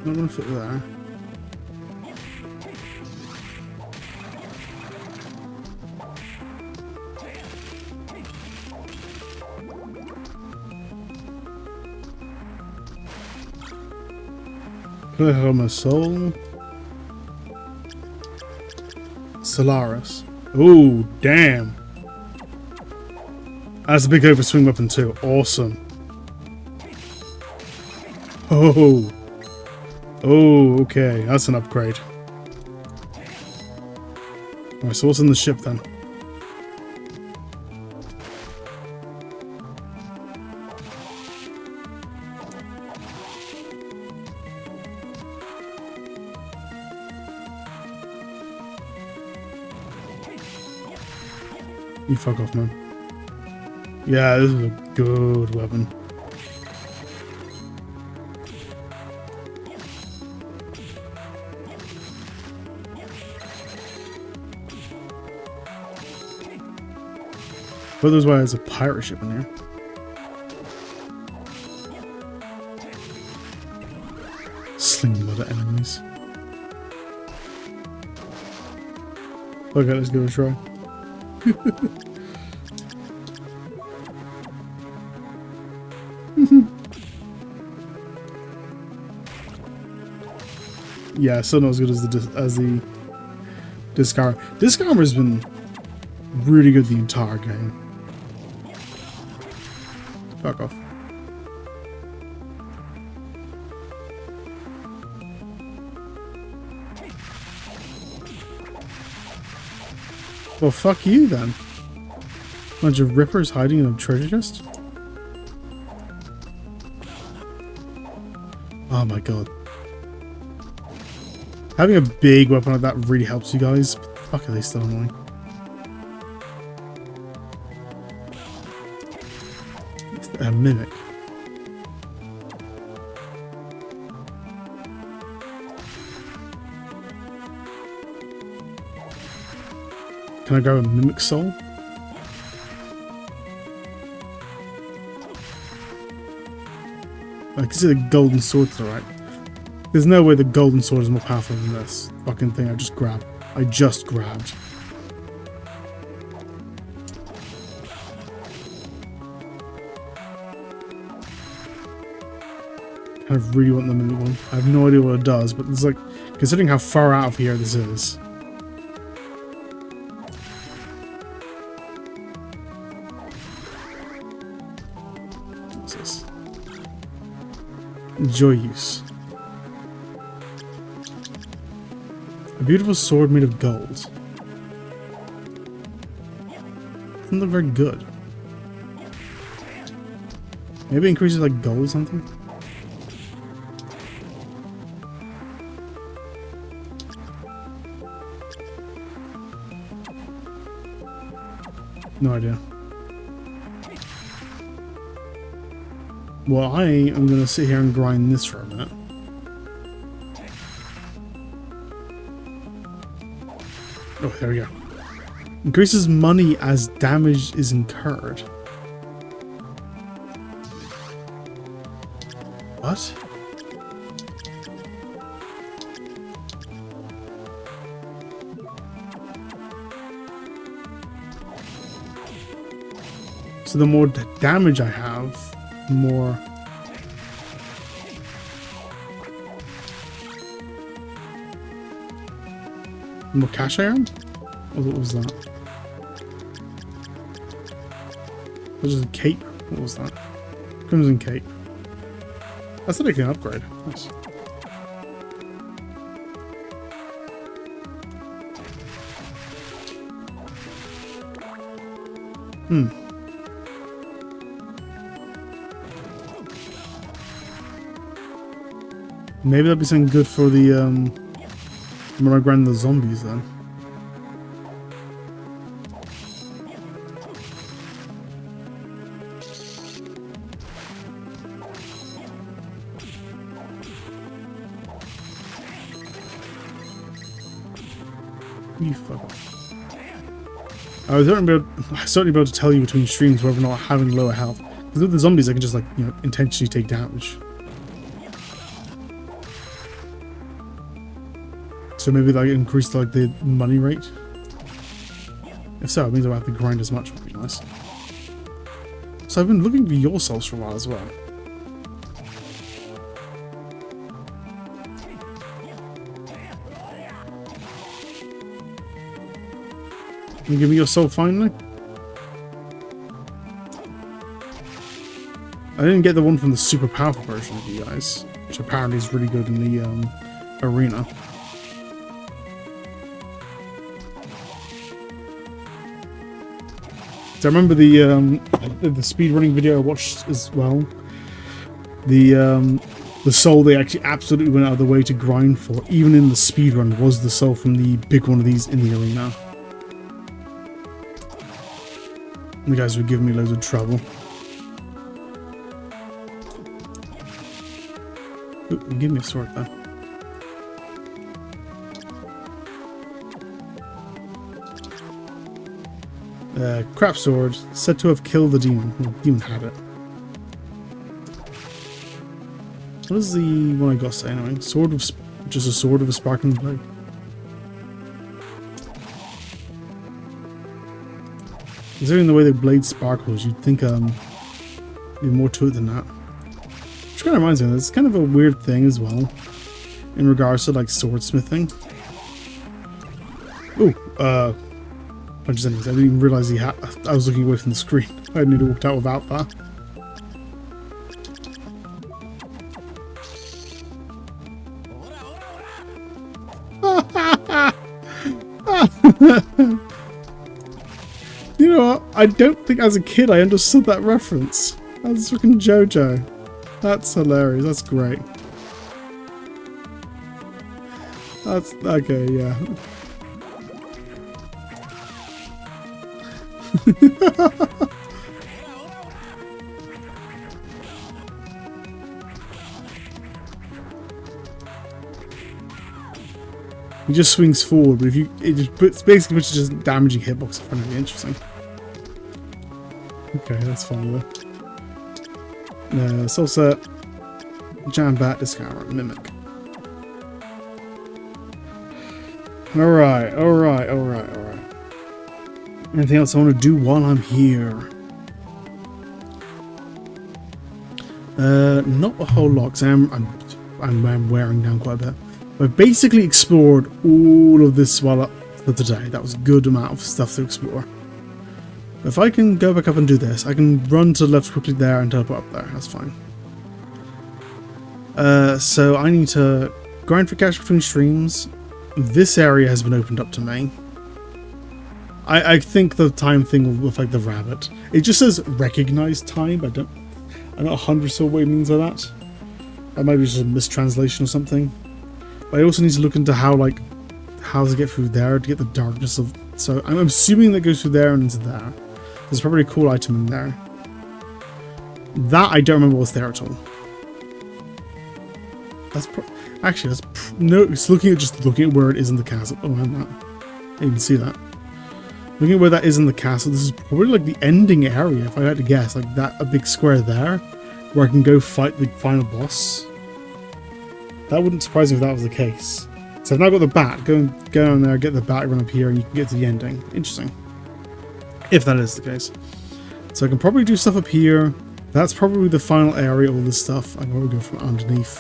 Not gonna fit there. my soul. Solaris. Oh, damn. That's a big overswing weapon too. Awesome. Oh. Oh, okay. That's an upgrade. Alright, so what's in the ship then? You fuck off, man. Yeah, this is a good weapon. But there's why there's a pirate ship in here. Sling mud at enemies. Okay, let's give it a try. Yeah, still not as good as the disc armor. Disc armor has been really good the entire game. Fuck off. Well, fuck you then. Bunch of rippers hiding in a treasure chest? Oh my god. Having a big weapon like that really helps you guys. But the fuck, are they still annoying? It's a mimic. Can I grab a mimic soul? I can see the golden sword to the right. There's no way the golden sword is more powerful than this fucking thing I just grabbed. I just grabbed. I really want the mimic one. I have no idea what it does, but it's like, considering how far out of here this is. What's this? Joy use. A beautiful sword made of gold. Doesn't look very good. Maybe it increases like gold or something? No idea. Well, I am going to sit here and grind this for a minute. Oh, there we go. Increases money as damage is incurred. What? So the more damage I have, the more... more cash I earn? What was that? Was it a cape? What was that? Crimson cape. That's like an upgrade. Nice. Hmm. Maybe that'd be something good for the when I grind the zombies then. You fuck off. I was certainly be able to tell you between streams whether or not having lower health. Because with the zombies I can just like, you know, intentionally take damage. So maybe like increase like the money rate. If so, it means I won't have to grind as much, would be nice. So I've been looking for your souls for a while as well. you give me your soul finally? I didn't get the one from the super powerful version of you guys, which apparently is really good in the arena. So I remember the speedrunning video I watched as well. The soul they actually absolutely went out of the way to grind for, even in the speedrun, was the soul from the big one of these in the arena. And the guys were giving me loads of trouble. Ooh, give me a sword though. Crap sword, said to have killed the demon. The demon had it. What does the one I got say anyway? Sword of just a sword of a sparkling blade. Considering the way the blade sparkles, you'd think there'd be more to it than that. Which kind of reminds me of this. It's kind of a weird thing as well, in regards to like swordsmithing. Ooh, punches enemies. I didn't even realize he had. I was looking away from the screen. I nearly walked out without that. You know what? I don't think as a kid I understood that reference. That's freaking JoJo. That's hilarious. That's great. That's okay, yeah. He just swings forward, but if you, it just puts, basically puts just damaging hitbox in front of you. Interesting. Okay, that's fine with it. Soul set, jam bat, discount, mimic. Alright. Anything else I want to do while I'm here? Not a whole lot, because I'm wearing down quite a bit. I've basically explored all of this while for today. That was a good amount of stuff to explore. If I can go back up and do this, I can run to the left quickly there and teleport up there. That's fine. So I need to grind for cash between streams. This area has been opened up to me. I think the time thing will look like the rabbit. It just says recognize time, but I'm not 100% what it means by that. That might be just a mistranslation or something. But I also need to look into how to get through there to get the darkness of. So I'm assuming that goes through there and into there. There's probably a cool item in there. That I don't remember what's there at all. That's actually no. It's looking at where it is in the castle. Oh, I'm not. You can see that. Looking at where that is in the castle, this is probably like the ending area. If I had to guess, like that, a big square there, where I can go fight the final boss. That wouldn't surprise me if that was the case. So I've now got the bat. Go down there, get the bat, run up here, and you can get to the ending. Interesting. If that is the case. So I can probably do stuff up here. That's probably the final area, all this stuff. I can probably go from underneath.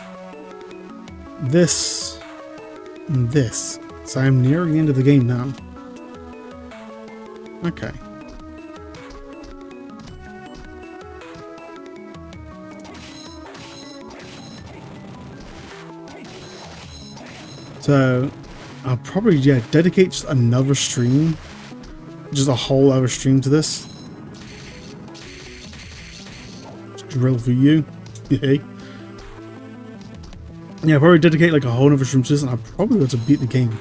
This. And this. So I'm nearing the end of the game now. Okay. So, I'll probably, dedicate just another stream. Just a whole other stream to this. Drill for you. Yay. Yeah, I'll probably dedicate like a whole other stream to this, and I'll probably be able to beat the game.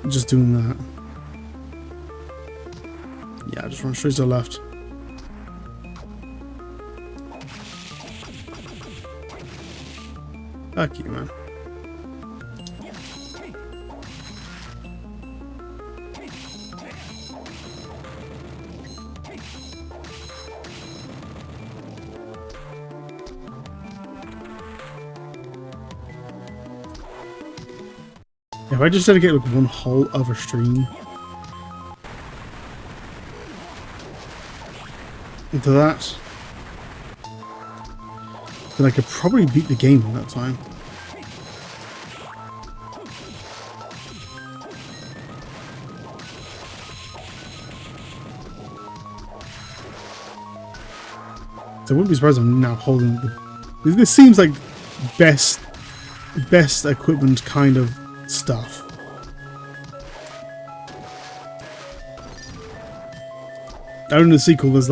Just doing that. Yeah, just run straight to the left. Fuck you, man. If I just dedicate like one whole other stream into that, then I could probably beat the game in that time. So I wouldn't be surprised if I'm now holding this seems like best equipment kind of stuff. I don't know, the sequel there's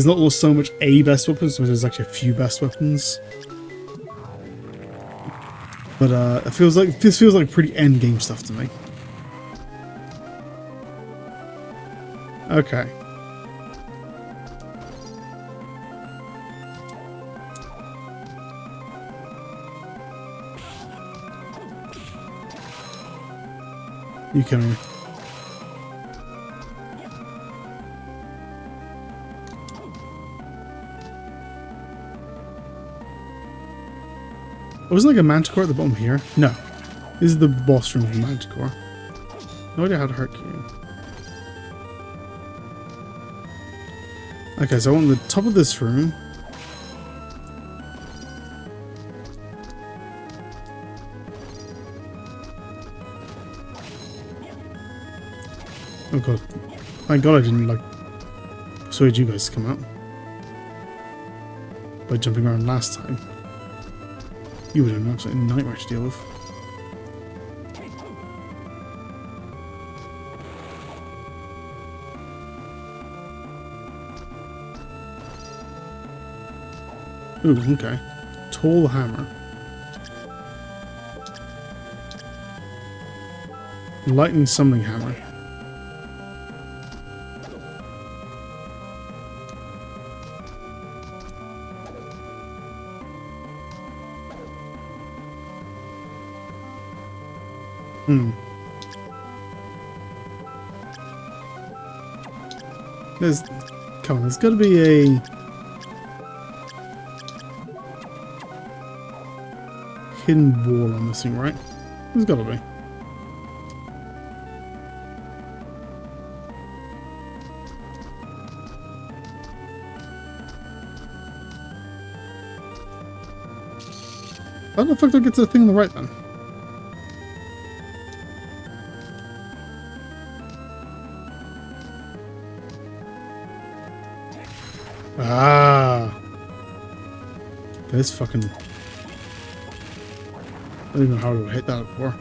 not so much a best weapons, but there's actually a few best weapons. But this feels like pretty end game stuff to me. Okay. You can. Wasn't like a manticore at the bottom here? No. This is the boss room for manticore. No idea how to hurt you. Okay, so on the top of this room. Oh god. Thank god I didn't persuade you guys to come out. By jumping around last time. You would have an absolute nightmare to deal with. Ooh, okay. Tall hammer. Lightning summoning hammer. Come on, there's got to be a... hidden wall on this thing, right? There's got to be. How the fuck do I get to the thing on the right then? Ah, this fucking... I don't even know how to hit that before.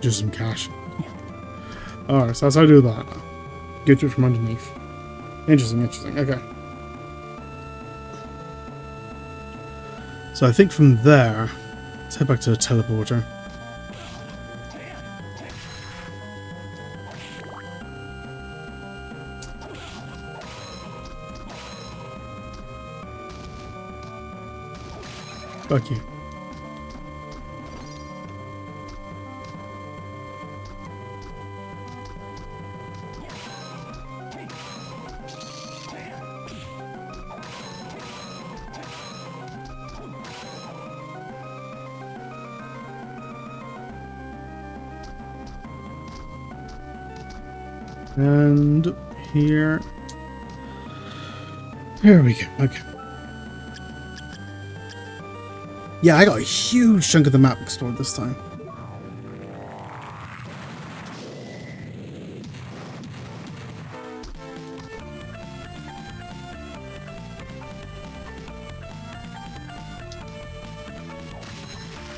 Just some cash. Alright, so that's how I do that. Get it from underneath. Interesting, interesting. Okay. So I think from there, let's head back to the teleporter. Fuck you. And here we go. Okay. Yeah, I got a huge chunk of the map explored this time.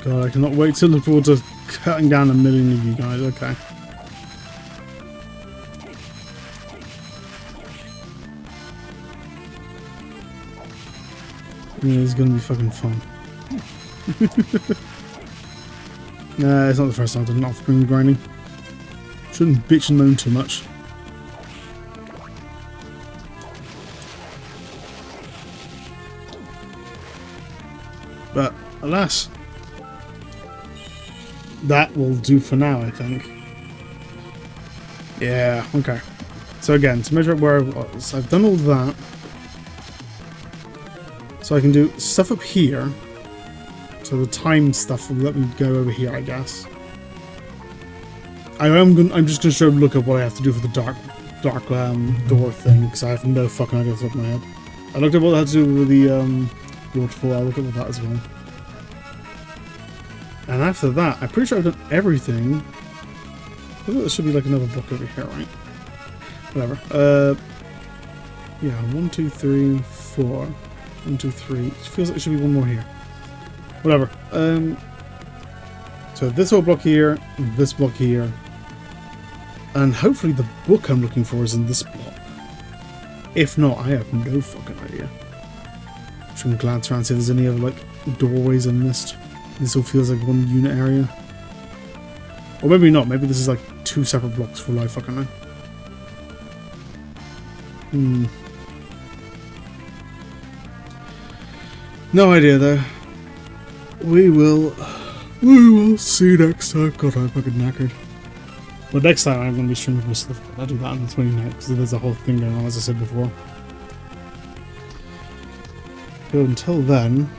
God, I cannot wait to look forward to cutting down 1 million of you guys. Okay. Yeah, it's gonna be fucking fun. Nah, it's not the first time I've done off-screen grinding. Shouldn't bitch and moan too much. But, alas. That will do for now, I think. Yeah, okay. So again, to measure up where I was, I've done all that. So I can do stuff up here. So the time stuff will let me go over here, I guess. I'm just gonna show a look at what I have to do for the dark door thing, because I have no fucking idea off the top of my head. I looked at what I had to do with the waterfall. I'll look at that as well. And after that, I'm pretty sure I've done everything feel like there should be like another block over here, right? Whatever. Yeah, 1, 2, 3, 4. 1, 2, 3. It feels like there should be one more here. Whatever. So this whole block here, this block here, and hopefully the book I'm looking for is in this block. If not, I have no fucking idea. So I'm glad around see if there's any other like doorways I missed. This all feels like one unit area. Or maybe not, maybe this is like 2 separate blocks for all I fucking know. No idea though. We will see next time. God, I'm fucking knackered. But next time I'm going to be streaming for stuff. I'll do that on the 29th because there's a whole thing going on, as I said before. But until then,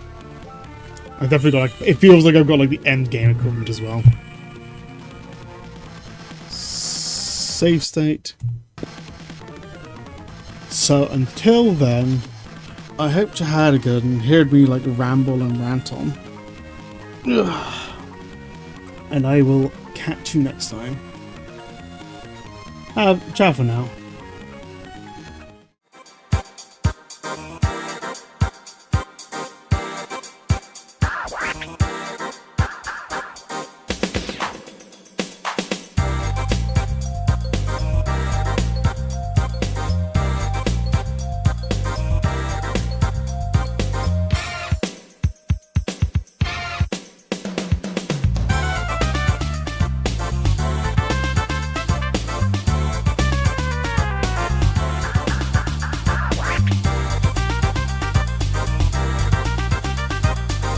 I definitely got like, it feels like I've got like the end game equipment as well. Save state. So until then, I hope you had a good and heard me like ramble and rant on. And I will catch you next time. Ciao for now.